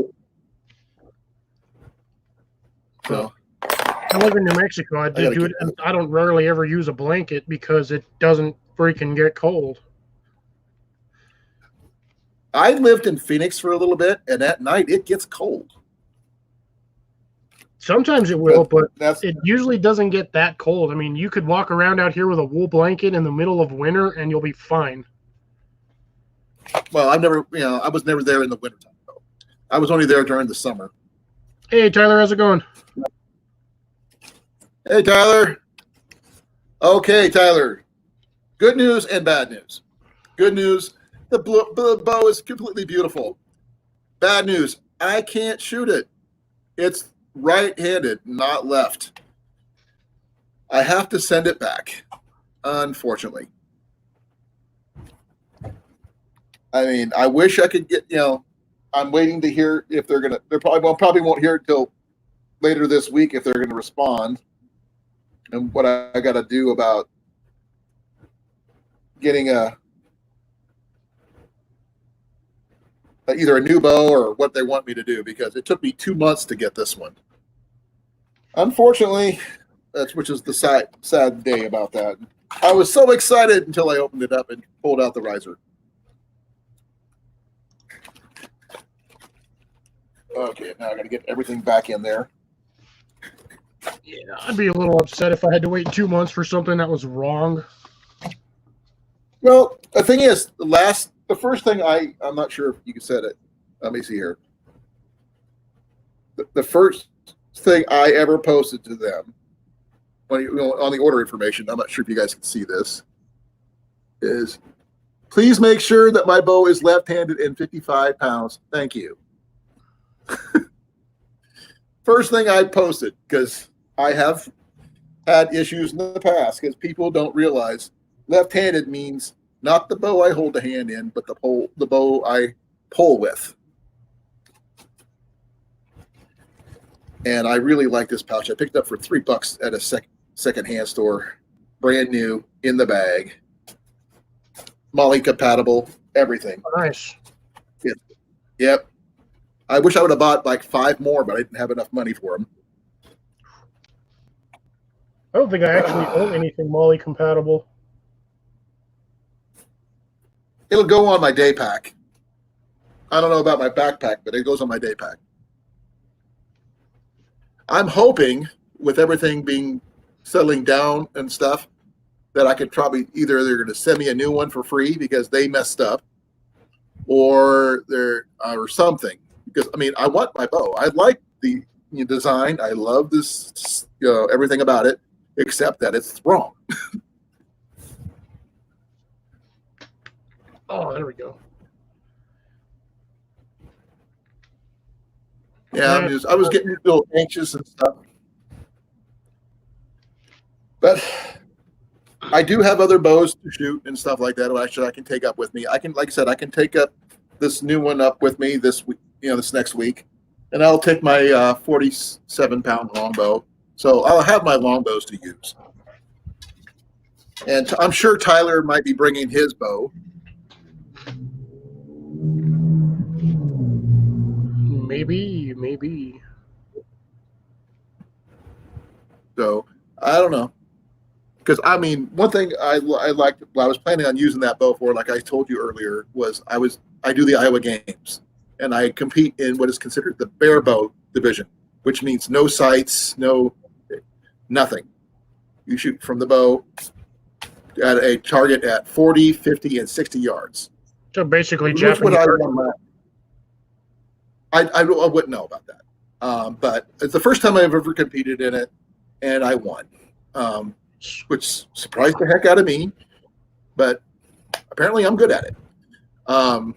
So I live in New Mexico. I did do it, and I don't rarely ever use a blanket because it doesn't freaking get cold. I lived in Phoenix for a little bit, and at night it gets cold. Sometimes it will, but it usually doesn't get that cold. I mean, you could walk around out here with a wool blanket in the middle of winter, and you'll be fine. Well, I was never there in the wintertime, though. I was only there during the summer. Hey, Tyler, how's it going? Hey, Tyler. Okay, Tyler. Good news and bad news. Good news, the bow is completely beautiful. Bad news, I can't shoot it. It's right-handed, not left. I have to send it back, unfortunately. I mean, I wish I could get, I'm waiting to hear if they're going to, probably won't hear it till later this week if they're going to respond. And what I got to do about getting either a new bow or what they want me to do, because it took me 2 months to get this one. Unfortunately, which is the sad day about that. I was so excited until I opened it up and pulled out the riser. Okay, now I got to get everything back in there. Yeah, I'd be a little upset if I had to wait 2 months for something that was wrong. Well, the thing is, the first thing I'm not sure if you said it. Let me see here. The first thing I ever posted to them on the order information, I'm not sure if you guys can see this, is please make sure that my bow is left-handed and 55 pounds. Thank you. First thing I posted, because I have had issues in the past, because people don't realize left-handed means not the bow I hold the hand in, but the bow I pull with. And I really like this pouch. I picked it up for $3 at a second-hand store, brand new, in the bag, Molly compatible, everything. Nice. Yep. I wish I would have bought like 5 more, but I didn't have enough money for them. I don't think I actually own anything Molly compatible. It'll go on my day pack. I don't know about my backpack, but it goes on my day pack. I'm hoping with everything being settling down and stuff that I could probably either they're going to send me a new one for free because they messed up, or something. Because I mean, I want my bow. I like the design. I love this, everything about it, except that it's wrong. Oh, there we go. Yeah, I was getting a little anxious and stuff. But I do have other bows to shoot and stuff like that. Actually, I can take up with me. I can, like I said, I can take up this new one up with me this week, this next week, and I'll take my 47-pound longbow. So I'll have my longbows to use. And I'm sure Tyler might be bringing his bow. Maybe. So I don't know. Because I mean, one thing I liked, I was planning on using that bow for, like I told you earlier, was I do the Iowa Games, and I compete in what is considered the bare bow division, which means no sights, nothing. You shoot from the bow at a target at 40, 50, and 60 yards. So basically, Japanese. Japanese. I wouldn't know about that, but it's the first time I've ever competed in it, and I won. Which surprised the heck out of me, but apparently I'm good at it. And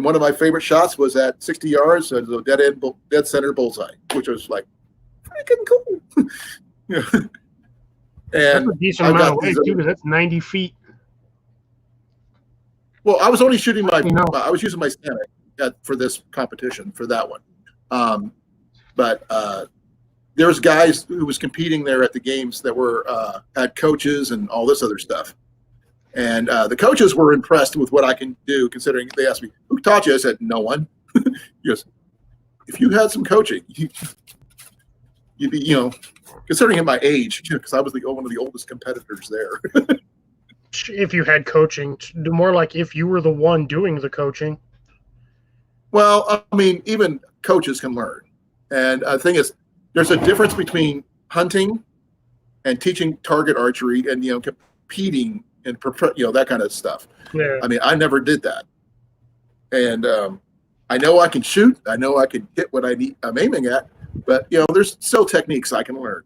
one of my favorite shots was at 60 yards, a dead center bullseye, which was like freaking cool. And That's a decent amount of weight too, because that's 90 feet. Well, I was only shooting I was using my Sanic for this competition for that one, but there was guys who was competing there at the games that were had coaches and all this other stuff. And the coaches were impressed with what I can do, considering they asked me, who taught you? I said, no one. He goes, if you had some coaching, you'd be, considering my age, because I was one of the oldest competitors there. If you had coaching, more like if you were the one doing the coaching. Well, I mean, even coaches can learn. And the thing is, there's a difference between hunting and teaching target archery and competing and that kind of stuff. Yeah. I mean, I never did that, and I know I can shoot. I know I can hit what I'm aiming at, but there's still techniques I can learn.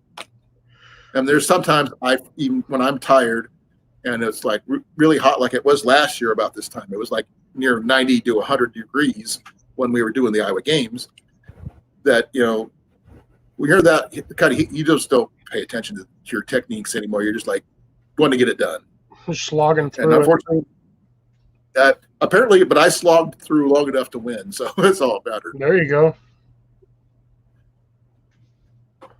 And there's sometimes even when I'm tired and it's like really hot, like it was last year about this time. It was like near 90 to 100 degrees when we were doing the Iowa Games. That we hear that kind of heat, you just don't pay attention to your techniques anymore. You're just like going to get it done. Just slogging through. And unfortunately, but I slogged through long enough to win, so it's all better. There you go.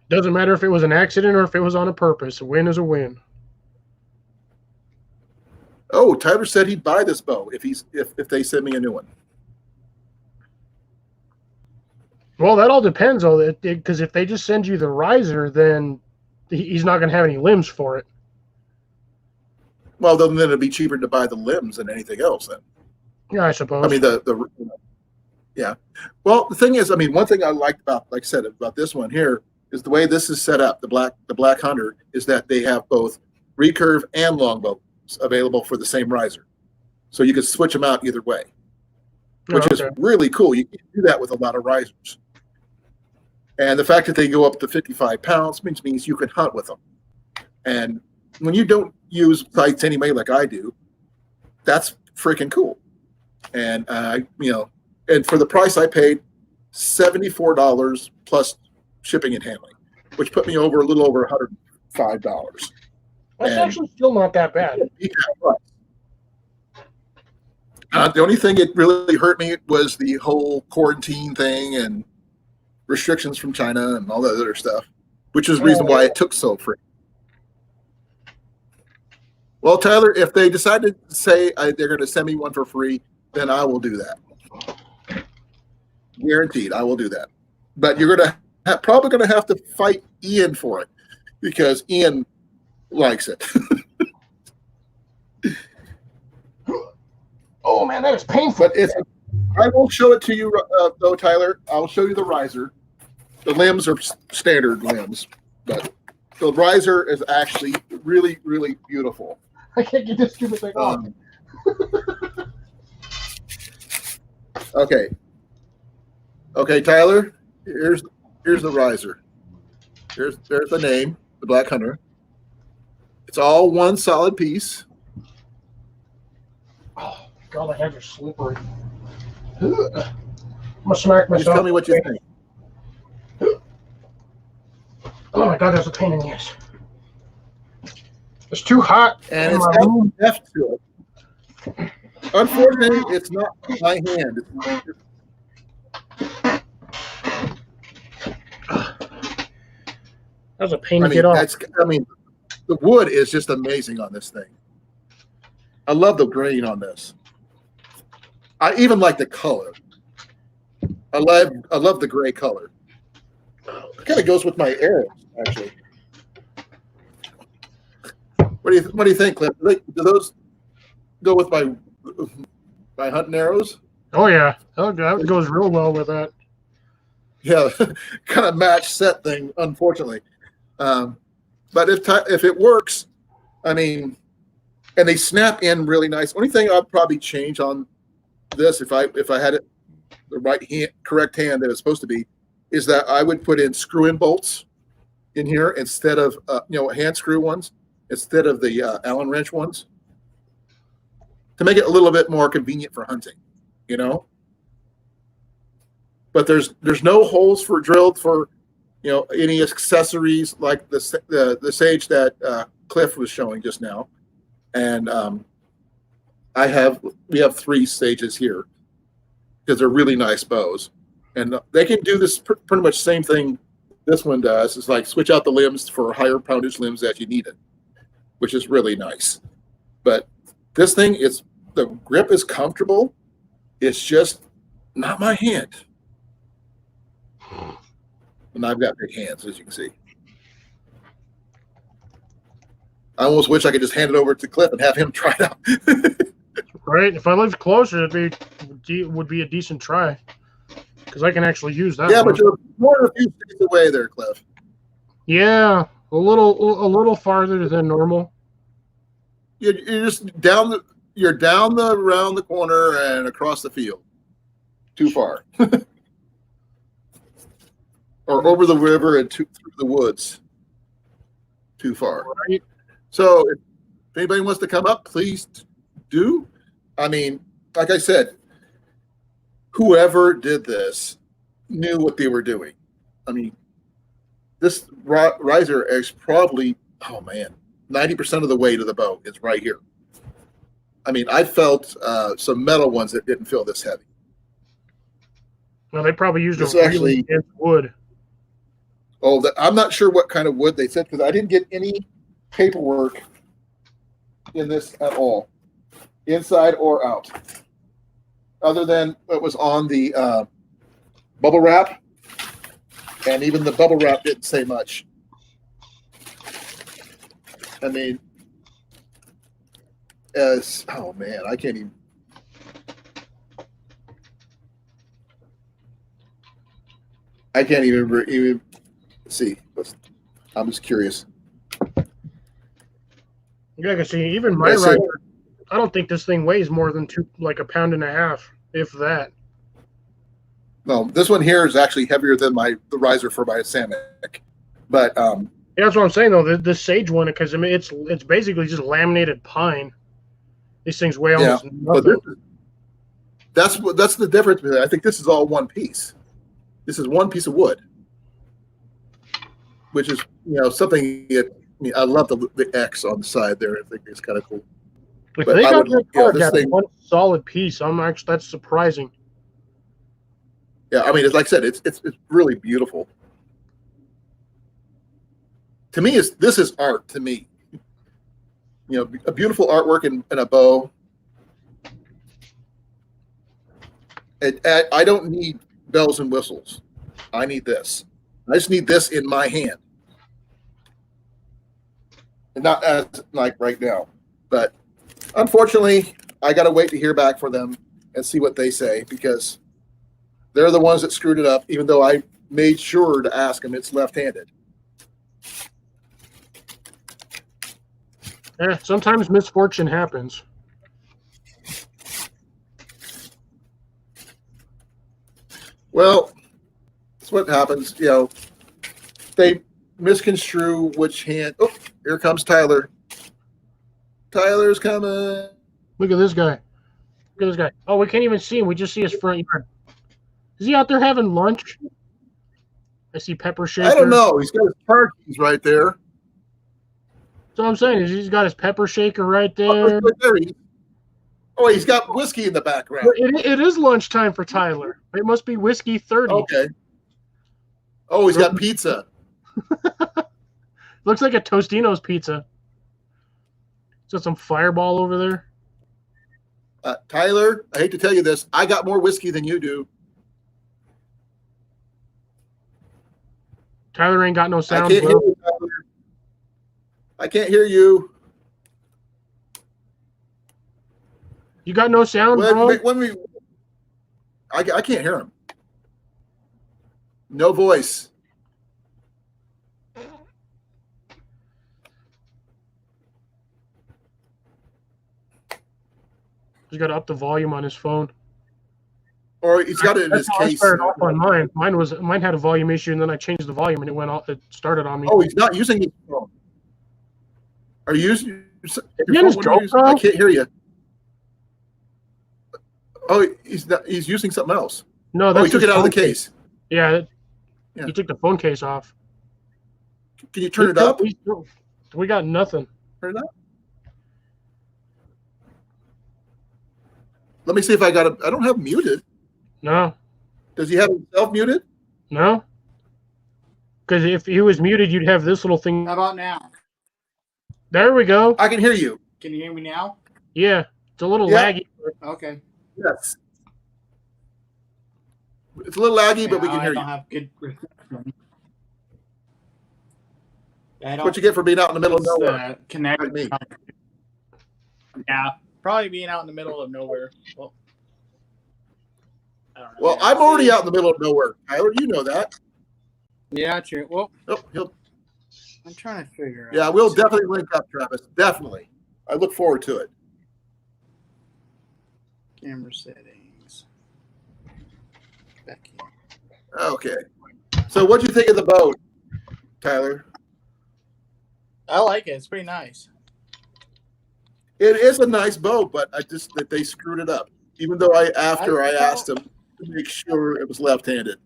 Doesn't matter if it was an accident or if it was on a purpose. A win is a win. Oh, Tyler said he'd buy this bow if they send me a new one. Well, that all depends on it, because if they just send you the riser, then he's not going to have any limbs for it. Well, then it'd be cheaper to buy the limbs than anything else. Then, Yeah, I suppose. I mean yeah. Well, the thing is, I mean, one thing I liked about, like I said, about this one here is the way this is set up. The Black Hunter is that they have both recurve and longbow available for the same riser, so you can switch them out either way, which is really cool. You can do that with a lot of risers. And the fact that they go up to 55 pounds means you can hunt with them. And when you don't use sights anyway, like I do, that's freaking cool. And, and for the price I paid, $74 plus shipping and handling, which put me a little over $105. That's actually still not that bad. The only thing it really hurt me was the whole quarantine thing and restrictions from China and all that other stuff, which is the reason why it took so free. Well, Tyler, if they decide to say they're going to send me one for free, then I will do that. Guaranteed, I will do that. But you're gonna probably gonna have to fight Ian for it because Ian likes it. Oh man, that is painful. But I will show it to you though, Tyler. I'll show you the riser. The limbs are standard limbs, but the riser is actually really, really beautiful. I can't get this stupid thing off. Okay, Tyler. Here's the riser. There's the name, the Black Hunter. It's all one solid piece. Oh God, my hands are slippery. I'm gonna smack myself. Just tell me what you think. Oh my God, there's a pain in the ass. It's too hot. And it's got some depth to it. Unfortunately, it's not my hand. That's a pain to get off. The wood is just amazing on this thing. I love the grain on this. I even like the color. I love the gray color. It kind of goes with my arrows, actually. What do you think, Cliff? Do those go with my hunting arrows? Oh yeah, that goes real well with that. Yeah, kind of match set thing, unfortunately. But if it works, I mean, and they snap in really nice. Only thing I'd probably change on this if I had it the correct hand that it's supposed to be, is that I would put in screw-in bolts in here instead of hand screw ones instead of the Allen wrench ones to make it a little bit more convenient for hunting, But there's no holes drilled for any accessories like the sage that Cliff was showing just now, and we have 3 sages here because they're really nice bows, and they can do this pretty much same thing this one does. It's like switch out the limbs for higher poundage limbs as you need it, which is really nice. But this thing the grip is comfortable. It's just not my hand. And I've got big hands, as you can see. I almost wish I could just hand it over to Cliff and have him try it out. Right? If I lived closer, it would be a decent try because I can actually use that. Yeah, but you're more than a few states away there, Cliff. Yeah, a little farther than normal. You're just around the corner and across the field. Too far. Or over the river and through the woods. Too far. Right. So if anybody wants to come up, please do. I mean, like I said, whoever did this knew what they were doing. I mean, this riser is probably, 90% of the weight of the bow is right here. I mean, I felt some metal ones that didn't feel this heavy. No, they probably used actually wood. Oh, I'm not sure what kind of wood they said because I didn't get any paperwork in this at all, inside or out, other than what was on the bubble wrap, and even the bubble wrap didn't say much. I mean, I can't even. I can't even see. I'm just curious. Yeah, I can see. Even my riser, I don't think this thing weighs more than a pound and a half, if that. No, this one here is actually heavier than the riser for my Samick. But yeah, that's what I'm saying though. The sage one, because it's basically just laminated pine. These things weigh almost nothing. But that's the difference. I think this is all one piece. This is one piece of wood, which is something. I love the X on the side there. I think it's kind of cool. If they got this thing, one solid piece, that's surprising. Yeah, I mean, like I said, it's really beautiful. To me, this is art. To me, a beautiful artwork in a bow. I don't need bells and whistles. I need this. I just need this in my hand. And not as like right now. But unfortunately, I got to wait to hear back from them and see what they say, because they're the ones that screwed it up, even though I made sure to ask them it's left-handed. Yeah, sometimes misfortune happens. Well, that's what happens. You know, they misconstrue which hand. Oh, here comes Tyler. Tyler's coming. Look at this guy. Look at this guy. Oh, we can't even see him. We just see his front yard. Is he out there having lunch? I see Pepper Shaker. I don't know. He's got his car keys right there. That's what I'm saying. Is he's got his Pepper Shaker right Oh, there. right there. Oh, he's got whiskey in the background. It is lunchtime for Tyler. It must be whiskey 30. Okay. Oh, he's got pizza. Looks like a Tostino's pizza. He's got some Fireball over there. Tyler, I hate to tell you this. I got more whiskey than you do. Tyler ain't got no I sound. can't hear you, Tyler. I can't hear you. You got no sound, bro? I can't hear him. No voice. He's got to up the volume on his phone. Or he's got it in That's his how I case. started off on mine. Mine had a volume issue, and then I changed the volume, and it went off. It started on me. Oh, he's not using his phone. Are you using your you on his phone? GoPro? I can't hear you. Oh, he's not. He's using something else. No, Oh, that's he took his it out of the phone case. Yeah, Yeah. he took the phone case off. Can you turn it up? We got nothing. Turn it up. Let me see if I got it. I don't have him muted. No, Does he have himself muted? no. Because if he was muted, you'd have this little thing. How about now? There we go. I can hear you. Can you hear me now? Yeah, it's a little Yeah. laggy. Okay. Yes. It's a little laggy, but we can I hear don't you. have good reception. I That's what you get for being out in the middle of nowhere. Connect. Like me. Yeah, probably being out in the middle of nowhere. Well, I don't know. Well, I'm already out in the middle of nowhere, Tyler. You know that. Yeah, true. Well, Oh, I'm trying to figure out. yeah, we'll definitely link up, Travis. Definitely. I look forward to it. Camera settings. Back here. Okay. So what'd you think of the boat, Tyler? I like it. It's pretty nice. It is a nice boat, but I just that they screwed it up. Even though I asked them to make sure it was left-handed.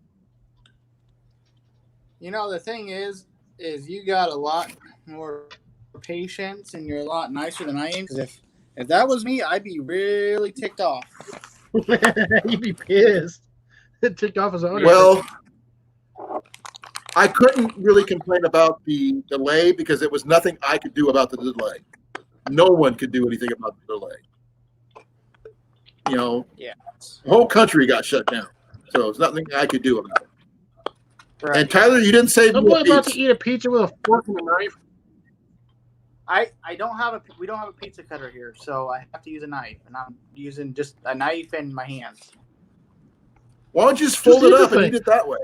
You know, the thing is you got a lot more patience and you're a lot nicer than I am. Because if that was me, I'd be really ticked off. You'd be pissed. It ticked off his owner. Well, I couldn't really complain about the delay because it was nothing I could do about the delay. No one could do anything about the delay. You know, Yeah. the whole country got shut down. So it's nothing I could do about it. Right. And Tyler, you didn't say I'm about to eat a pizza with a fork and a knife. I don't have we don't have a pizza cutter here, so I have to use a knife, and I'm using just a knife in my hands. Why don't you just fold Just it eat the up and thing. eat it that way?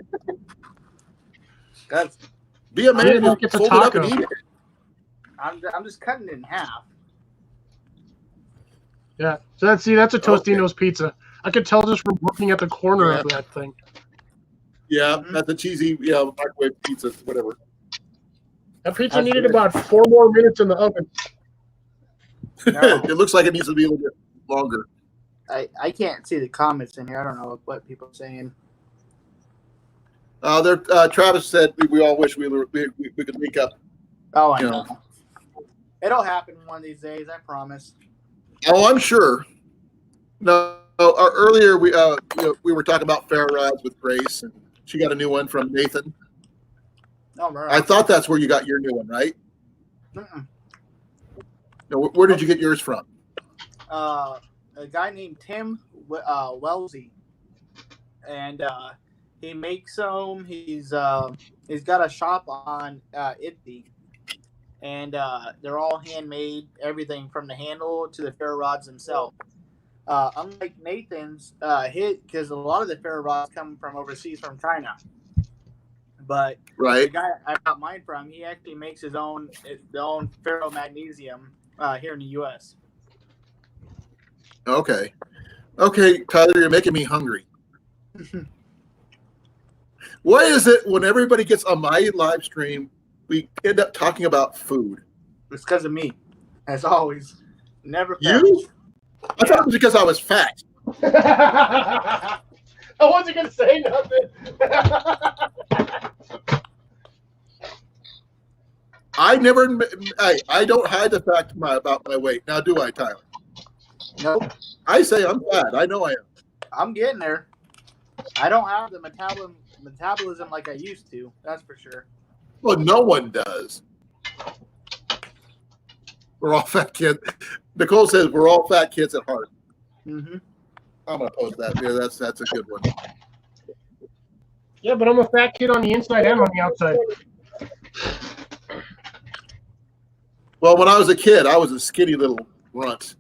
That's Be a man didn't and think it's a fold it up and taco. eat it. I'm just cutting it in half. Yeah. So that's a Tostino's pizza. I could tell just from looking at the corner of that thing. Yeah, that's a cheesy, microwave pizza, whatever. That pizza needed about 4 more minutes in the oven. No. It looks like it needs to be a little bit longer. I can't see the comments in here. I don't know what people are saying. Travis said we all wish we could link up. Oh, I You know. It'll happen one of these days. I promise. Oh, I'm sure. No, earlier we were talking about fair rides with Grace, and she got a new one from Nathan. Oh, right. I thought that's where you got your new one, right? Mm-mm. No, where did you get yours from? A guy named Tim Wellesley, and He makes them. He's got a shop on Etsy, and they're all handmade. Everything from the handle to the ferro rods themselves. Unlike Nathan's, because a lot of the ferro rods come from overseas from China. But the Right. guy I got mine from, he actually makes his own ferromagnesium here in the U.S. Okay. Okay, Tyler, you're making me hungry. Why is it when everybody gets on my live stream, we end up talking about food? It's because of me, as always. Never You? fails. I thought it was because I was fat. I wasn't gonna say nothing. I don't hide the fact about my weight. Now, do I, Tyler? Nope, I say I'm fat. I know I am. I'm getting there. I don't have the metabolism like I used to. That's for sure. Well, no one does. We're all fat kids. Nicole says we're all fat kids at heart. Mm-hmm. I'm gonna post that. Yeah, that's a good one. Yeah, but I'm a fat kid on the inside and on the outside. Well, when I was a kid, I was a skinny little runt.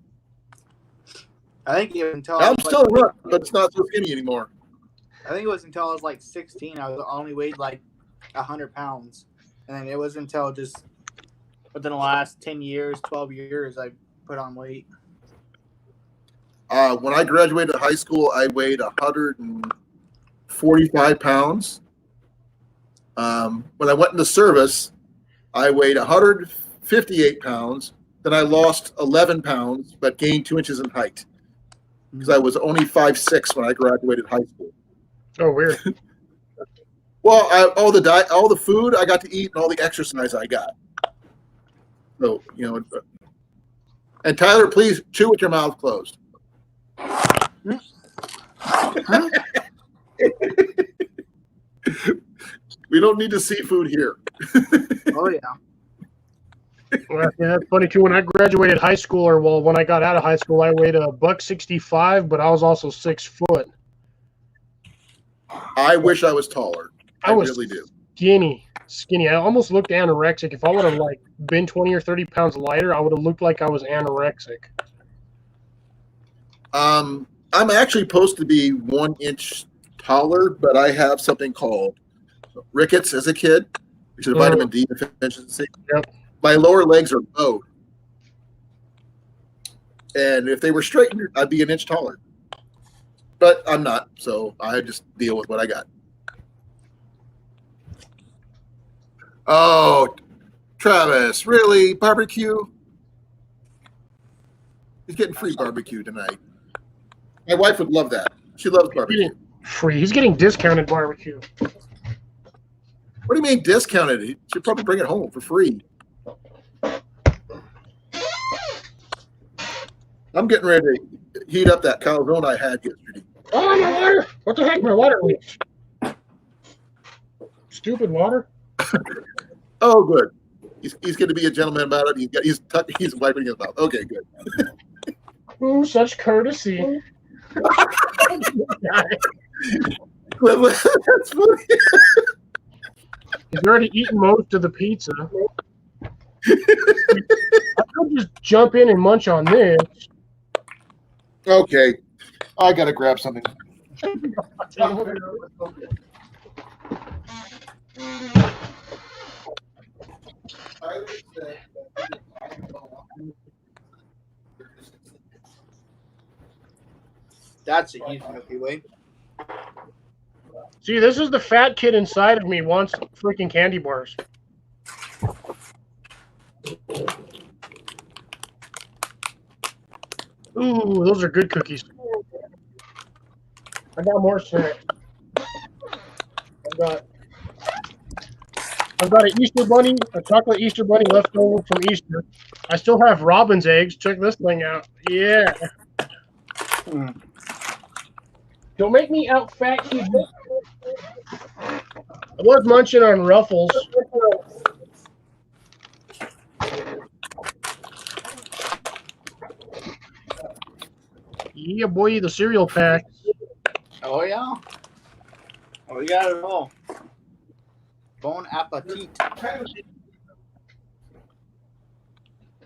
I think it was until I'm still a runt, but it's not so skinny anymore. I think it was until I was like 16. I only weighed like 100 pounds, and then it was until just within the last 10 years, 12 years, I put on weight. When I graduated high school, I weighed 145 pounds. When I went into service, I weighed 158 pounds. Then I lost 11 pounds, but gained 2 inches in height because I was only 5'6" when I graduated high school. Oh, weird. Well, all the food I got to eat, and all the exercise I got. So and Tyler, please chew with your mouth closed. We don't need to see food here. Oh yeah. Well, yeah, that's funny too. When I graduated high school, when I got out of high school, I weighed $165, but I was also 6 foot. I wish I was taller. I was really do. Skinny. I almost looked anorexic. If I would have been 20 or 30 pounds lighter, I would have looked like I was anorexic. I'm actually supposed to be 1 inch taller, but I have something called rickets as a kid, which is a vitamin D deficiency. Yep. My lower legs are bowed. And if they were straightened, I'd be 1 inch taller. But I'm not, so I just deal with what I got. Oh, Travis, really? Barbecue? He's getting free barbecue tonight. My wife would love that. She loves barbecue. Free. He's getting discounted barbecue. What do you mean discounted? He should probably bring it home for free. I'm getting ready to heat up that calzone I had yesterday. Oh, my water! What the heck? My water leaks. Stupid water. Oh, good. He's going to be a gentleman about it. He's wiping his mouth. Okay, good. Ooh, such courtesy. That's funny. He's already eaten most of the pizza. I could just jump in and munch on this. Okay, I got to grab something. That's a huge Milky Way. See, this is the fat kid inside of me wants freaking candy bars. Ooh, those are good cookies. I got more snacks. I've got an Easter bunny, a chocolate Easter bunny left over from Easter. I still have robin's eggs. Check this thing out. Yeah. Don't make me out fat kid. I was munching on Ruffles. Yeah, boy, the cereal pack. Oh yeah. Oh, we got it all. Bon appetit.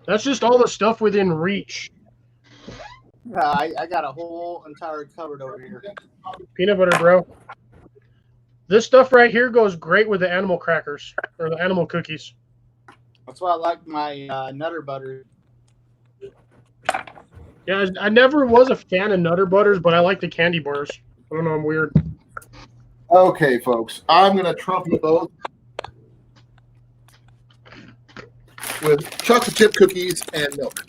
That's just all the stuff within reach. Yeah, I got a whole entire cupboard over here. Peanut butter, bro. This stuff right here goes great with the animal crackers or the animal cookies. That's why I like my Nutter Butter. Yeah, I never was a fan of Nutter Butters, but I like the candy bars. I don't know, I'm weird. Okay, folks, I'm going to trump you both with chocolate chip cookies and milk.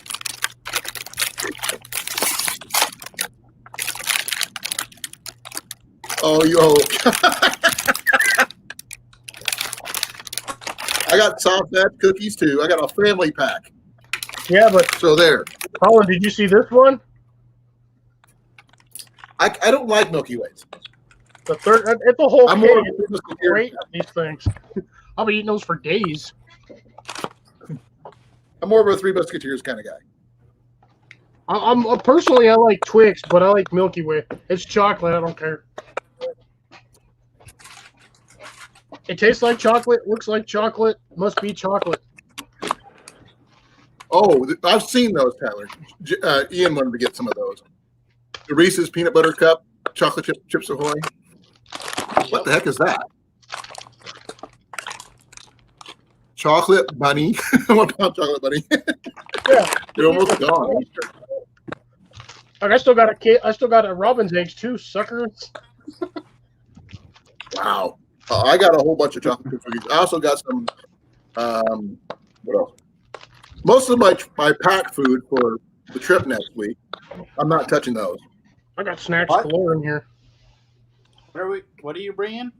Oh, I got soft fat cookies too. I got a family pack. Yeah, but So there. Colin, did you see this one? I don't like Milky Ways. The third, it's a whole I'm kit. more of a It's Musketeer great guy. these things. I'll be eating those for days. I'm more of a Three Musketeers kind of guy. I'm personally I like Twix, but I like Milky Way. It's chocolate. I don't care. It tastes like chocolate. Looks like chocolate. Must be chocolate. Oh, I've seen those, Tyler. Ian wanted to get some of those. The Reese's Peanut Butter Cup, chocolate chips Ahoy. What the heck is that? Chocolate bunny. What about chocolate bunny? Yeah, They're almost gone. Like, I still got a kid. I still got a robin's eggs too, suckers. Wow. I got a whole bunch of chocolate chip cookies. I also got some. What else? Most of my pack food for the trip next week. I'm not touching those. I got snacks What? galore in here. What are you bringing?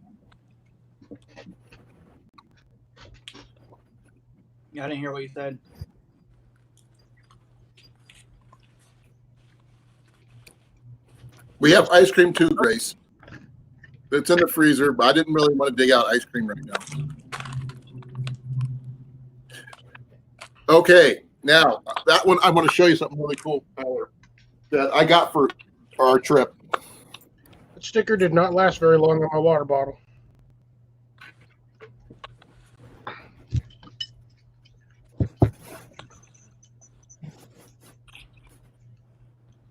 I didn't hear what you said. We have ice cream too, Grace. It's in the freezer, but I didn't really want to dig out ice cream right now. Okay, now that one I want to show you something really cool, Tyler, that I got for our trip. The sticker did not last very long on my water bottle.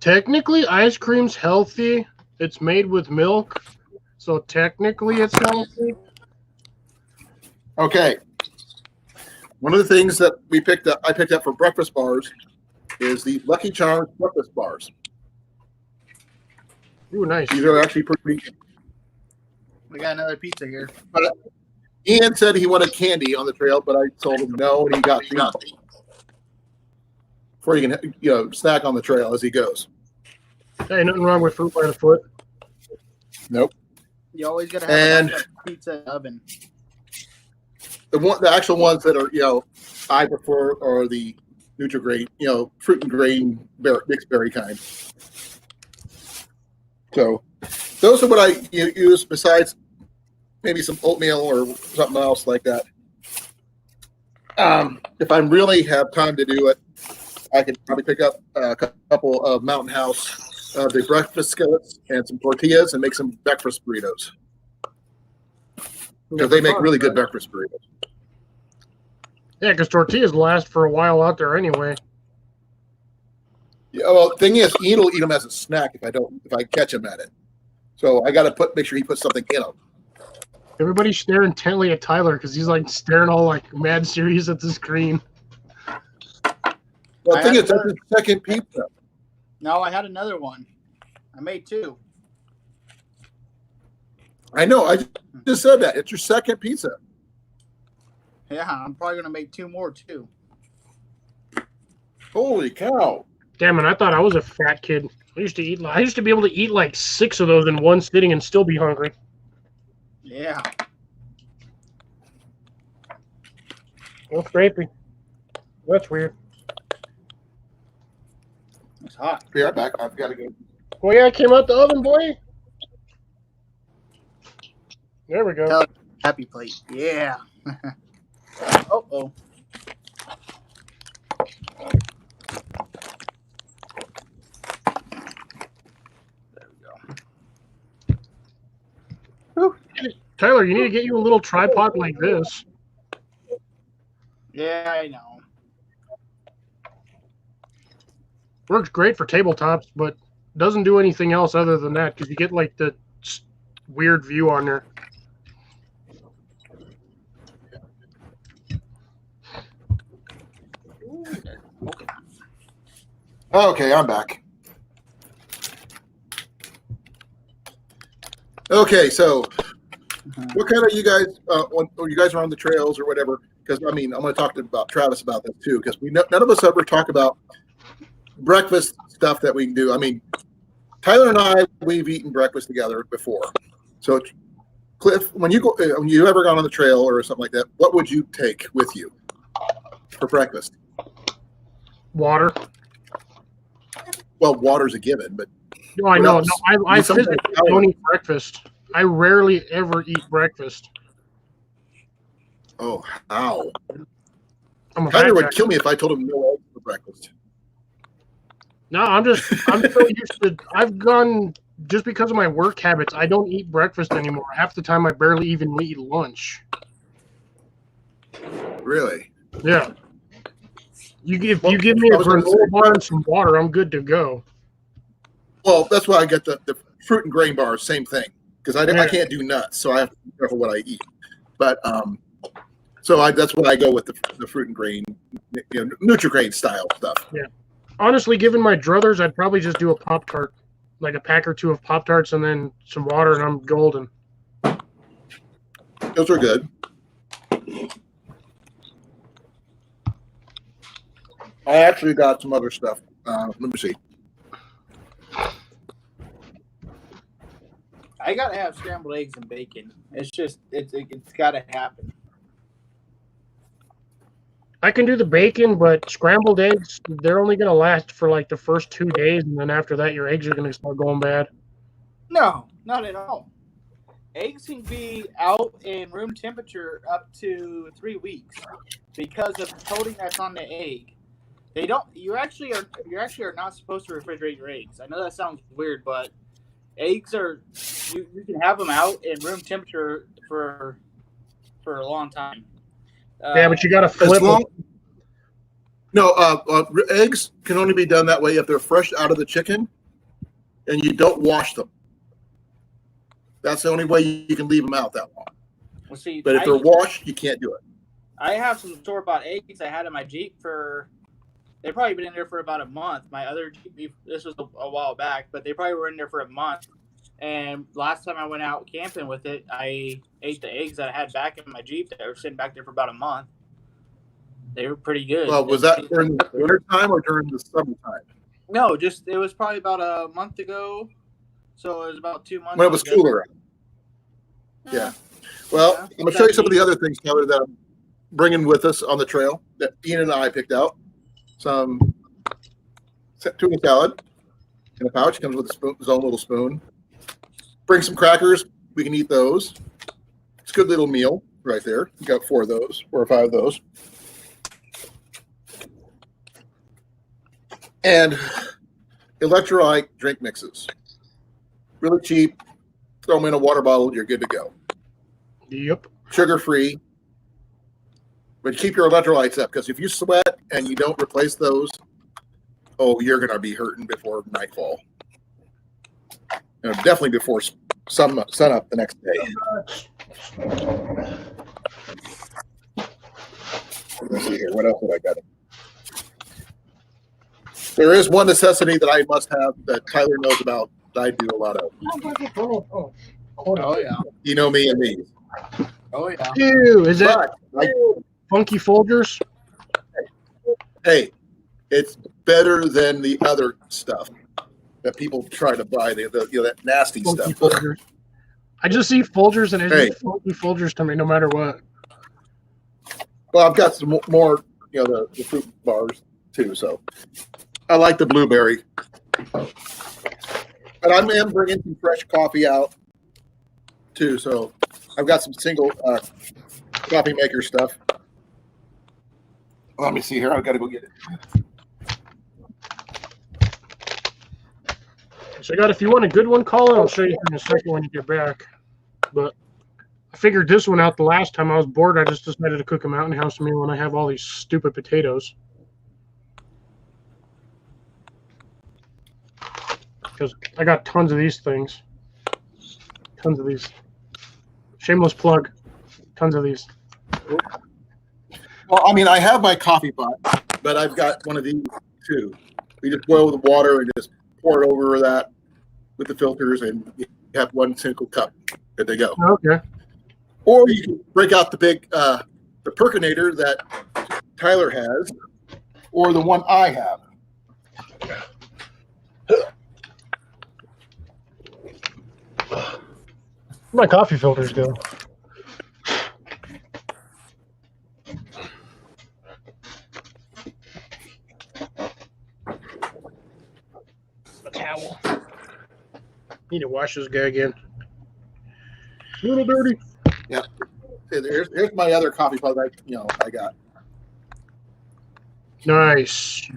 Technically, ice cream's healthy. It's made with milk, so technically it's healthy. Okay. One of the things that I picked up for breakfast bars is the Lucky Charms breakfast bars. Ooh, nice. These are actually pretty. We got another pizza here. But Ian said he wanted candy on the trail, but I told him no, and he got these. Before he can, snack on the trail as he goes. Hey, nothing wrong with fruit by the foot. Nope. You always gotta And- have a pizza oven. The actual ones that are I prefer are the Nutri-Grain, fruit and grain mixed berry kind. So those are what I use besides maybe some oatmeal or something else like that. If I really have time to do it, I could probably pick up a couple of Mountain House the breakfast skillets and some tortillas and make some breakfast burritos. Because they make really good breakfast burritos. Yeah, because tortillas last for a while out there anyway. Yeah, well, the thing is, Ian will eat them as a snack if I catch him at it. So I got to make sure he puts something in them. Everybody's staring intently at Tyler because he's like staring all like mad serious at the screen. Well, the I thing had is, that's his second pizza. No, I had another one. I made two. I know. I just said that. It's your second pizza. Yeah, I'm probably gonna make two more too. Holy cow. Damn it! I thought I was a fat kid. I used to be able to eat like 6 of those in one sitting and still be hungry. Yeah. Oh, scrapey. That's weird. It's hot. Be right back. I've got to go. Oh yeah, it came out the oven, boy. There we go. Tell- Happy plate. Yeah. Oh. There we go. Tyler, you need to get you a little tripod like this. Yeah, I know. Works great for tabletops, but doesn't do anything else other than that because you get like the weird view on there. Okay. Okay, I'm back. Okay, so what kind of you guys, when you guys are on the trails or whatever, because I mean, I'm going to talk about Travis about this too, because none of us ever talk about breakfast stuff that we can do. I mean, Tyler and I, we've eaten breakfast together before. So, Cliff, when you ever gone on the trail or something like that, what would you take with you for breakfast? Water. Well, water's a given, but No, I know. else? No, I physically don't eat breakfast. I rarely ever eat breakfast. oh, how? I'm a Tyler would backpacker. kill me if I told him no eggs for breakfast. No, I'm so used to. I've gone just because of my work habits. I don't eat breakfast anymore. Half the time, I barely even eat lunch. Really? Yeah. You give me a granola bar and some water, I'm good to go. Well, that's why I get the fruit and grain bars, same thing, because I Yeah. can't do nuts, so I have to be careful what I eat. But that's why I go with the fruit and grain, Nutri-Grain style stuff. Yeah. Honestly, given my druthers, I'd probably just do a Pop-Tart, like a pack or two of Pop-Tarts and then some water, and I'm golden. Those are good. I actually got some other stuff. Let me see. I gotta have scrambled eggs and bacon. It's just it's gotta happen. I can do the bacon, but scrambled eggs, they're only going to last for like the first 2 days, and then after that, your eggs are going to start going bad. No, not at all. Eggs can be out in room temperature up to 3 weeks because of the coating that's on the egg. They don't. You actually are not supposed to refrigerate your eggs. I know that sounds weird, but eggs are. You can have them out in room temperature for a long time. Yeah, but you got to flip them. No, eggs can only be done that way if they're fresh out of the chicken, and you don't wash them. That's the only way you can leave them out that long. Well, see, But if they're washed, you can't do it. I have some store-bought eggs I had in my Jeep for. They've probably been in there for about a month. My other Jeep, this was a while back, but they probably were in there for a month. And last time I went out camping with it, I ate the eggs that I had back in my Jeep that were sitting back there for about a month. They were pretty good. Well, was that during the winter time or during the summertime? No, it was probably about a month ago. So it was about 2 months. When it was cooler. Yeah. Well, Yeah. I'm going to show you some of the other things, Tyler, that I'm bringing with us on the trail that Ian and I picked out. Some tuna salad in a pouch. Comes with his own little spoon. Bring some crackers. We can eat those. It's a good little meal right there. You got 4 or 5 of those. And electrolyte drink mixes. Really cheap. Throw them in a water bottle. You're good to go. Yep. Sugar-free. But keep your electrolytes up, because if you sweat and you don't replace those, you're going to be hurting before nightfall. Definitely before sun up the next day. Let's see here. What else have I got? There is one necessity that I must have that Tyler knows about that I do a lot of. Oh, yeah. You know me and me. Oh, yeah. Ew, is that But Funky Folgers? hey, it's better than the other stuff that people try to buy. That nasty Funky stuff. Folgers. I just see Folgers and it's just Funky Folgers to me no matter what. Well, I've got some more, the fruit bars too. So I like the blueberry. But I am bringing some fresh coffee out too. So I've got some single coffee maker stuff. Let me see here. I've got to go get it. So, if you want a good one, Colin, I'll show you in a second when you get back. But I figured this one out the last time I was bored. I just decided to cook a Mountain House meal, and I have all these stupid potatoes. Because I got tons of these things. Tons of these. Shameless plug. Tons of these. Well, I mean, I have my coffee pot, but I've got one of these too. We just boil the water and just pour it over that with the filters, and you have one single cup. There they go. Okay. Or you can break out the big, the percolator that Tyler has, or the one I have. My coffee filters go. A towel. Need to wash this guy again. A little dirty. Yeah. Here's my other coffee pot that I got. Nice.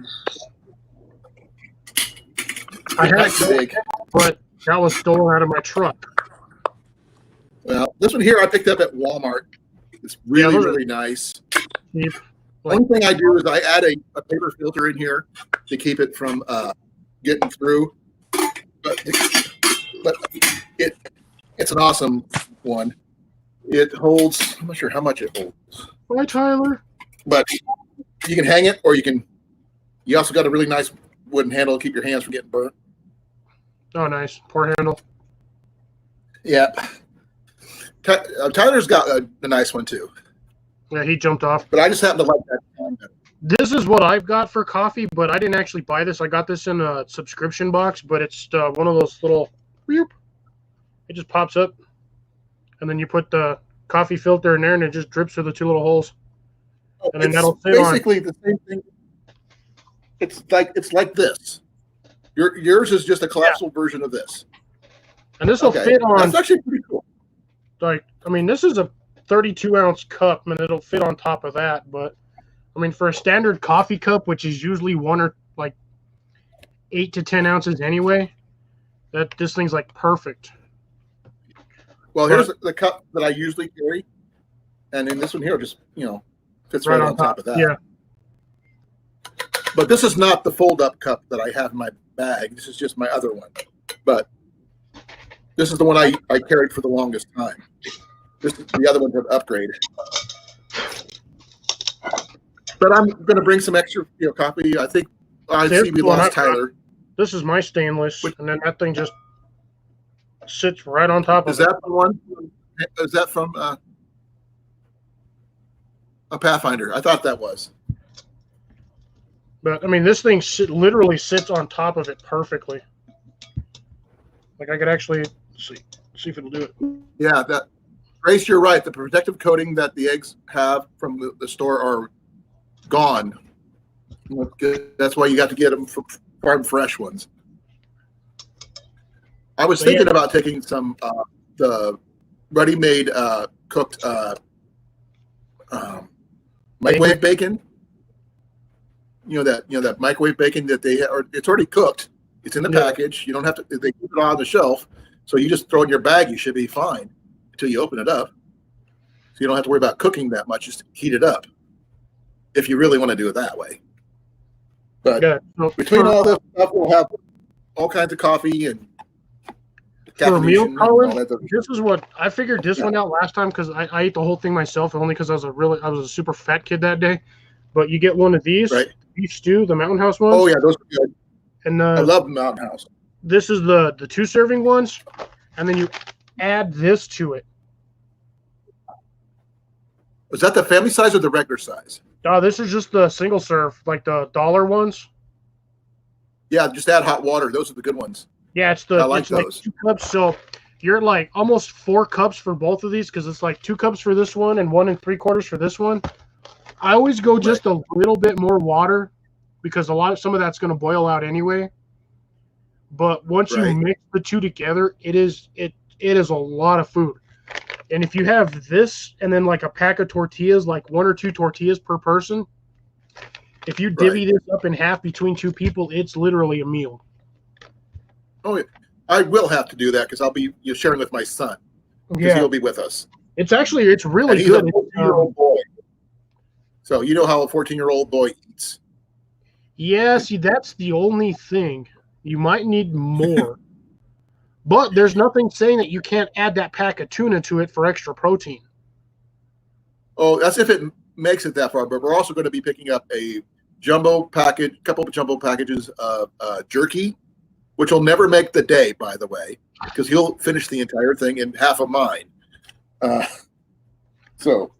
I had Nice it, big. but that was stolen out of my truck. Well, this one here I picked up at Walmart. It's really, those are really nice. cheap. One thing I do is I add a paper filter in here to keep it from getting through. But it's an awesome one. It holds, I'm not sure how much it holds, Bye, Tyler. but you can hang it, or you also got a really nice wooden handle to keep your hands from getting burnt. Oh, nice. Pour handle. Yeah. Tyler's got a nice one too, Yeah, he jumped off. but I just happen to like that one. This is what I've got for coffee, but I didn't actually buy this. I got this in a subscription box, but it's one of those little, it just pops up, and then you put the coffee filter in there, and it just drips through the two little holes. And then that'll fit on. Basically the same thing. It's like this. Yours is just a collapsible version of this. And this will Okay, fit on, that's actually pretty cool. this is a 32-ounce cup, and it'll fit on top of that, but for a standard coffee cup, which is usually 8 to 10 ounces anyway, this thing's like perfect. Well, here's the cup that I usually carry, and then this one here just fits right on top of that. Yeah. But this is not the fold-up cup that I have in my bag. This is just my other one. But this is the one I carried for the longest time. The other one's an upgrade. But I'm going to bring some extra coffee. I think see we lost Tyler. This is my stainless, and then that thing just sits right on top of it. Is that the one? Is that from a Pathfinder? I thought that was. But this thing literally sits on top of it perfectly. Like I could actually see if it'll do it. Yeah, Grace, you're right. The protective coating that the eggs have from the store are gone. That's why you got to get them from farm fresh ones. I was thinking about taking some the ready-made cooked microwave bacon. That microwave bacon that they have, it's already cooked. It's in the package. You don't have to. They keep it on the shelf, so you just throw it in your bag. You should be fine until you open it up. So you don't have to worry about cooking that much. Just heat it up if you really want to do it that way. But between all this stuff, we'll have all kinds of coffee and for a meal, Colin, that. this is what I figured this one out last time because I ate the whole thing myself only because I was a super fat kid that day. But you get one of these beef stew, the Mountain House ones. Oh yeah, those are good. And I love the Mountain House. This is the 2-serving ones, and then you add this to it. Was that the family size or the regular size? This is just the single serve, like the dollar ones. Yeah, just add hot water. Those are the good ones. Yeah, it's those. like 2 cups. So you're like almost 4 cups for both of these because it's like 2 cups for this one and 1 3/4 for this one. I always go just a little bit more water because some of that's going to boil out anyway. But once you mix the two together, it is a lot of food. And if you have this and then like a pack of tortillas, like 1 or 2 tortillas per person, if you divvy this up in half between 2 people, it's literally a meal. Oh, yeah. I will have to do that because I'll be sharing with my son. because Yeah, he'll be with us. it's And really he's good. a 14-year-old boy. So you know how a 14-year-old boy eats. Yeah, see, that's the only thing. You might need more. But there's nothing saying that you can't add that pack of tuna to it for extra protein. Oh, that's if it makes it that far. But we're also going to be picking up a couple of jumbo packages of jerky, which will never make the day, by the way, because he'll finish the entire thing in half of mine. So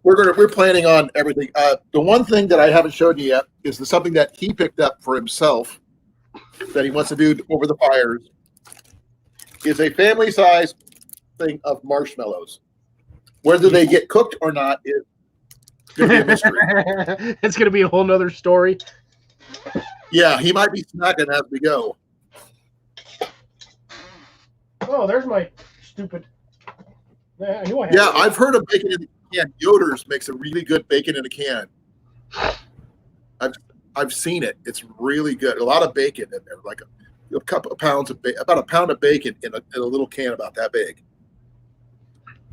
we're planning on everything. The one thing that I haven't showed you yet is something that he picked up for himself that he wants to do over the fires. Is a family size thing of marshmallows. Whether they get cooked or not is going to be a mystery. It's going to be a whole nother story. Yeah, he might be snacking as we go. Oh, there's my stupid. I knew I had Yeah, it. I've heard of bacon in a can. Yoder's makes a really good bacon in a can. I've seen it. It's really good. A lot of bacon in there, like a couple of pounds of about a pound of bacon in a little can about that big.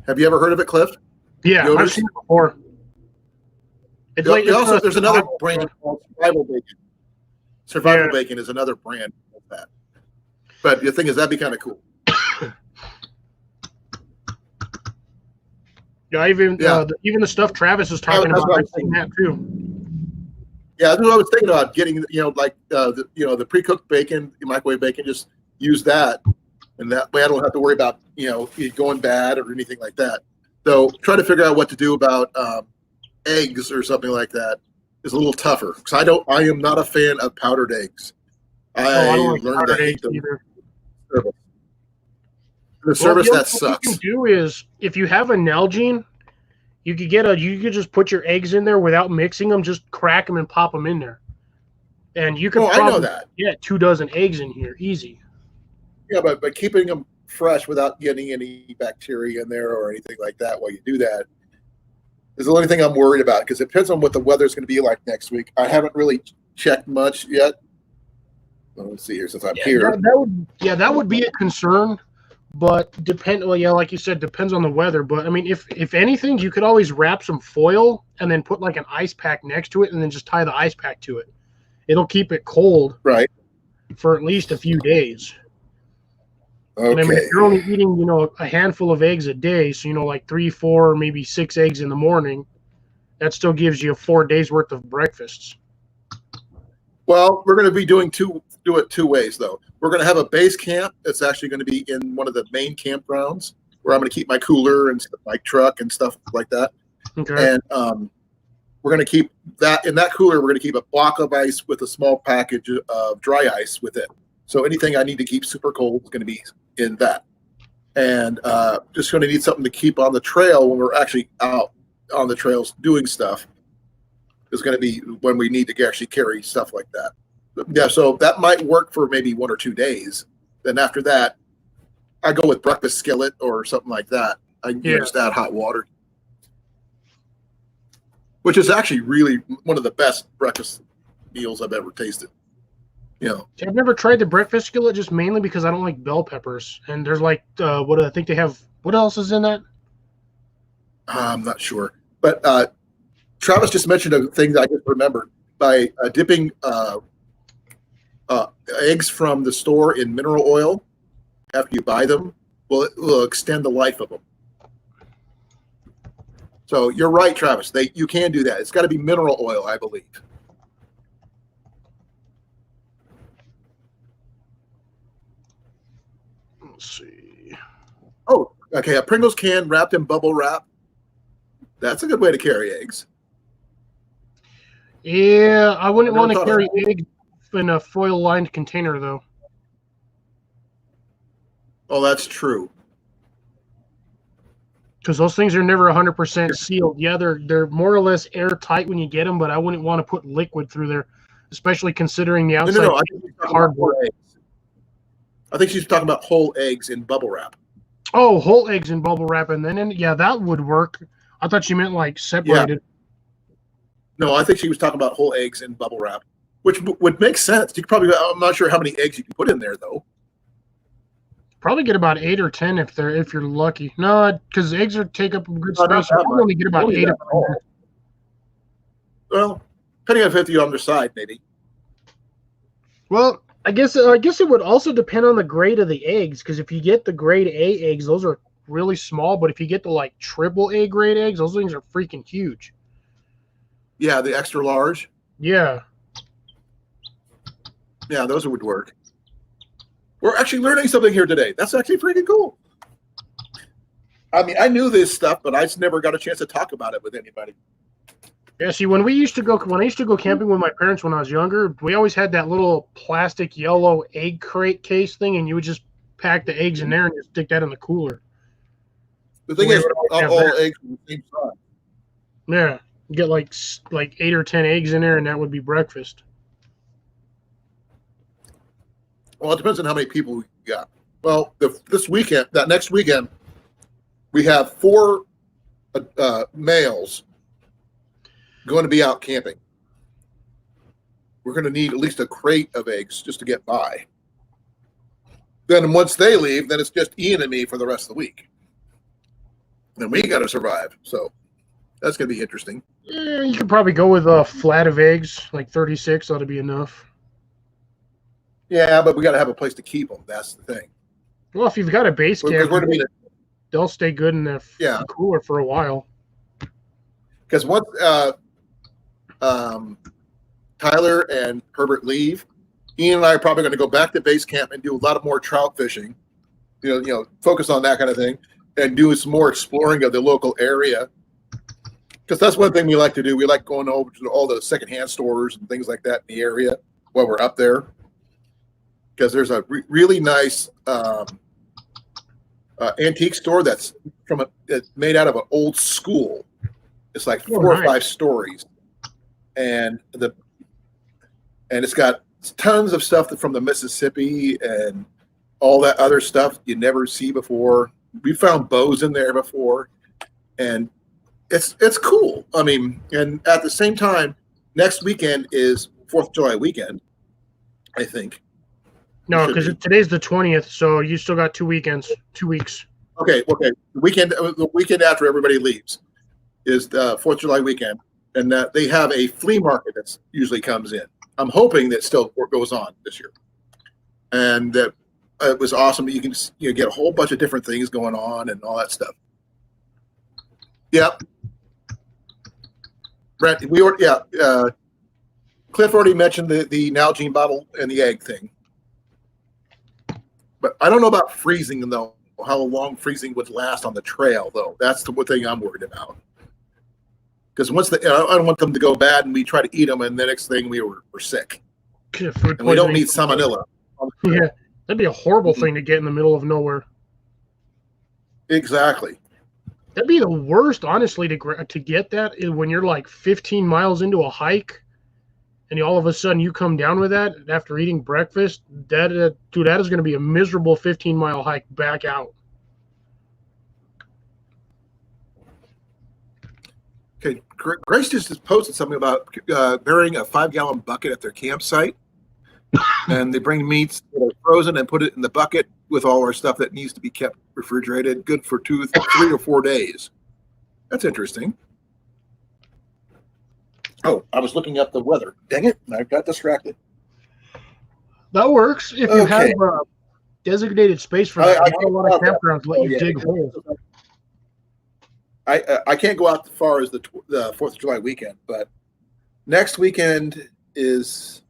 Have you ever heard of it, Cliff? Yeah, Yoder's? I've seen it before. It's like it's Also, a there's another survival brand brand. called Survival Bacon. Survival Yeah. Bacon is another brand of that. But the thing is, that'd be kind of cool. Yeah, even the stuff Travis is talking That's about, what I'm I've seen that too. Yeah, that's what I was thinking about, getting, like the pre-cooked bacon, microwave bacon, just use that, and that way I don't have to worry about it going bad or anything like that. So trying to figure out what to do about eggs or something like that is a little tougher, because I am not a fan of powdered eggs. I don't like learned to powdered hate eggs them. either. The service Well, the that other thing sucks. you can do is if you have a Nalgene, you could just put your eggs in there without mixing them, just crack them and pop them in there, and you could Oh, I probably know that. get 2 dozen eggs in here easy. Yeah, but keeping them fresh without getting any bacteria in there or anything like that while you do that is the only thing I'm worried about, because it depends on what the weather's going to be like next week. I haven't really checked much yet. Let's see here, since I'm here. That would be a concern, but like you said, depends on the weather. But I mean, if anything, you could always wrap some foil and then put like an ice pack next to it, and then just tie the ice pack to it. It'll keep it cold Right. for at least a few days. Okay. And I mean, if you're only eating, a handful of eggs a day, so like 3, 4, maybe 6 eggs in the morning, that still gives you 4 days worth of breakfasts. Well, we're going to be do it 2 ways, though. We're going to have a base camp that's actually going to be in one of the main campgrounds, where I'm going to keep my cooler and my truck and stuff like that. Okay. And we're going to keep that in that cooler. We're going to keep a block of ice with a small package of dry ice with it. So anything I need to keep super cold is going to be in that. And just going to need something to keep on the trail when we're actually out on the trails doing stuff. Is going to be when we need to actually carry stuff like that. Yeah, so that might work for maybe 1 or 2 days. Then after that, I go with breakfast skillet or something like that. I just add hot water, which is actually really one of the best breakfast meals I've ever tasted. I've never tried the breakfast skillet, just mainly because I don't like bell peppers. And there's like, what I think they have. What else is in that? I'm not sure, but Travis just mentioned a thing that I just remembered. By dipping eggs from the store in mineral oil after you buy them, it will extend the life of them. So you're right, Travis. You can do that. It's got to be mineral oil, I believe. Let's see. Oh, okay. A Pringles can wrapped in bubble wrap. That's a good way to carry eggs. Yeah, I wouldn't I never want to thought of carry that. eggs in a foil-lined container, though. Oh, that's true. Because those things are never 100% sealed. Yeah, they're more or less airtight when you get them, but I wouldn't want to put liquid through there, especially considering the outside No. I think she's talking about whole eggs. I think she's talking about whole eggs in bubble wrap. Oh, whole eggs in bubble wrap, and then that would work. I thought you meant like separated. No, I think she was talking about whole eggs in bubble wrap, which would make sense. You could probably. I'm not sure how many eggs you can put in there, though. Probably get about 8 or 10 if you're lucky. No, because eggs take up a good No, not space. You that probably much. only get about Only 8 that of them. Well, depending on if you're on the side, maybe. Well, I guess it would also depend on the grade of the eggs, because if you get the grade A eggs, those are really small. But if you get the like triple A grade eggs, those things are freaking huge. Yeah, the extra large. Yeah. Yeah, those would work. We're actually learning something here today. That's actually pretty cool. I mean, I knew this stuff, but I just never got a chance to talk about it with anybody. Yeah, see, when I used to go camping with my parents when I was younger, we always had that little plastic yellow egg crate case thing, and you would just pack the eggs in there and just stick that in the cooler. The thing We is, would always not have all that. eggs are the same size. Yeah, you get like 8 or 10 eggs in there, and that would be breakfast. Well, it depends on how many people we got. Well, that next weekend, we have 4 males going to be out camping. We're going to need at least a crate of eggs just to get by. Then once they leave, then it's just Ian and me for the rest of the week. Then we got to survive. So that's going to be interesting. Yeah, you could probably go with a flat of eggs, like 36 ought to be enough. Yeah, but we got to have a place to keep them. That's the thing. Well, if you've got a base Because camp, we're going to be they'll stay good in the Yeah. cooler for a while. because once Tyler and Herbert leave, Ian and I are probably going to go back to base camp and do a lot of more trout fishing. You know, focus on that kind of thing, and do some more exploring of the local area. Because that's one thing we like to do. We like going over to all the secondhand stores and things like that in the area while we're up there. Because there's a really nice antique store that's made out of an old school. It's like 4 or 5 stories, and it's got tons of stuff from the Mississippi and all that other stuff you never see before. We found bows in there before, and it's cool. I mean, and at the same time, next weekend is 4th of July weekend, I think. No, because today's the 20th, so you still got 2 weekends, 2 weeks. Okay. The weekend after everybody leaves is the 4th of July weekend, and they have a flea market that usually comes in. I'm hoping that still goes on this year, and that it was awesome. You can get a whole bunch of different things going on and all that stuff. Yep. Brent, Cliff already mentioned the Nalgene bottle and the egg thing, but I don't know about freezing though. How long freezing would last on the trail though? That's the one thing I'm worried about. Because I don't want them to go bad and we try to eat them, and the next thing we're sick, and we don't need salmonella. Yeah, that'd be a horrible thing to get in the middle of nowhere. Exactly. That'd be the worst, honestly, to get that when you're like 15 miles into a hike, and all of a sudden you come down with that after eating breakfast. That is going to be a miserable 15-mile hike back out. Okay, Grace just posted something about burying a 5-gallon bucket at their campsite, and they bring meats that are frozen and put it in the bucket with all our stuff that needs to be kept refrigerated, good for 3 or 4 days. That's interesting. Oh, I was looking up the weather. Dang it, I got distracted. That works if you have a designated space for that. Not a lot of campgrounds let you dig holes. I can't go out as far as the 4th of July weekend, but next weekend is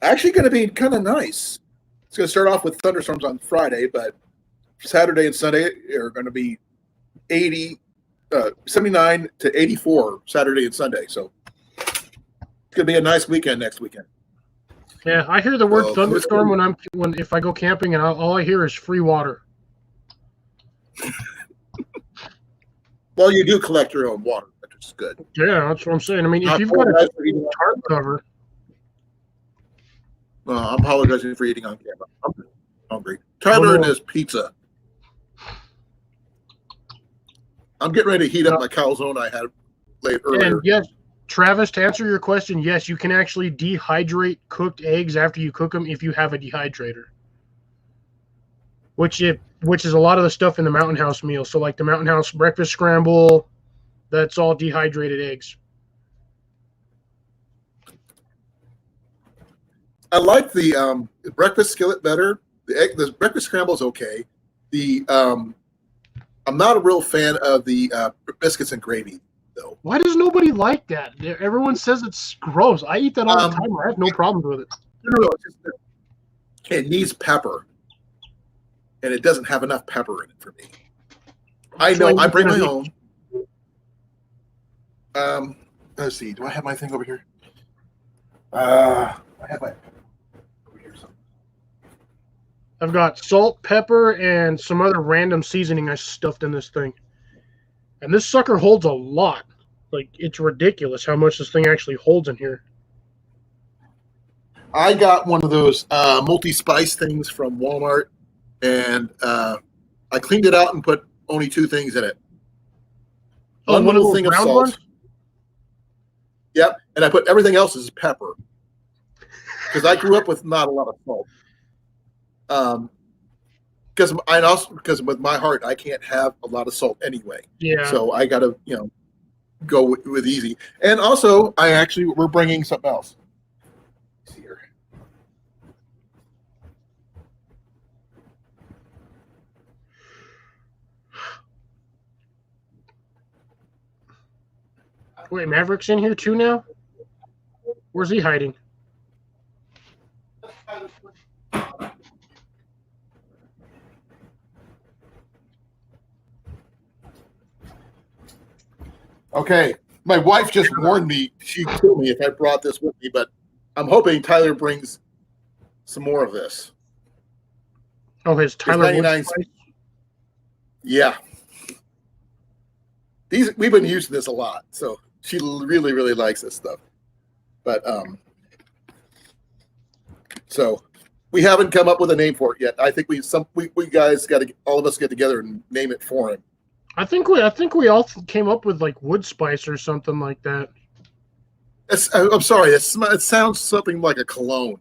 actually going to be kind of nice. It's going to start off with thunderstorms on Friday, but Saturday and Sunday are going to be 79 to 84 Saturday and Sunday. So it's going to be a nice weekend next weekend. Yeah, I hear the word thunderstorm if I go camping, and all I hear is free water. Well, you do collect your own water, which is good. Yeah, that's what I'm saying. I mean, if you've got a tarp cover. I'm apologizing for eating on camera. I'm hungry. Tyler and his pizza. I'm getting ready to heat up my calzone I had late earlier. And yes, Travis, to answer your question, yes, you can actually dehydrate cooked eggs after you cook them if you have a dehydrator. which is a lot of the stuff in the Mountain House meal. So like the Mountain House breakfast scramble, that's all dehydrated eggs. I like the breakfast skillet better. The breakfast scramble is okay. I'm not a real fan of the biscuits and gravy though. Why does nobody like that? Everyone says it's gross. I eat that all the time. I have no problems with it. No, it needs pepper, and it doesn't have enough pepper in it for me. I know. I bring my own. Let's see. Do I have my thing over here? I have my over here. I've got salt, pepper, and some other random seasoning I stuffed in this thing. And this sucker holds a lot. Like, it's ridiculous how much this thing actually holds in here. I got one of those multi-spice things from Walmart, and I cleaned it out and put only 2 things in it. One little thing of salt. Ones? Yep, and I put everything else as pepper because I grew up with not a lot of salt. Because with my heart, I can't have a lot of salt anyway. Yeah. So I got to go with easy. And also, we're bringing something else. Let's see here. Wait, Maverick's in here too now? Where's he hiding? Okay, my wife just warned me she'd kill me if I brought this with me, but I'm hoping Tyler brings some more of this. Oh, his Tyler 99 cents. Yeah. We've been using this a lot, so she really, really likes this stuff. But so we haven't come up with a name for it yet. I think we guys got to all of us get together and name it for him. I think we all came up with like wood spice or something like that. I'm sorry. It sounds something like a cologne.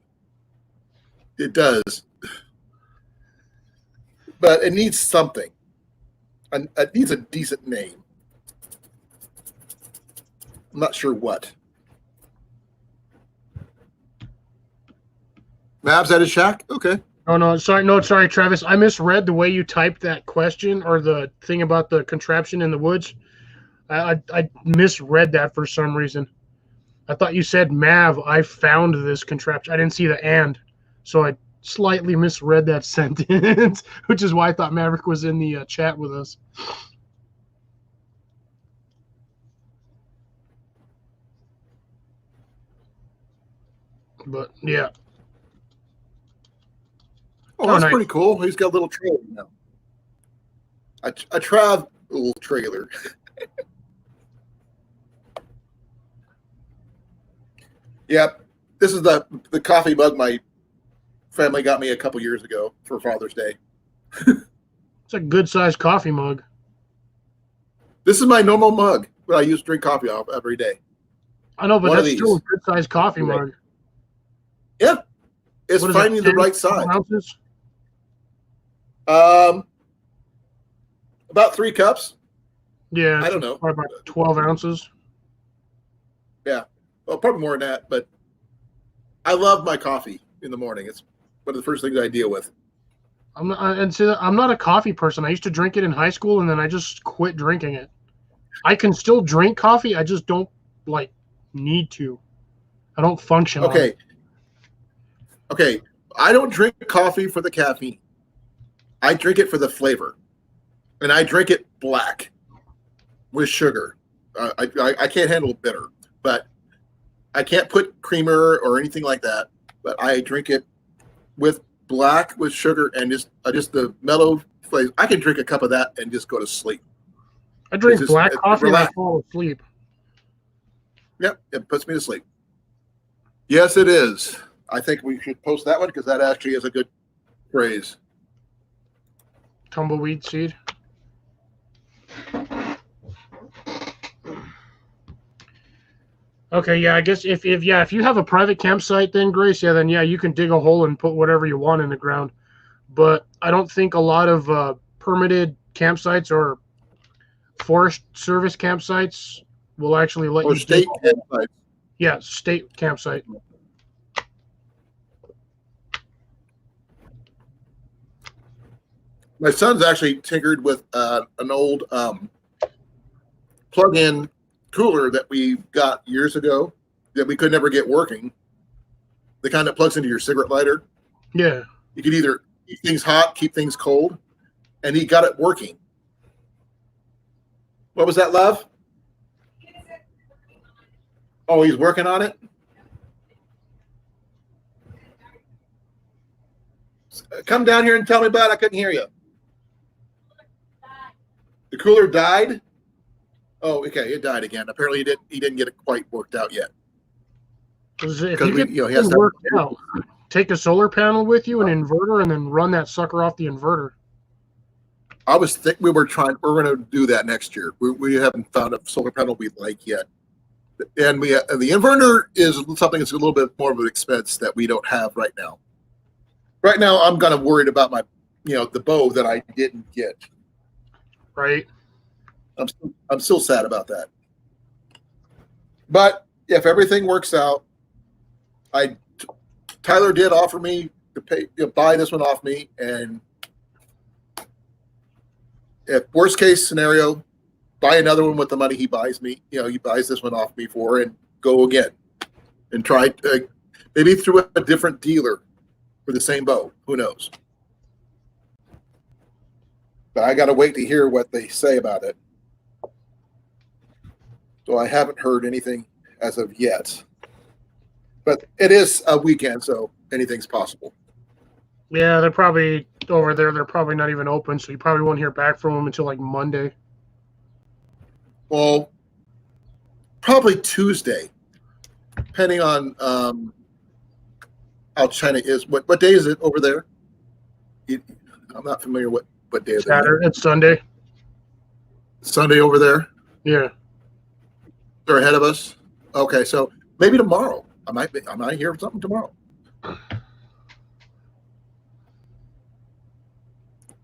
It does, but it needs something. It needs a decent name. I'm not sure what. Mavs at his shack? Okay. Oh no, sorry, Travis. I misread the way you typed that question or the thing about the contraption in the woods. I misread that for some reason. I thought you said, Mav, I found this contraption. I didn't see the and, so I slightly misread that sentence, which is why I thought Maverick was in the chat with us. But yeah. Oh, that's nice. pretty cool. He's got a little trailer now. A travel trailer. Yep. This is the coffee mug my family got me a couple years ago for Father's Day. It's a good-sized coffee mug. This is my normal mug that I use to drink coffee off every day. I know, but that's still a good-sized coffee mug. Yeah. It's finding the right size. Ounces? About 3 cups. Yeah. I don't know. Probably about 12 ounces. Yeah. Well, probably more than that, but I love my coffee in the morning. It's one of the first things I deal with. I'm not a coffee person. I used to drink it in high school, and then I just quit drinking it. I can still drink coffee. I just don't need to. I don't function. Okay. Okay. I don't drink coffee for the caffeine. I drink it for the flavor, and I drink it black with sugar. I can't handle bitter, but I can't put creamer or anything like that. But I drink it with black with sugar and just the mellow flavor. I can drink a cup of that and just go to sleep. I drink black coffee and I fall asleep. Yep, it puts me to sleep. Yes, it is. I think we should post that one because that actually is a good phrase. Tumbleweed seed. Okay, yeah, I guess if you have a private campsite then, Grace, then you can dig a hole and put whatever you want in the ground. but I don't think a lot of permitted campsites or Forest Service campsites will actually let Or you state do. campsites. Yeah, state campsite. My son's actually tinkered with an old plug-in cooler that we got years ago that we could never get working. The kind that plugs into your cigarette lighter. Yeah. You could either keep things hot, keep things cold, and he got it working. What was that, love? Oh, he's working on it? Come down here and tell me about it. I couldn't hear you. The cooler died? Oh, okay. It died again. Apparently he didn't get it quite worked out yet. Because if Because you get he has it to worked out, take a solar panel with you, an inverter, and then run that sucker off the inverter. I was think we're going to do that next year. We haven't found a solar panel we like yet. And the inverter is something that's a little bit more of an expense that we don't have right now. Right now, I'm kind of worried about my, the bow that I didn't get. Right. I'm still sad about that. But if everything works out, Tyler did offer me to buy this one off me, and if worst case scenario, buy another one with the money he buys me. He buys this one off me for, and go again, and try maybe through a different dealer for the same bow. Who knows? But I got to wait to hear what they say about it. So I haven't heard anything as of yet. But it is a weekend, so anything's possible. Yeah, they're probably over there. They're probably not even open, so you probably won't hear back from them until like Monday. Well, probably Tuesday, depending on how China is. What day is it over there? I'm not familiar what day is it. Saturday. It's Sunday. Sunday over there? Yeah. They're ahead of us? Okay, so maybe tomorrow. I might hear something tomorrow.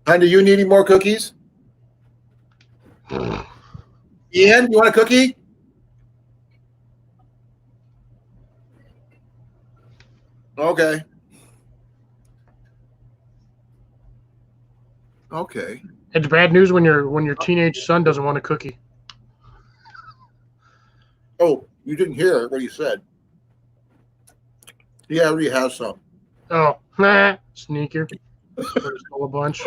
And do you need any more cookies? Ian, you want a cookie? Okay. Okay. It's bad news when your teenage son doesn't want a cookie. Oh, you didn't hear what he said. He already has some. Oh, sneaker. Stole a bunch.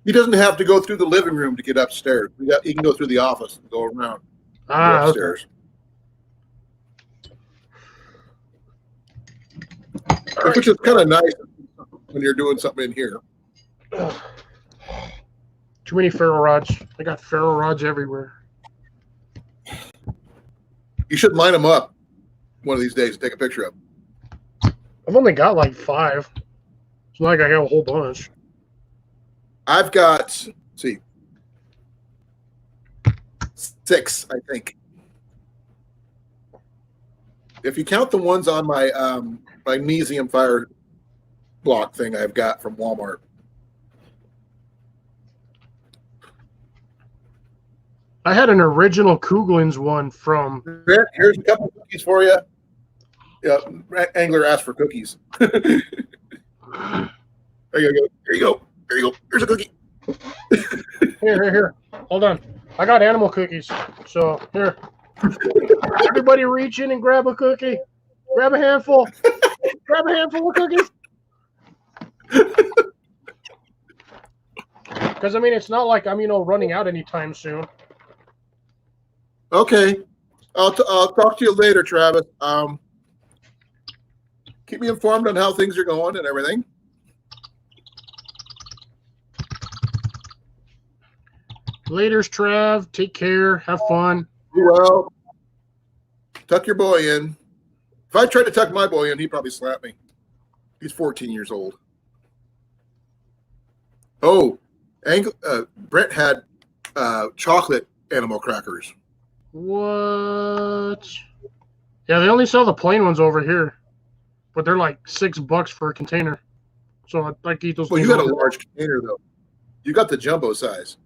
He doesn't have to go through the living room to get upstairs. He can go through the office and go around. Go upstairs. Okay. Which is kind of nice when you're doing something in here. Too many ferro rods. I got ferro rods everywhere. You should line them up one of these days and take a picture of them. I've only got like 5. It's not like I got a whole bunch. I've got, let's see, 6, I think. If you count the ones on my magnesium fire block thing I've got from Walmart. I had an original Kugelins one from. Here's a couple of cookies for you. Yeah, Angler asked for cookies. There you go. There you go. There you go. Here's a cookie. Here. Hold on. I got animal cookies. So here. Everybody reach in and grab a cookie. Grab a handful. Grab a handful of cookies. Because, I mean, it's not like I'm, running out anytime soon. Okay. I'll talk to you later, Travis. Keep me informed on how things are going and everything. Laters, Trav. Take care. Have fun. Be well. Tuck your boy in. If I tried to tuck my boy in, he'd probably slap me. He's 14 years old. Oh, Brent had chocolate animal crackers. What? Yeah, they only sell the plain ones over here, but they're like $6 for a container. So I like to eat those. Well, things you got a all day. large container though. You got the jumbo size.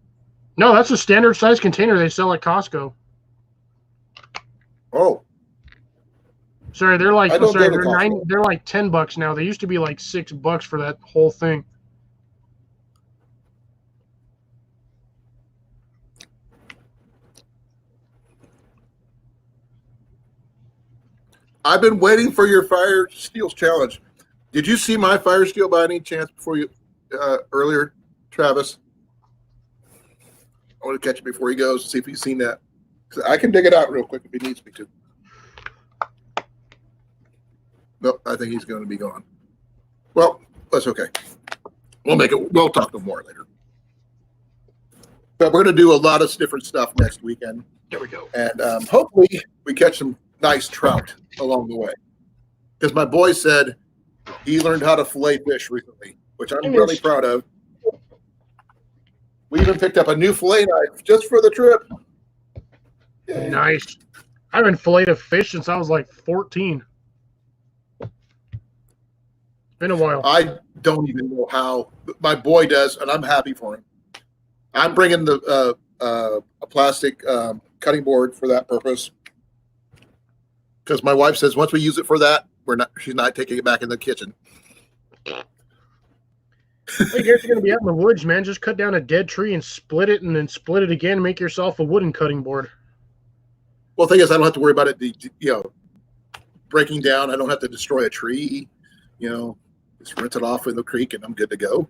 No, that's a standard size container they sell at Costco. Oh, Sorry, they're like I don't sorry, go to they're Costco. they're like $10 now. They used to be like $6 for that whole thing. I've been waiting for your fire steels challenge. Did you see my fire steel by any chance before you earlier, Travis? I want to catch it before he goes and see if he's seen that. I can dig it out real quick if he needs me to. Nope, I think he's going to be gone. Well, that's okay. We'll make it. We'll talk to him more later. But we're going to do a lot of different stuff next weekend. There we go. And hopefully we catch some nice trout along the way. Because my boy said he learned how to fillet fish recently, which I'm really proud of. We even picked up a new fillet knife just for the trip. Yay. Nice. I haven't filleted a fish since I was like 14. Been a while. I don't even know how. My boy does, and I'm happy for him. I'm bringing the a plastic cutting board for that purpose. Because my wife says once we use it for that, she's not taking it back in the kitchen. Hey, you guys are going to be out in the woods, man. Just cut down a dead tree and split it, and then split it again and make yourself a wooden cutting board. Well, the thing is, I don't have to worry about it, breaking down. I don't have to destroy a tree. Just rinse it off in the creek, and I'm good to go.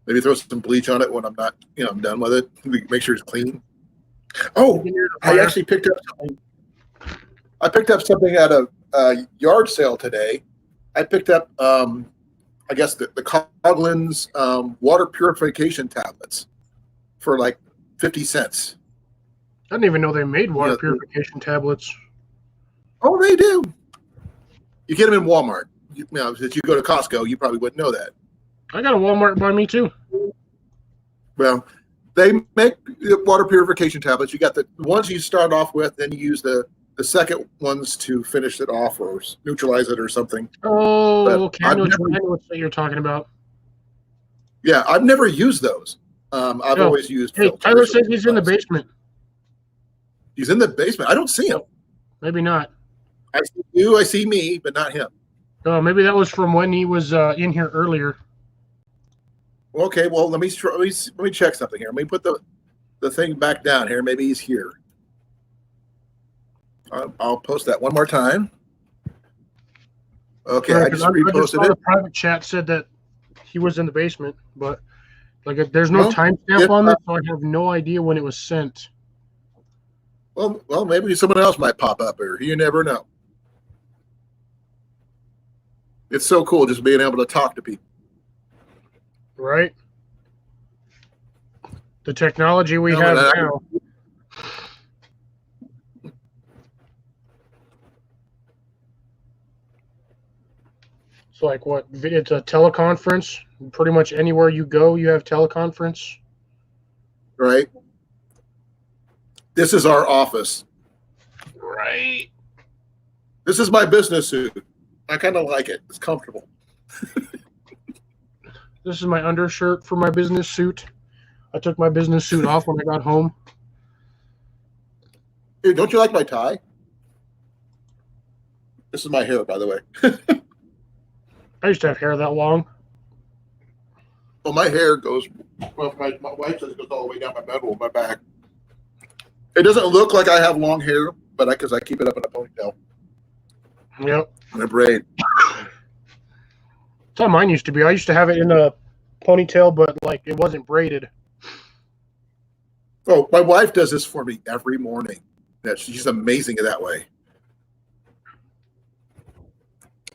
Maybe throw some bleach on it when I'm not, I'm done with it. Make sure it's clean. Oh, I actually picked up something. I picked up something at a yard sale today. I picked up, I guess, the Coughlin's water purification tablets for like 50 cents. I didn't even know they made water purification tablets. Oh, they do. You get them in Walmart. If you go to Costco, you probably wouldn't know that. I got a Walmart by me too. Well, they make water purification tablets. You got the ones you start off with, then you use the second ones to finish it off or neutralize it or something. Oh, But okay. I know what you're talking about. Yeah, I've never used those. I've always used filters. Tyler says he's in the basement. He's in the basement. I don't see him. Maybe not. I see you. I see me, but not him. Oh, maybe that was from when he was in here earlier. Okay, well, let me check something here. Let me put the thing back down here. Maybe he's here. I'll post that one more time. Okay, I just reposted it. The private chat said that he was in the basement, but there's no timestamp on this, so I have no idea when it was sent. Well, maybe someone else might pop up here. You never know. It's so cool just being able to talk to people. Right? The technology we have now. It's like what? It's a teleconference. Pretty much anywhere you go, you have teleconference. Right? This is our office. Right. This is my business suit. I kind of like it. It's comfortable. This is my undershirt for my business suit. I took my business suit off when I got home. Hey, don't you like my tie? This is my hair, by the way. I used to have hair that long. Well, my hair goes, well, my wife says it goes all the way down my middle of my back. It doesn't look like I have long hair, but because I keep it up in a ponytail. Yep. And a braid. That's how mine used to be. I used to have it in a ponytail, but it wasn't braided. Oh, my wife does this for me every morning. She's amazing that way.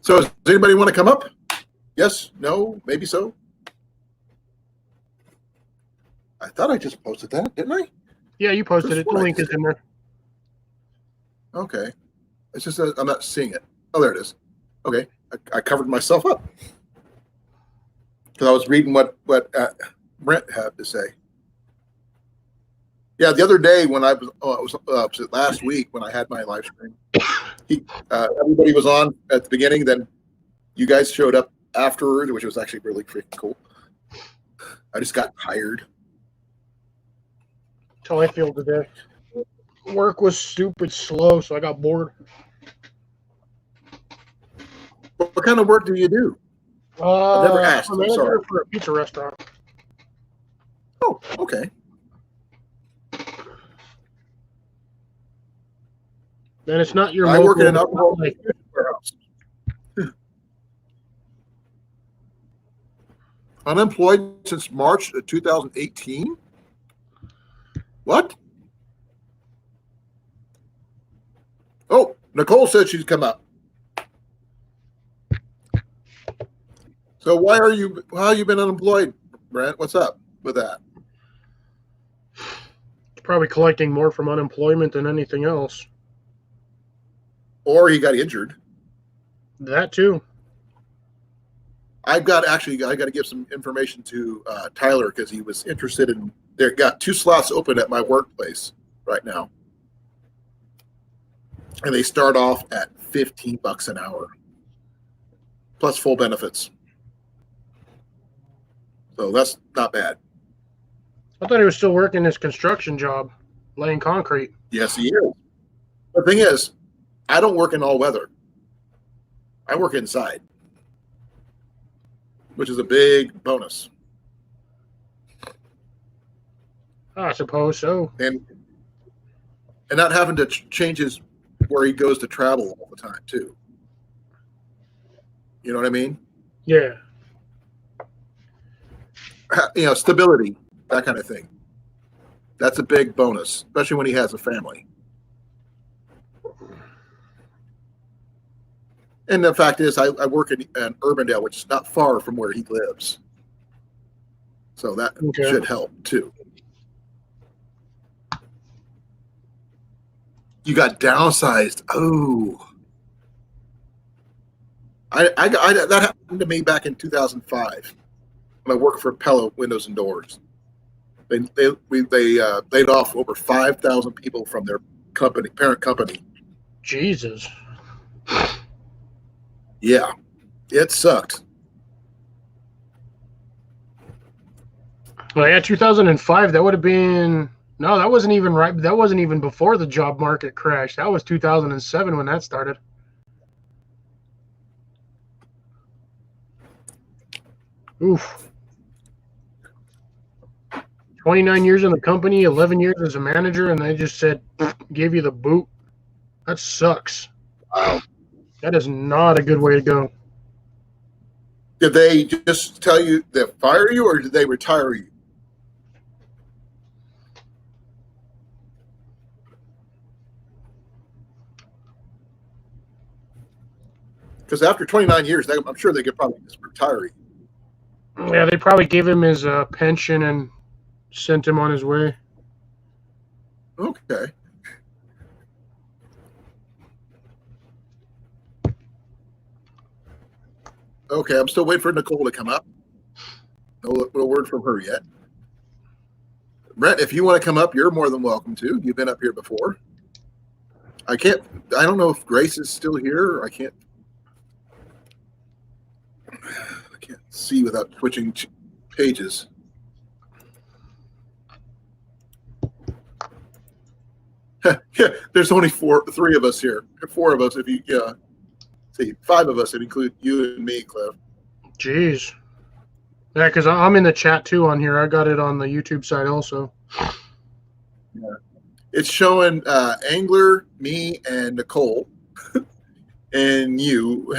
So does anybody want to come up? Yes? No? Maybe so? I thought I just posted that, didn't I? Yeah, you posted it. The link is in there. Okay. It's just I'm not seeing it. Oh, there it is. Okay. I covered myself up. Because I was reading what Brent had to say. Yeah, the other day when I was last week when I had my live stream, everybody was on at the beginning. Then you guys showed up afterward, which was actually really freaking cool. I just got tired. That's how I feel today. Work was stupid slow, so I got bored. What kind of work do you do? I've never asked. I'm I'm manager sorry. for a pizza restaurant. Oh, okay. And it's not your I work in an local, alcohol like, warehouse. Unemployed since March of 2018? What? Oh, Nicole said she's come up. So how you been unemployed, Brent? What's up with that? probably collecting more from unemployment than anything else. Or he got injured. That too. I got to give some information to Tyler because he was interested in. They got 2 slots open at my workplace right now, and they start off at $15 an hour, plus full benefits. So that's not bad. I thought he was still working his construction job, laying concrete. Yes, he is. The thing is, I don't work in all weather. I work inside, which is a big bonus. I suppose so. And not having to change his where he goes to travel all the time too. You know what I mean? Yeah. You know, stability, that kind of thing. That's a big bonus, especially when he has a family. And the fact is, I work in Urbandale, which is not far from where he lives. So that should help too. You got downsized. Oh, that happened to me back in 2005 when I worked for Pella Windows and Doors. They laid off over 5,000 people from their parent company. Jesus. Yeah, it sucked. Well, yeah, 2005. That would have been no. That wasn't even right. That wasn't even before the job market crashed. That was 2007 when that started. Oof. 29 years in the company, 11 years as a manager, and they just said, gave you the boot. That sucks. Wow. That is not a good way to go. Did they just tell you they fire you, or did they retire you? Because after 29 years, I'm sure they could probably just retire you. Yeah, they probably gave him his pension and sent him on his way. Okay. Okay, I'm still waiting for Nicole to come up. No word from her yet. Brent, if you want to come up, you're more than welcome to. You've been up here before. I don't know if Grace is still here. I can't see without switching pages. Yeah, there's only 3 of us here. 4 of us if you see 5 of us, it include you and me, Cliff. Jeez. Yeah, because I'm in the chat too on here. I got it on the YouTube side also. Yeah. It's showing Angler, me, and Nicole, and you.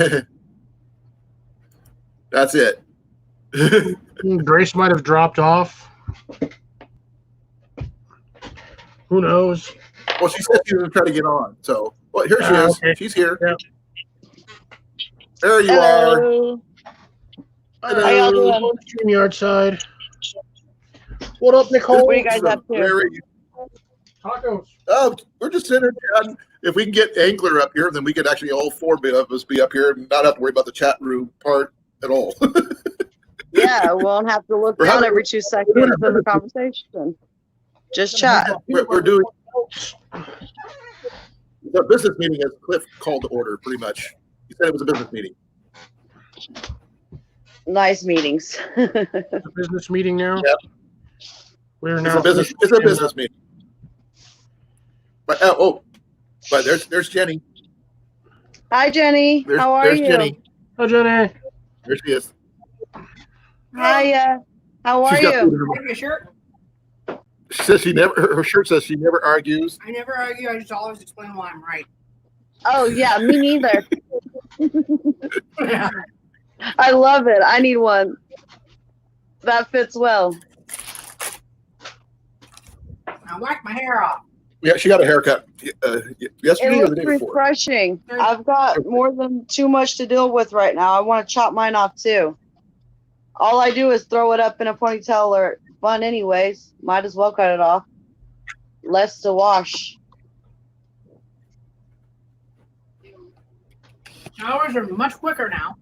That's it. Grace might have dropped off. Who knows? Well, she said she was going to try to get on. So, well, here she is. Okay. She's here. Yeah. There you Hello. are. How y'all doing? On the StreamYard side. What up, Nicole? What are you guys up to? Where are you? Tacos. Oh, we're just sitting here chatting. If we can get Angler up here, then we could actually all 4 of us be up here and not have to worry about the chat room part at all. Yeah, we won't have to look down every 2 seconds in the conversation. Just chat. We're doing the business meeting, as Cliff called to order, pretty much. He said it was a business meeting. Nice meetings. A business meeting now. Yep. We're It's now. a business meeting. But but there's Jenny. Hi, Jenny. There's How are there's you? Jenny. Oh, Jenny. There she is. Hiya. How are She's got food you? in her mouth. Like your shirt? She says she never. Her shirt says she never argues. I never argue. I just always explain why I'm right. Oh, yeah, me neither. I love it. I need one. That fits well. I whack my hair off. Yeah, she got a haircut yesterday It or the looks day before. refreshing. I've got more than too much to deal with right now. I want to chop mine off too. All I do is throw it up in a ponytail or bun anyways. Might as well cut it off. Less to wash. Showers are much quicker now.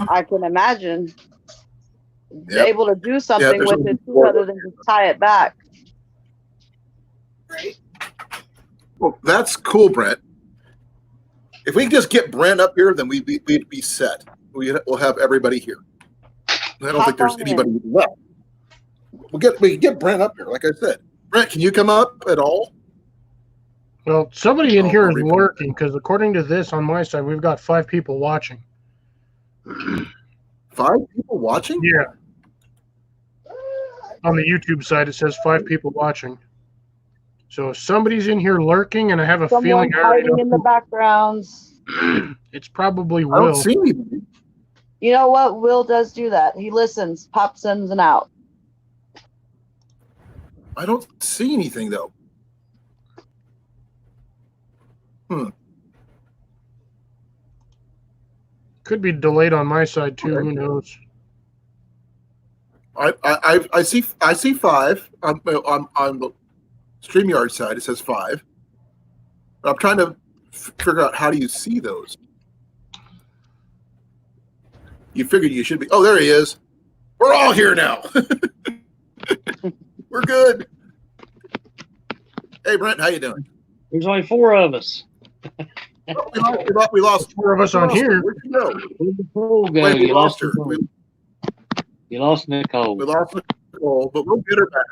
I can imagine. Yep. Able to do something there's with a- it too, other than just tie it back. Right? Well, that's cool, Brent. If we can just get Brent up here, then we'd be set. We'll have everybody here. I don't think there's on in. anybody left. We can get Brent up here, like I said. Brent, can you come up at all? Well, somebody in Oh, here is everybody. lurking because according to this on my side, we've got 5 people watching. 5 people watching? Yeah. On the YouTube side, it says 5 people watching. So if somebody's in here lurking, and I have a Someone feeling I already hiding in the know backgrounds. it's probably I don't Will. see anybody. You know what? Will does do that. He listens, pops in and out. I don't see anything though. Could be delayed on my side too. Who knows? I see 5 on the StreamYard side. It says 5. But I'm trying to figure out how do you see those. You figured you should be. Oh, there he is. We're all here now. We're good. Hey, Brent, how you doing? There's only 4 of us. We lost 4 of us on here. Where'd you go? Where'd Nicole go? Wait, we You lost lost her. Nicole. You lost Nicole. We lost Nicole, but we'll get her back.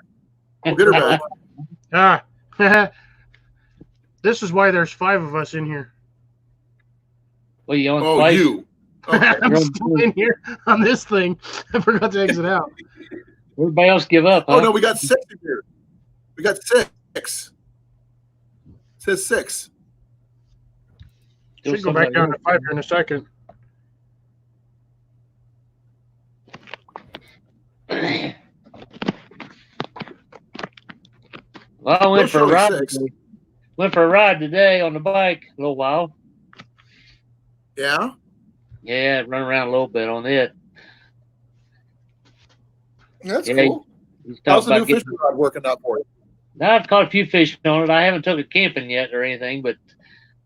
We'll get her back. This is why there's 5 of us in here. Well, you on Oh, place? you. Okay. I'm still in here on this thing. I forgot to exit out. Everybody else give up, huh? Oh, no, we got 6 in here. We got 6. It says 6. Still Should go back somebody down to else. 5 here in a second. Well, I went Don't for a show ride. 6. Today. Went for a ride today on the bike a little while. Yeah? Yeah, run around a little bit on it. That's Yeah, cool. He's talking How's the new about getting- fishing rod working out for you? Now I've caught a few fish on it. I haven't took it camping yet or anything, but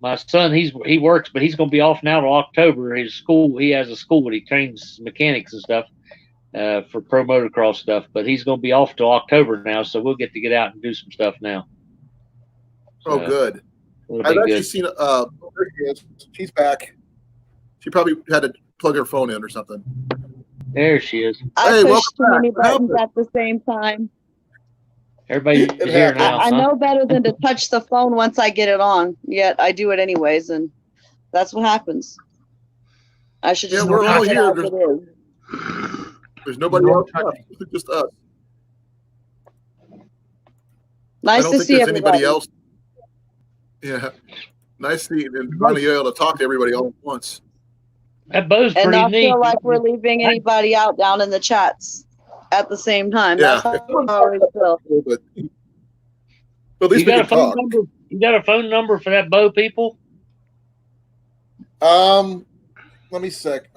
my son, he works, but he's going to be off now till October. His school, he has a school where he trains mechanics and stuff for pro motocross stuff. But he's going to be off till October now, so we'll get to get out and do some stuff now. Oh, So, good. it'll I've be actually good. seen, there she is. She's back. She probably had to plug her phone in or something. There she is. I Hey, pushed too welcome many back. What buttons at the same time. Everybody's It here happens. now. I huh? know better than to touch the phone once I get it on, yet I do it anyways, and that's what happens. I should just Yeah, we're all leave it here. as it is. There's nobody No else left. Just us. I Nice don't to think see there's everybody. anybody else. Yeah. Nice to see and finally able to talk to everybody all at once. That bow's And pretty not neat. feel like we're leaving anybody out down in the chats at the same time. Yeah. That's how I always feel. But at least You we got can a phone talk. number? You got a phone number for that bow, people? Let me check.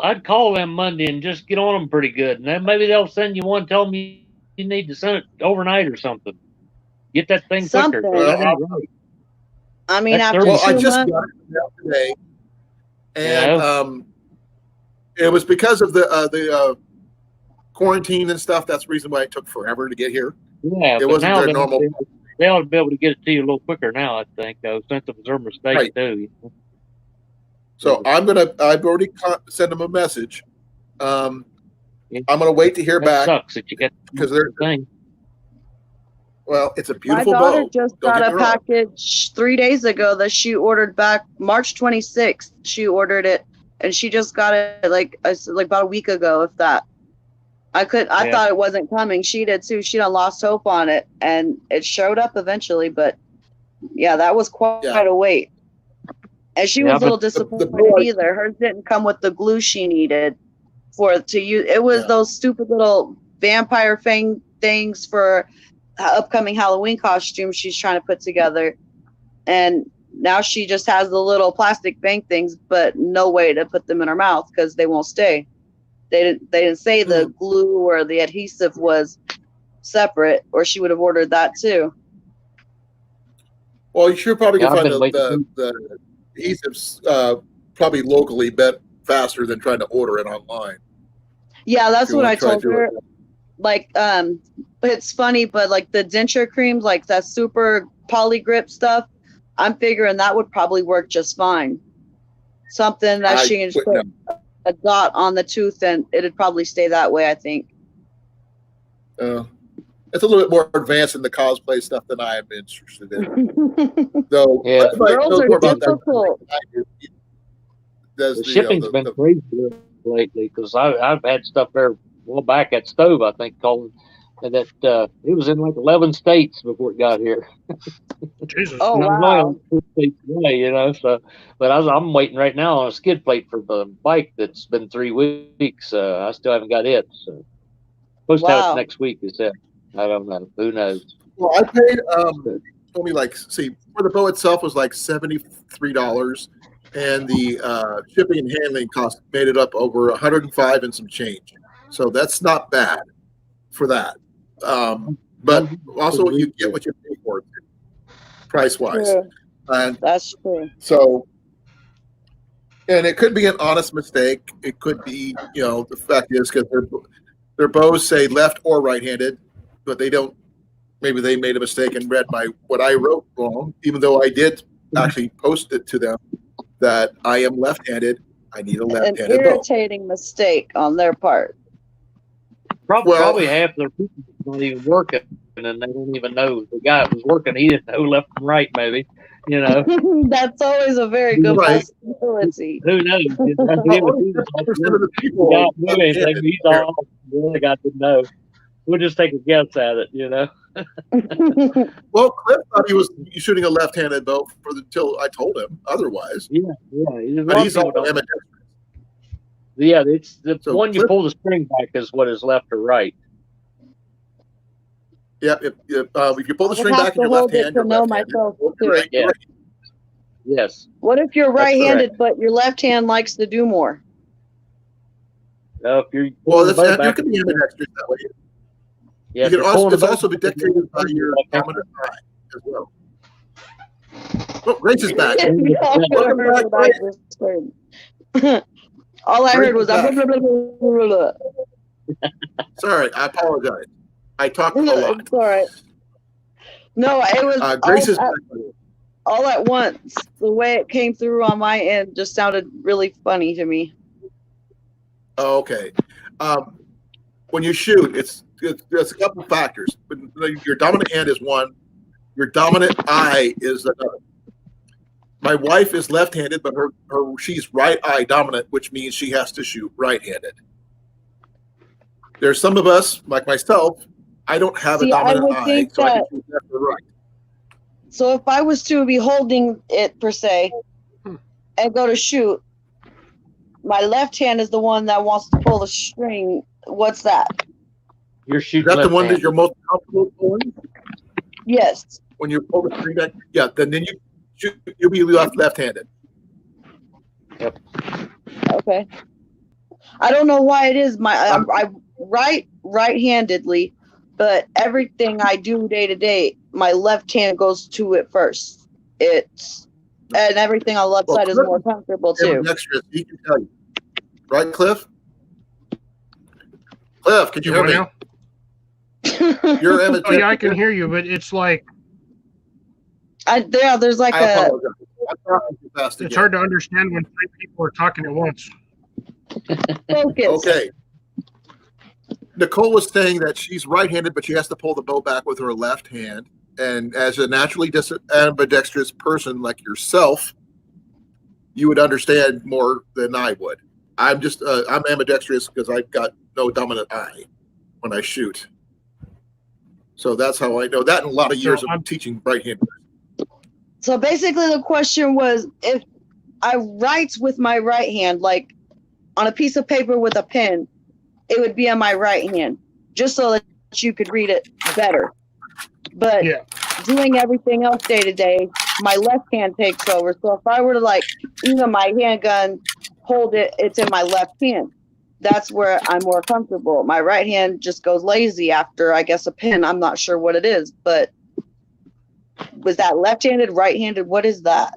I'd call them Monday and just get on them pretty good, and then maybe they'll send you one. Tell me you need to send it overnight or something. Get that thing quicker. Something. Well, That ain't right. I mean, That's after their- Well, I 2 just months, got it today, and it was because of the quarantine and stuff. That's the reason why it took forever to get here. Yeah, It but wasn't now their they, normal. they ought to be able to get it to you a little quicker now. I think, though, since it was their mistake Right. too. So I've already sent them a message. I'm gonna wait to hear That back sucks that you get because they're thing. well, it's a My beautiful daughter bow. just Don't got get a me wrong. package 3 days ago that she ordered back March 26th. She ordered it, and she just got it like about a week ago, if that. I Yeah. thought it wasn't coming. She did too. She done lost hope on it, and it showed up eventually. But yeah, that was quite a wait. And she Yeah, was a little but disappointed bow- either. Hers didn't come with the glue she needed for it to use. It was Yeah. those stupid little vampire fang things for upcoming Halloween costume she's trying to put together. And now she just has the little plastic bang things, but no way to put them in her mouth because they won't stay. They didn't say the glue or the adhesive was separate, or she would have ordered that too. Well, you sure probably Yeah, can I've find been waiting. the adhesives probably locally faster than trying to order it online. Yeah, that's You what wanna I try told through her. it. Like, it's funny, but like the denture creams, like that super poly grip stuff, I'm figuring that would probably work just fine. Something that she can just put a dot on the tooth and it'd probably stay that way, I think. It's a little bit more advanced in the cosplay stuff than I am interested in. Though Yeah. everybody Girls knows are more about that difficult. than I do. Does The shipping's been crazy lately because I've had stuff there back at Stove, I think, called that it was in like 11 states before it got here. Jesus. Oh, And I'm wow. going 2 states away, so. But I'm waiting right now on a skid plate for the bike that's been 3 weeks. I still haven't got it. So supposed to have Wow. it next week. Is that? I don't know. Who knows? Well, I paid only for the bow itself was like $73, and the shipping and handling cost made it up over 105 and some change. So that's not bad for that. But also you get what you pay for it, price wise. True. And That's true. so, and it could be an honest mistake. It could be, the fact is because their bows say left or right-handed, but they don't. Maybe they made a mistake and read what I wrote wrong, even though I did actually post it to them that I am left-handed. I need a An left-handed bow. irritating mistake on their part. Probably half their people not even working, and they don't even know the guy that was working. He didn't know left from right, maybe. That's always a very good Right. possibility. Who knows? He was like, 100% of the people the guy are knew anything, left-handed. he's all the other guy didn't know. We'll just take a guess at it, Well, Cliff thought he was shooting a left-handed bow until I told him otherwise. Yeah. But he's also ambidextrous. Yeah, it's the So one you Cliff- pull the string back is what is left or right. Yeah, if you pull the I string have back in to your hold left it hand, to you're know left-handed. myself, If too. you're right, you're Yeah. right. Yes. What if you're That's right-handed, but your left hand likes to do more? If you're Well, pulling the bow you back, can be ambidextrous that way. yeah, if You you're can pulling the it's bow also be back, dictated by your dominant eye as well. Oh, Grace is back. Y'all could have Welcome heard back, what I just heard. All I heard was Grace is blah, blah, blah, blah, blah. Sorry, I apologize. I talked a lot. It's all right. No, it was Grace is all, back. all at once. The way it came through on my end just sounded really funny to me. Oh, okay. When you shoot, it's a couple factors. Your dominant hand is one. Your dominant eye is another. My wife is left-handed, but she's right eye dominant, which means she has to shoot right-handed. There's some of us, like myself, I don't have See, a I dominant would eye, think so I can that- shoot left or right. So if I was to be holding it per se and go to shoot, my left hand is the one that wants to pull the string. What's that? you're Is shooting that the left one that hand. you're most comfortable pulling? Yes. When you pull the string back? Yeah, then you shoot, you'll be left-handed. Okay. I don't know why it is. I write right-handedly, but everything I do day to day, my left hand goes to it first. And everything on the left side is Cliff more comfortable too. ambidextrous, he can tell you. Right, Cliff? Cliff, can you hear What me? now? You're Oh ambidextrous. yeah, I can hear you, but it's like There's like I apologize. I'm talking too fast It's again. hard to understand when 3 people are talking at once. Focus. Okay. Nicole was saying that she's right-handed, but she has to pull the bow back with her left hand. And as a naturally ambidextrous person like yourself, you would understand more than I would. I'm just I'm ambidextrous because I've got no dominant eye when I shoot. So that's how I know that, in a lot of years of teaching right-handers. So basically, the question was, if I write with my right hand, like on a piece of paper with a pen, it would be on my right hand, just so that you could read it better. But doing everything else day to day, my left hand takes over. So if I were to, like, even my handgun, hold it, it's in my left hand. That's where I'm more comfortable. My right hand just goes lazy after, I guess, a pen. I'm not sure what it is, but was that left-handed, right-handed? What is that?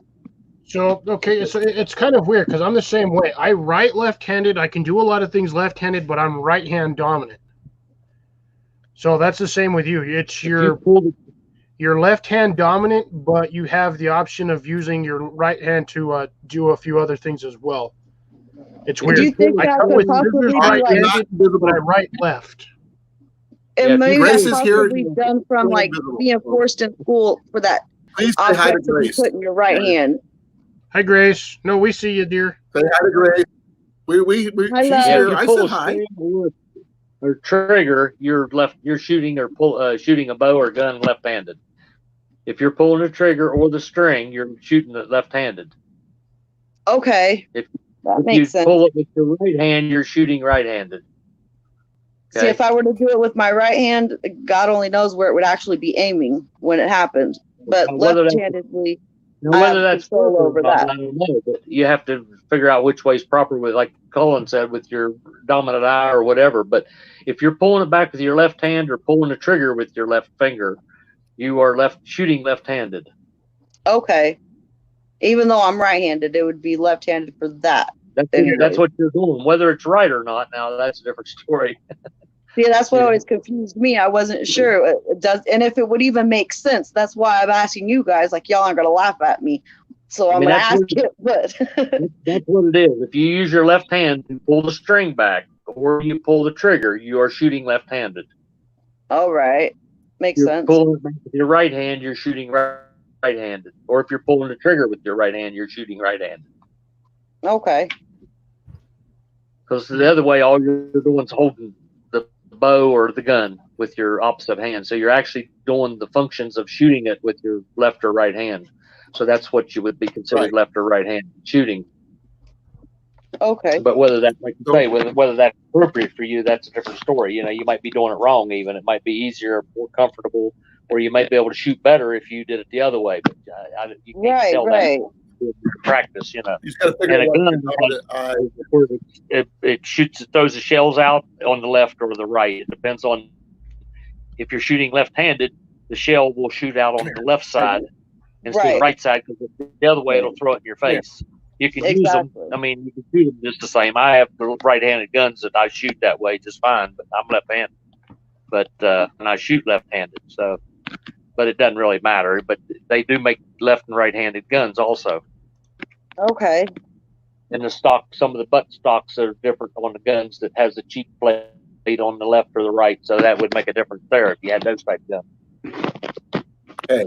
So, okay, so it's kind of weird because I'm the same way. I write left-handed. I can do a lot of things left-handed, but I'm right-hand dominant. So that's the same with you. It's your left-hand dominant, but you have the option of using your right hand to do a few other things as well. It's weird. Do you think that could possibly be right-handed, but I right left. And maybe Grace that's is here. possibly done from, like, being forced in school for that Please say hi to object to be Grace. put in your right hand. Hi, Grace. No, we see you, dear. Say hi to Grace. She's here. If I you pull said a hi. string or trigger, you're shooting or shooting a bow or gun left-handed. If you're pulling a trigger or the string, you're shooting it left-handed. Okay. If makes you sense. pull it with your right hand, you're shooting right-handed. Okay? See, if I were to do it with my right hand, God only knows where it would actually be aiming when it happened. But left-handedly, I have control over that. I don't know, but you have to figure out which way's proper with, like Colin said, with your dominant eye or whatever. But if you're pulling it back with your left hand or pulling the trigger with your left finger, you are shooting left-handed. Okay. Even though I'm right-handed, it would be left-handed for that. That's what you're doing. Whether it's right or not, now that's a different story. See, that's what always confused me. I wasn't sure it does, and if it would even make sense. That's why I'm asking you guys. Like, y'all aren't gonna laugh at me, so I'm gonna ask it. But that's what it is. If you use your left hand to pull the string back, or you pull the trigger, you are shooting left-handed. All right, makes sense. Pulling it back with your right hand, you're shooting right-handed. Or if you're pulling the trigger with your right hand, you're shooting right-handed. Okay. Because the other way, all you're doing is holding the bow or the gun with your opposite hand. So you're actually doing the functions of shooting it with your left or right hand. So that's what you would be considered left or right hand shooting. Okay. But whether that, like you say, whether that's appropriate for you, that's a different story. You know, you might be doing it wrong. Even it might be easier, more comfortable, or you might be able to shoot better if you did it the other way. But you can't tell that in practice. You know, you just got to figure out it shoots, it throws the shells out on the left or the right. It depends on if you're shooting left-handed, the shell will shoot out on the left side instead of the right side, because the other way it'll throw it in your face. You can use them. I mean, you can shoot them just the same. I have the right-handed guns that I shoot that way just fine, but I'm left-handed. But and I shoot left-handed, so. But it doesn't really matter. But they do make left and right-handed guns also. Okay. And the stock, some of the butt stocks are different on the guns that has the cheek plate on the left or the right, so that would make a difference there if you had those type of guns. Okay.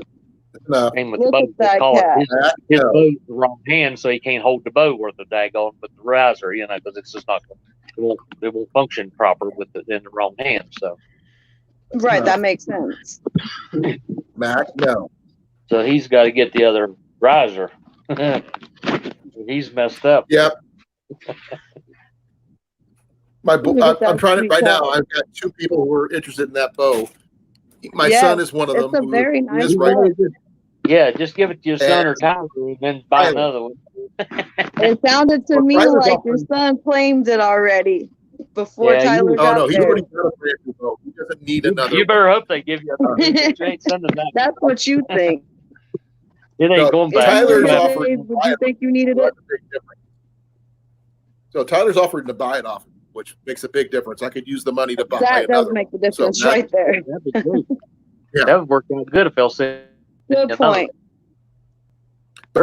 Same with the bow. They call it his bow's the wrong hand, so he can't hold the bow worth a daggone with the riser, you know, because it's just not it won't function proper with it in the wrong hand. So. Right, that makes sense. Mac, no. So he's got to get the other riser. He's messed up. Yep. I'm trying it right now. I've got 2 people who are interested in that bow. My son is one of them. It's a very nice bow. Yeah, just give it to your son or Tyler and then buy another one. It sounded to me like your son claimed it already before Tyler got there. Oh, no, he's already got a brand new bow. He doesn't need another. You better hope they give you a That's what you think. It ain't going back. Tyler's offering. Would you think you needed it? So Tyler's offering to buy it off him, which makes a big difference. I could use the money to buy that another. Does make the difference right there. That'd be great. Yeah. That would work out good if they'll say. Good point.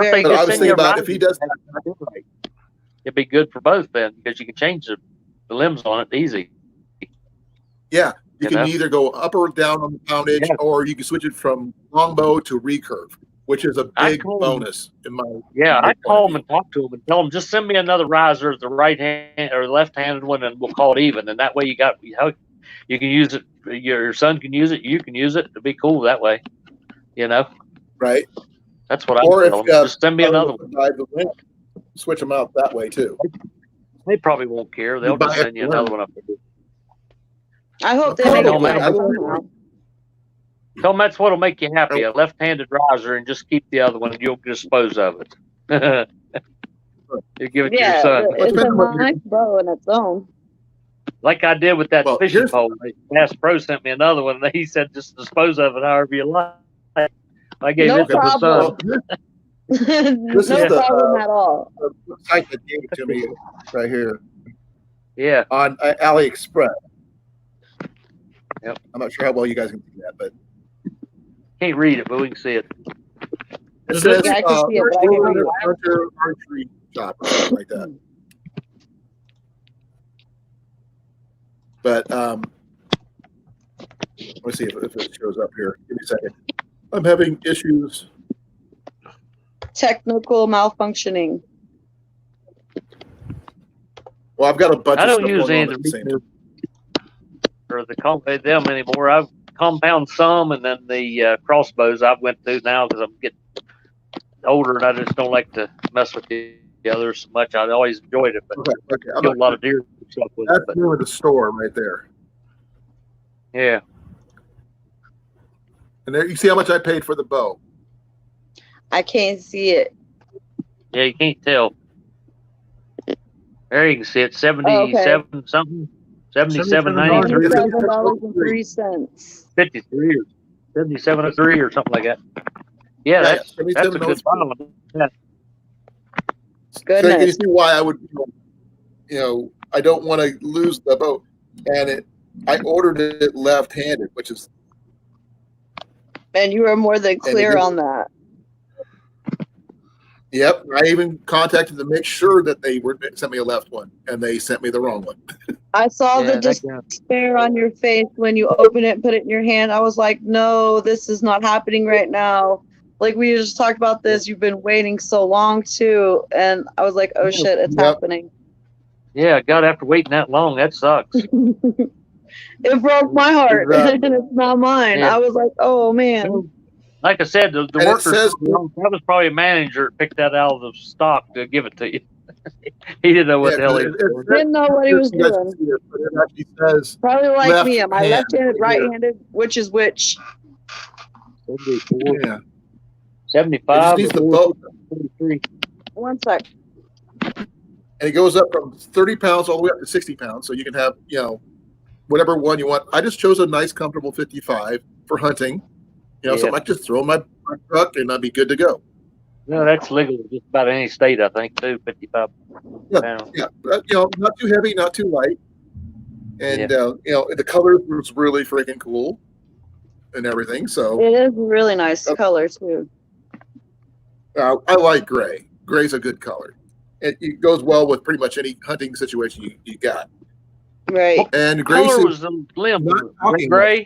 Very But I was Just send thinking you a about riser, if he does it'd be good for both then, because you can change the limbs on it easy. yeah, you You can know? either go up or down on the poundage, Yeah. or you can switch it from longbow to recurve, which is a I'd big call him. bonus in my Yeah, my I'd point call of him view. and talk to him and tell him just send me another riser, the right hand or the left-handed one, and we'll call it even. And that way you can use it. Your son can use it. You can use it. It'd be cool that way. You know, Right? that's what I Or if tell him. Just send me other another ones one. buy the limb, switch them out that way too. They probably won't care. They'll buy just send you extra another one up there. I hope they make it Probably. better I would somehow. Tell them that's what'll make you happy. A left-handed riser, and just keep the other one. And you'll dispose of it. You give it to your Yeah, son, it's depends on a what nice bow in its own. like I did with that Well, fishing here's- pole. Bass Pro sent me another one. And he said just dispose of it however you like. I gave No it to my son. problem. This is No the, problem at all. the site that gave it to me right here Yeah. on AliExpress. Yep. I'm not sure how well you guys can see that, but Can't read it, but we can see it. it says Yeah, I can see it, but I can't read it. Hunter Archery Shop or something like that. But let me see if it shows up here. Give me a second. I'm having issues. Technical malfunctioning. Well, I've got a bunch I of don't stuff use going on any at the same time. or the them anymore. I've compound some, and then the crossbows I've went through now because I'm getting older and I just don't like to mess with the others so much. I always enjoyed it, but Okay, I killed a lot of deer and stuff with it. That's But new in the store right there. yeah, And there you see how much I paid for the bow. I can't see it. yeah, you can't tell. There you can see it, 77 something, 77.93, $77.03. 53 or 77.03 or something like that. Yeah, that's a 77 good bottle. Yeah. So you can Goodness. see why I would, I don't want to lose the bow. And I ordered it left-handed, which is And you were more than clear did- on that. Yep. I even contacted to make sure that they were sent me a left one, and they sent me the wrong one. I saw Yeah, the that kind of- despair on your face when you open it and put it in your hand. I was like, no, this is not happening right now. Like we just talked about this. You've been waiting so long too. And I was like, oh shit, it's Yep. happening. Yeah, God, after waiting that long, that sucks. It broke my heart Exactly. and it's not mine. Yeah. I was like, oh man. Like I said, the And it workers, says- that was probably a manager that picked that out of the stock to give it to you. He didn't know what Yeah, the hell he it- was it- doing. Didn't know what he was You guys can doing. see it, but it actually says Probably like left me. Am I hand left-handed, right here. right-handed? Which is which? 74, yeah. 75, It just needs or the bow. 43. One sec. And it goes up from 30 pounds all the way up to 60 pounds. So you can have, whatever one you want. I just chose a nice, comfortable 55 for hunting. Yeah. So I just throw in my truck and I'd be good to go. No, that's legal in just about any state, I think, too. 55 Yeah. pounds. Yeah, but, not too heavy, not too light. And, the color was really freaking cool and everything. So It is a really nice color too. I like gray. Gray's a good color. It goes well with pretty much any hunting situation you got. Right. And What Grace, color was the limb? not talking Gray?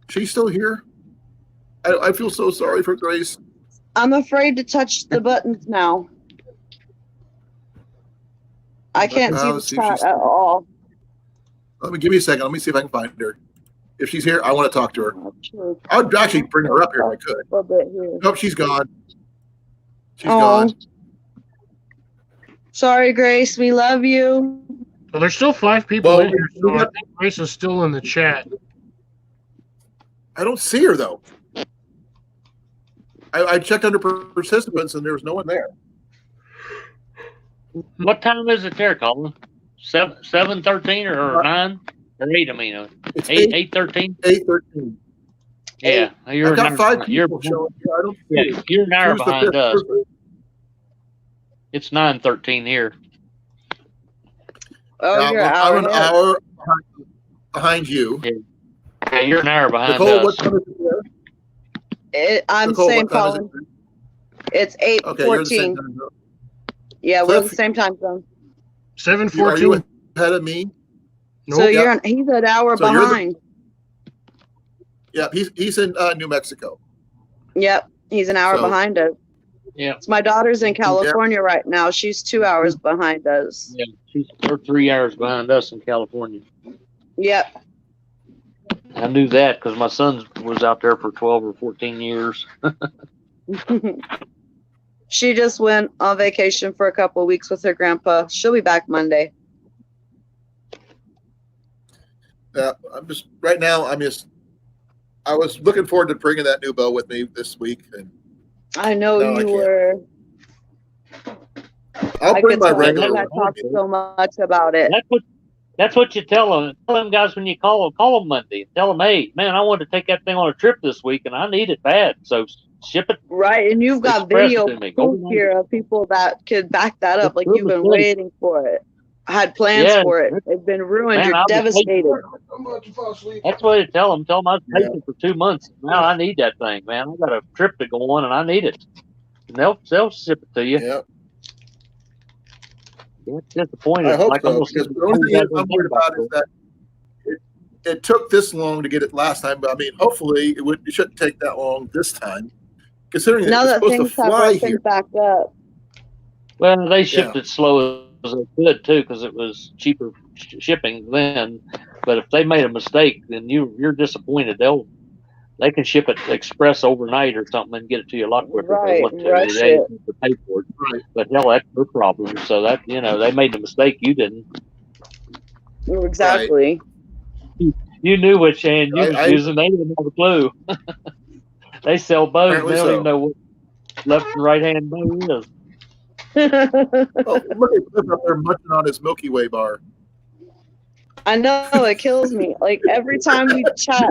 she's still here. I feel so sorry for Grace. I'm afraid to touch the buttons now. I can't see the Let's see if chat she's- at all. Give me a second. Let me see if I can find her. If she's here, I want to talk to her. Oh, true. I would actually bring her up here if I could. A little bit here. Nope, she's gone. She's Oh. gone. Sorry, Grace. We love you. So there's still 5 people Well, in here, so we I got- think Grace is still in the chat. I don't see her though. I checked under participants and there was no one there. What time is it there, Colin? 7:13 or 9 or 8? I mean, It's 8:13. 8:13. Yeah, you're I've got an hour 5 behind. You're people showing here. I don't see yeah, her. you're an hour Who's the behind fifth us. person? It's 9:13 here. Oh, Now, you're I'm out. an hour behind you. Yeah, you're an hour behind Nicole, us. what time is it there? I'm Nicole, saying, what time is Colin. it? It's Okay, you're the same 8:14. time zone. Yeah, we're the Cliff, same time zone. Are you 7:14. ahead of me? So Nope. you're he's an hour So you're the- behind. Yeah, he's in New Mexico. Yep, he's an hour So- behind us. Yeah. So my daughter's in California right now. She's 2 hours behind us. Yeah, they're 3 hours behind us in California. Yep. I knew that because my son was out there for 12 or 14 years. She just went on vacation for a couple of weeks with her grandpa. She'll be back Monday. I'm just right now. I was looking forward to bringing that new bow with me this week, and I know No, I you can't. were. I'll I bring could my tell. regular. You had talked so much about it. That's what you tell them. Tell them guys when you call them Monday. Tell them, hey, man, I wanted to take that thing on a trip this week, and I need it bad. So ship it. Right, and you've got Express video to me. proof Overnight. here of people that could back that up. It's Like real you've been mistake. waiting for it. Had plans Yeah, for it. It's been ruined. man, You're I was devastated. That's what I tell them. Tell them I was Yeah. patient for 2 months. Now I need that thing, man. I got a trip to go on, and I need it. And they'll ship it to you. Yeah, That's disappointed. I hope like so. almost Because the only thing I'm worried about is that it took this long to get it last time. But I mean, hopefully it shouldn't take that long this time, considering that Now it's that supposed to things have fly opened here. back up. Well, they shipped it slow as they could too, because it was cheaper shipping then. But if they made a mistake, then you're disappointed. They can ship it express overnight or something and get it to you a lot quicker if they Right, want to. rush They it. have to pay for it. Right. But hell, that's their problem. So that they made the mistake. You didn't. Exactly. You knew which hand you I- was I- using. They didn't have a clue. They sell bows. Apparently They don't so. even know what left and right hand bow is. Oh, look at Cliff up there munching on his Milky Way bar. I know it kills me. Like every time we chat,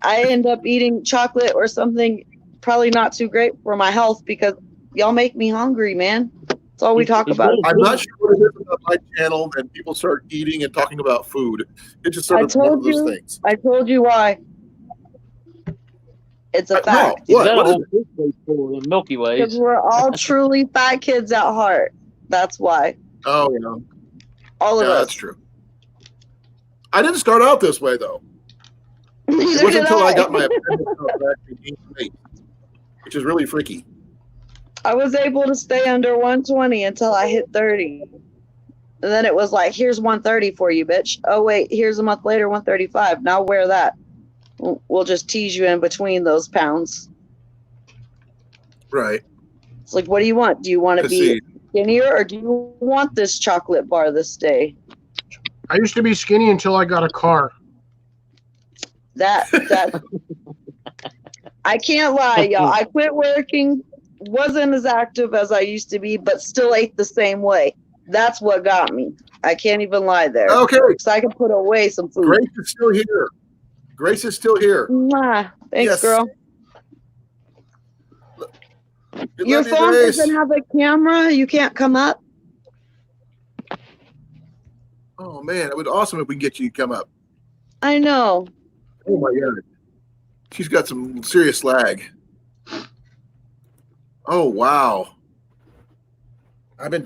I end up eating chocolate or something probably not too great for my health because y'all make me hungry, man. That's all we talk about. I'm not sure what it is about my channel and people start eating and talking about food. It's just sort I of one told of those you. things. I told you why. It's a No, fact. He's what? got a What is whole food full of Milky Because Ways. we're all truly fat kids at heart. That's why. Oh, yeah. All of Yeah, us. that's true. I didn't start out this way, though. It Neither wasn't did until I got my appendix out that I actually gained weight, which is really freaky. I was able to stay under 120 until I hit 30. And then it was like, here's 130 for you, bitch. Oh, wait, here's a month later, 135. Now wear that. We'll just tease you in between those pounds. Right. It's like, what do you want? Do you want to I be see. skinnier or do you want this chocolate bar this day? I used to be skinny until I got a car. That I can't lie, y'all. I quit working, wasn't as active as I used to be, but still ate the same way. That's what got me. I can't even lie there. Okay. So I can put away some food. Grace is still here. Grace is still here. Mwah. Thanks, Yes. girl. We Your love you, phone Grace. doesn't have a camera. You can't come up. Oh, man. It would be awesome if we can get you to come up. I know. Oh, my God. She's got some serious lag. Oh, wow. I've been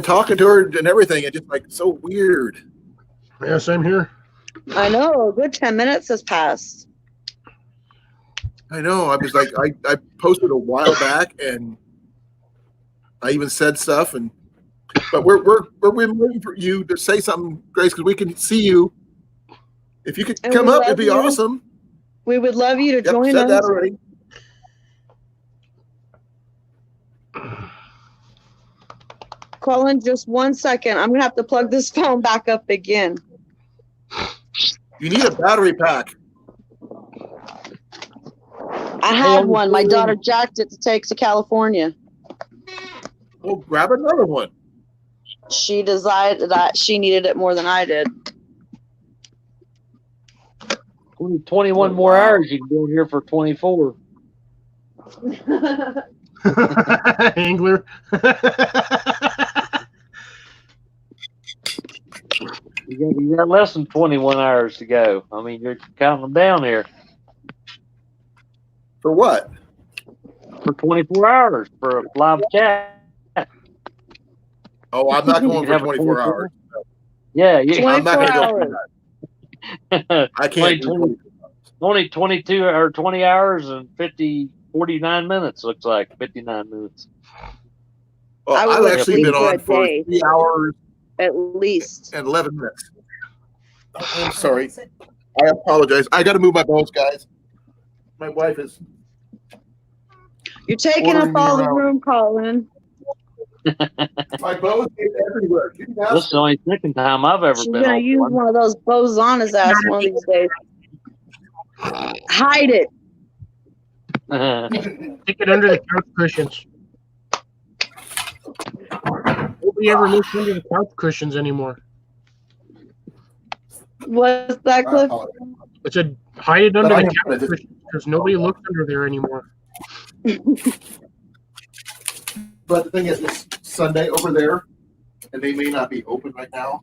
talking to her and everything. It's just like so weird. Yeah, same here. I know. A good 10 minutes has passed. I know. I was like, I posted a while back, and I even said stuff, but we're waiting for you to say something, Grace, because we can see you. If you could And come we up, love it'd be you. awesome. We would love you to Yep, join said that us. already. Colin, just 1 second. I'm going to have to plug this phone back up again. You need a battery pack. I had one. My daughter jacked it to take to California. Well, grab another one. She decided that she needed it more than I did. 21 more Wow. hours. You can be on here for 24. Angler. You got less than 21 hours to go. I mean, you're counting them down here. For what? for 24 hours for a live chat. Oh, I'm not You going can for have a 24 hours. Yeah, yeah. I'm not 24 going to go hours. for that. I can't do 24 hours. Only 22 or 20 hours and 49 minutes, looks like 59 minutes. Well, I will I've actually sleep been for a on for day. 3 hours At least. and 11 minutes. I'm sorry. I apologize. I got to move my bows, guys. My wife is. You're taking up ordering me all the around. room, Colin. My bows get everywhere. You can This ask is the only second time I've ever She's been gonna on use one. one of those bows on his ass one of these days. Hide it. Stick it under the couch cushions. Nobody ever looks under the couch cushions anymore. What's that, I Cliff? apologize. I said, hide it under But I the am couch gonna cushions because nobody looks under there anymore. But the thing is, it's Sunday over there, and they may not be open right now,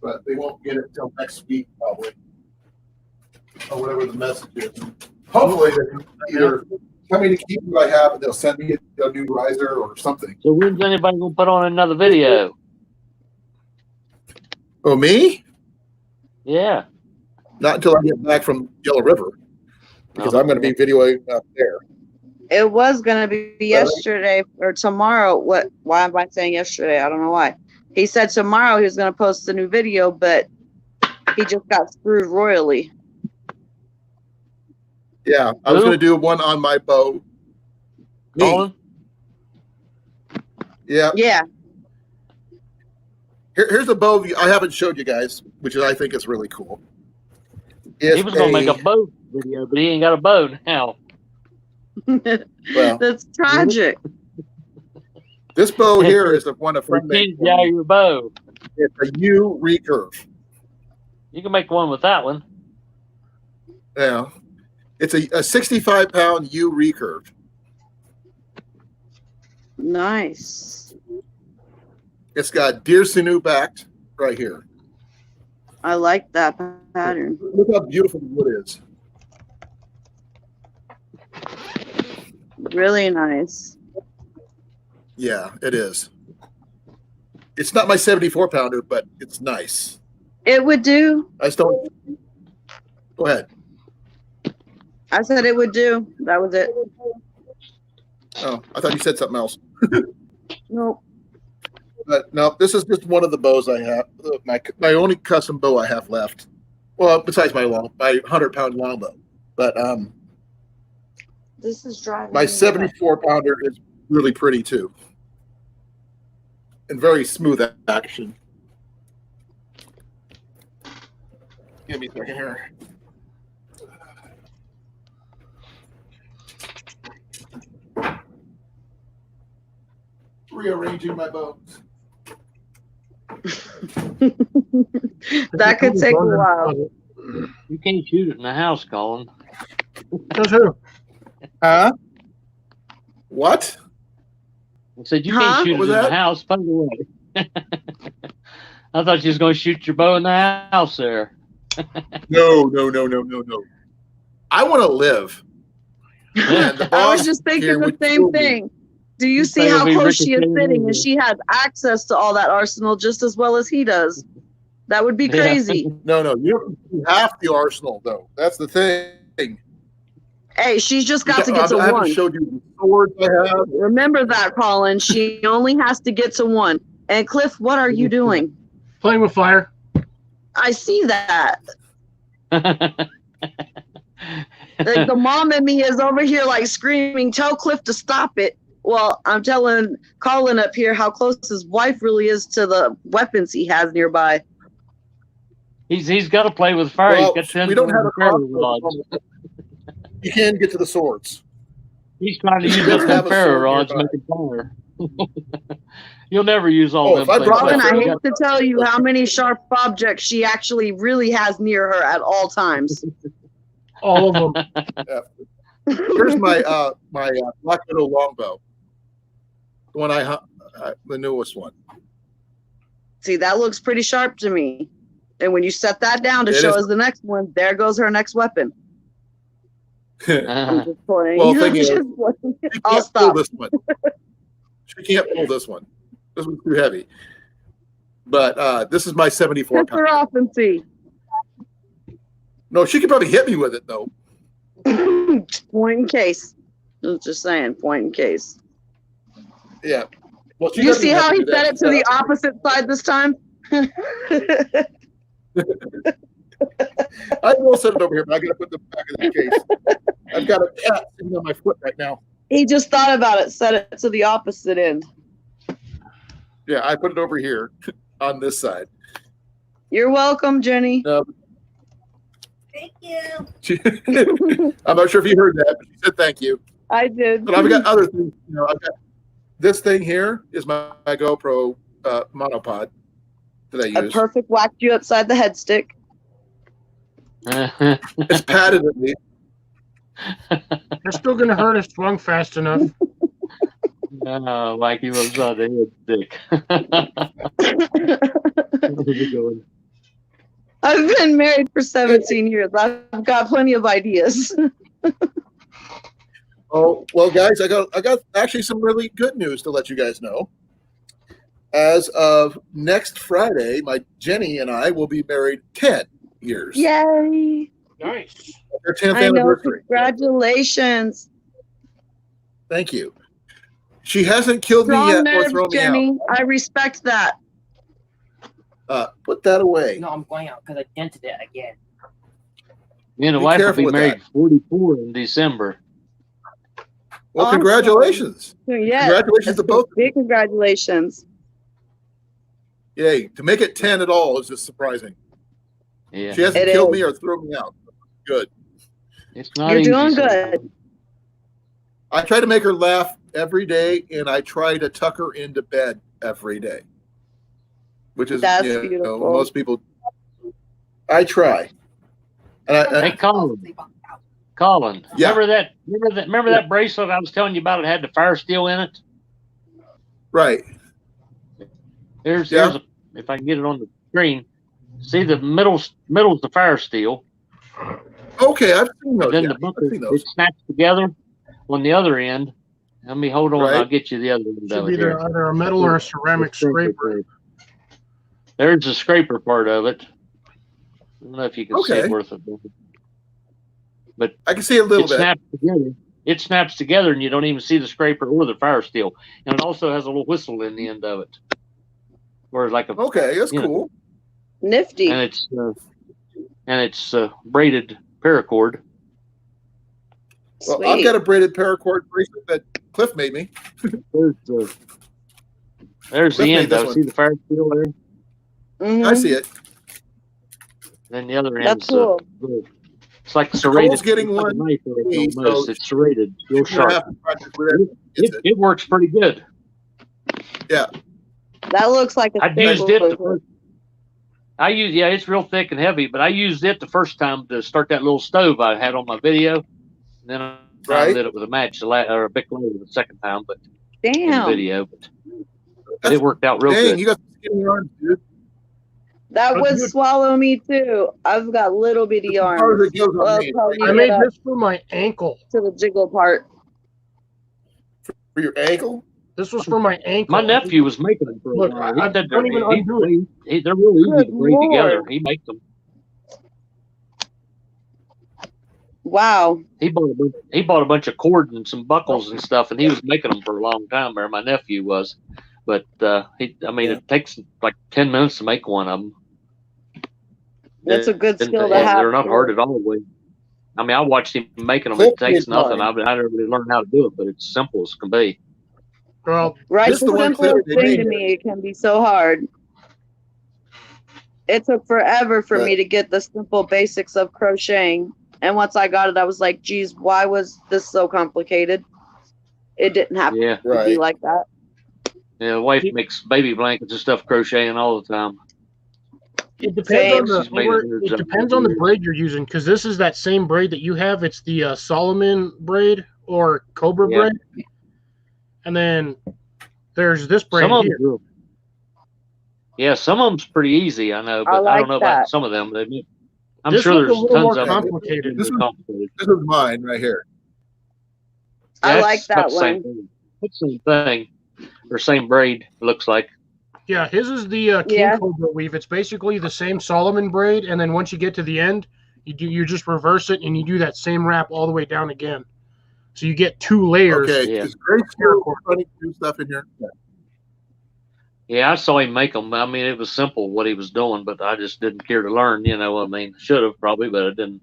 but they won't get it till next week probably, or whatever the message is. Hopefully, they can either tell me to keep what I have, and they'll send me a new riser or something. So when's anybody gonna put on another video? Oh, me? Yeah. Not until I get back from Yellow River, because I'm going to be videoing up there. It was gonna be yesterday or tomorrow. What? Why am I saying yesterday? I don't know why. He said tomorrow he was gonna post a new video, but he just got screwed royally. Yeah, I was Who? going to do one on my bow. Me. Colin? Yeah. Yeah. Here's a bow I haven't showed you guys, which I think is really cool. He was gonna make a bow video, but he ain't got a bow now. Well, That's tragic. this bow here is the one a friend made. Change out your bow. It's a U recurve. You can make one with that one. Yeah, it's a 65-pound U recurve. Nice. It's got deer sinew backed right here. I like that pattern. Look how beautiful the wood is. Really nice. Yeah, it is. It's not my 74-pounder, but it's nice. It would do. I still. Go ahead. I said it would do. That was it. Oh, I thought you said something else. Nope. But no, this is just one of the bows I have. My only custom bow I have left. Well, besides my 100-pound longbow. But This is driving. my me 74-pounder is really pretty too, and very smooth action. Give me a second here. Rearranging my bows. That could take a while. You can't shoot it in the house, Colin. Does who? Huh? What? I said you Huh? can't shoot What it was in that? the house. Put it away. I thought you was going to shoot your bow in the house there. No. I want to live. And the I was boss just here thinking the would same kill me. thing. Do you You see think how it'll be close she is ricocheting sitting, over and she has access to all that arsenal just as well as he does? That would be Yeah. crazy. No, you don't see half the arsenal though. That's the thing. Hey, she's just got to get to I haven't one. showed you the swords I have. Remember that, Colin. She only has to get to one. And Cliff, what are you doing? Playing with fire. I see that. Like the mom in me is over here like screaming, tell Cliff to stop it. Well, I'm telling Colin up here how close his wife really is to the weapons he has nearby. He's got to play with fire. Well, He's got 10 we don't have a ferro crossbow. rods. You can get to the swords. He's trying to He use doesn't up have them a ferro sword rods nearby. making fire. You'll never use all Oh, them if I things. brought Colin, my I ferro- hate to tell you how many sharp objects she actually really has near her at all times. All of them. Here's my Black Widow longbow. The one the newest one. See, that looks pretty sharp to me. And when you set that down to It show is. us the next one, there goes her next weapon. I'm just playing. Well, I'm thinking just of- playing. She I'll can't pull stop. this one. She can't pull this one. This one's too heavy. But this is my 74 Piss her pounder. off and see. No, she could probably hit me with it though. Point in case. Just saying, point in case. Yeah. Well, she You doesn't see have how to he do said that. it to the opposite side this time? I will set it over here, but I got to put the back of the case. I've got a cat sitting on my foot right now. He just thought about it, set it to the opposite end. Yeah, I put it over here on this side. You're welcome, Jenny. Thank you. I'm not sure if you heard that, but she said thank you. I did. But I've got other things. I've got this thing here is my GoPro monopod that I A use. perfect whacked you upside the head stick. It's padded at least. They're still going to hurt if swung fast enough. Like he was on the head stick. I've been married for 17 years. I've got plenty of ideas. Oh well, guys, I got actually some really good news to let you guys know. As of next Friday, my Jenny and I will be married 10 years. Yay! Nice. Our 10th I know. anniversary. Congratulations. Thank you. She hasn't killed me Strong yet or nerves, thrown me Jenny. I respect that. out. Put that away. No, I'm going out because I dented it again. Me and the Be wife will careful be with married 44 in December. Well, Awesome. congratulations. Yeah. Congratulations to both. Big congratulations. Yay. To make it 10 at all is just surprising. Yeah, She hasn't It killed is. me or thrown me out. Good. it's not You're easy doing sometimes. good. I try to make her laugh every day, and I try to tuck her into bed every day, which is That's beautiful. most people. I try. And Hey, Colin. Colin, Yeah. remember that bracelet I was telling you about? It had the fire steel in it. right. There's Yeah. if I can get it on the screen. See the middle's the fire steel. Okay, I've seen those. Then Yeah, the I've buckle seen it those. snaps together on the other end. Let me hold on. Right. I'll get you the other end Should of be it here. either a metal or a ceramic scraper. There's the scraper part of it. I don't know if you can see Okay. it worth it. I can see a little It bit. snaps together. It snaps together, and you don't even see the scraper or the fire steel. And it also has a little whistle in the end of it, where like a Okay, that's you know, cool. Nifty. and it's braided paracord. Well, Sweet. I've got a braided paracord bracelet that Cliff made me. There's Cliff the made end. this I one. see the fire steel there. Mhm. I see it. Then the other That's end's cool. it's like serrated. Nicole's getting It's like one a knife or piece, almost. so It's serrated, real She's gonna sharp. have to practice with it. It works pretty good. That looks like a I used it the staple. first. It's real thick and heavy, but I used it the first time to start that little stove I had on my video. And then I Right. lit it with a match or a Bic later the second time, but in the Damn. video. But it worked out real Dang, good. you got some skinny arms, dude. That But would dude- swallow me too. I've got little bitty As far as arms. it goes on Well, me, probably I get made up this for my ankle. to the jiggle part. for your ankle. This was for my ankle. My nephew was making them for a Look, while. He I said don't even undo it. they're real easy Good to braid together. Lord. He makes them. Wow. He bought a bunch of cord and some buckles and stuff, and he was making them for a long time. There, my nephew was, but it takes like 10 minutes to make one of them. That's a good skill to They're have. not hard at all. I mean, I watched him making them. Cliff It takes did nothing. mine. I never really learned how to do it, but it's simple as can be. Well, Right, This the is the one simplest clip they thing to made. me, it can be so hard. It took forever for But- me to get the simple basics of crocheting. And once I got it, I was like, geez, why was this so complicated? It didn't have Yeah, to be Right. like that. yeah. The wife makes baby blankets and stuff crocheting all the time. it depends Same. on She's made the it it depends on the braid you're using because this is that same braid that you have. It's the Solomon braid or Cobra Yeah. braid, and then there's this braid Some of here. them, some of them's pretty easy. I know, but I like don't know that. about some of them. I'm This sure one's a there's little more tons of them. complicated. This Complicated. This is mine right here. I Yeah, like it's about that the same one. thing. It's the same thing, or same braid. It looks like. Yeah, his is the King Yeah. Cobra weave. It's basically the same Solomon braid, and then once you get to the end, you just reverse it and you do that same wrap all the way down again. So you get 2 layers. Okay, Yeah. is Grace still trying to do stuff in here? Yeah. Yeah, I saw him make them. I mean, it was simple what he was doing, but I just didn't care to learn. You know, I mean, should have probably, but I didn't.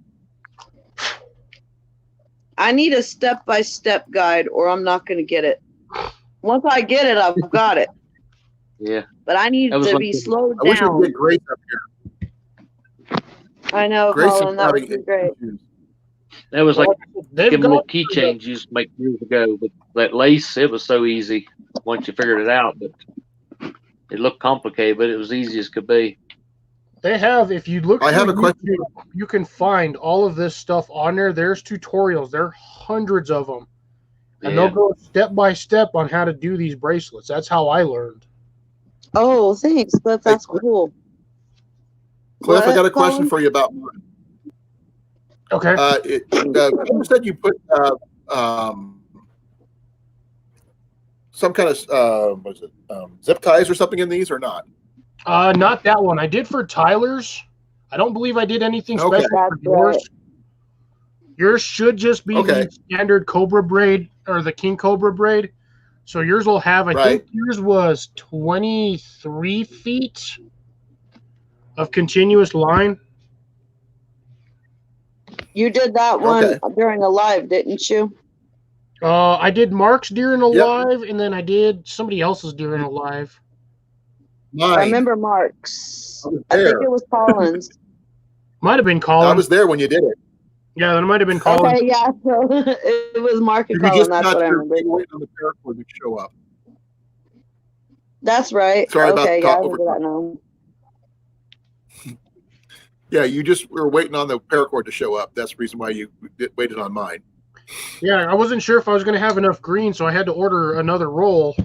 I need a step-by-step guide, or I'm not going to get it. Once I get it, I've got it. Yeah, But I need That was to like be the- slowed I wish we down. could get Grace up here. I know, Grace Colin. is That would having be great. issues. that was like They've give them little got keychains you used to make years ago. But that lace, it was so easy once you figured it out. But it looked complicated, but it was easy as could be. They have, if you look I have through a question. YouTube, you can find all of this stuff on there. There's tutorials. There are hundreds of them. And Yeah. they'll go step by step on how to do these bracelets. That's how I learned. Oh, thanks, Cliff. That's cool. Cliff, I got a What, question Colin? for you about mine. Okay. You said you put some kind of what is it, zip ties or something in these or not? Not that one. I did for Tyler's. I don't believe I did anything Okay. special for That's yours. right. Yours should just be Okay. the standard Cobra braid or the King Cobra braid. So yours will have, I think yours was 23 feet of continuous line. You did that one Okay. during a live, didn't you? I did Mark's during a Yep. live, and then I did somebody else's during a live. Mine. I remember Mark's. I was I think there. it was Colin's. Might have been I Colin. was there when you did it. Yeah, that might have been Colin. Okay, yeah. So it was Mark and You Colin. just That's got what I your remember. waiting on the paracord to show up. That's right. Sorry about okay, yeah, I talk remember over. that now. Yeah, you just were waiting on the paracord to show up. That's the reason why you waited on mine. Yeah, I wasn't sure if I was going to have enough green, so I had to order another roll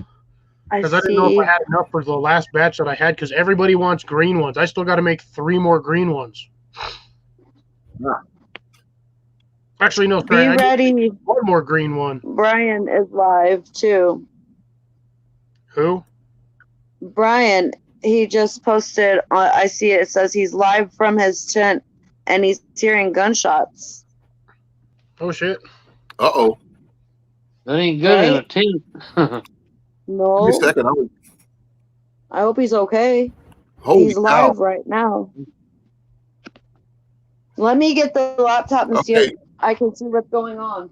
I because I didn't know see. if I had enough for the last batch that I had because everybody wants green ones. I still got to make 3 more green ones. Yeah. Actually, no, Be sorry. I need ready. 1 more green one. Brian is live too. Who? Brian, he just posted. I see it. It says he's live from his tent and he's hearing gunshots. Oh, shit. Uh-oh. That ain't good in a Right? tent. Give me No, a second. I hope he's okay. Holy He's cow. live right now. Let me get the laptop and see Okay. if I can see what's going on.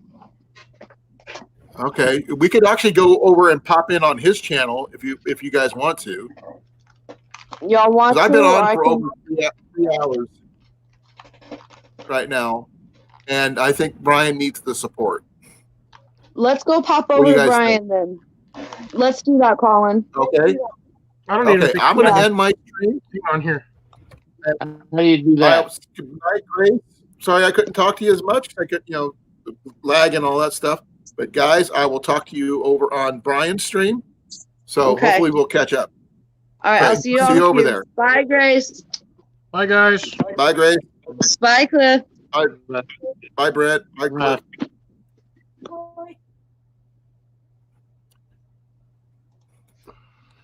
Okay. We could actually go over and pop in on his channel if you guys want to. Y'all want 'Cause I've to? been Or on I for can. over 3 hours right now. And I think Brian needs the support. Let's go pop What do over you to guys Brian then. Let's do that, Colin. Okay. I don't even Okay. think I'm going to Yeah. end my stream. on here. How do you do that? Good night, Grace. Sorry I couldn't talk to you as much. I could, lag and all that stuff. But guys, I will talk to you over on Brian's stream. So Okay. hopefully we'll catch up. All right, I'll Okay, see you see on you over cue. there. Bye, Grace. Bye, guys. Bye, Grace. Bye, Cliff. Bye, Brett. Bye, Right. Cliff.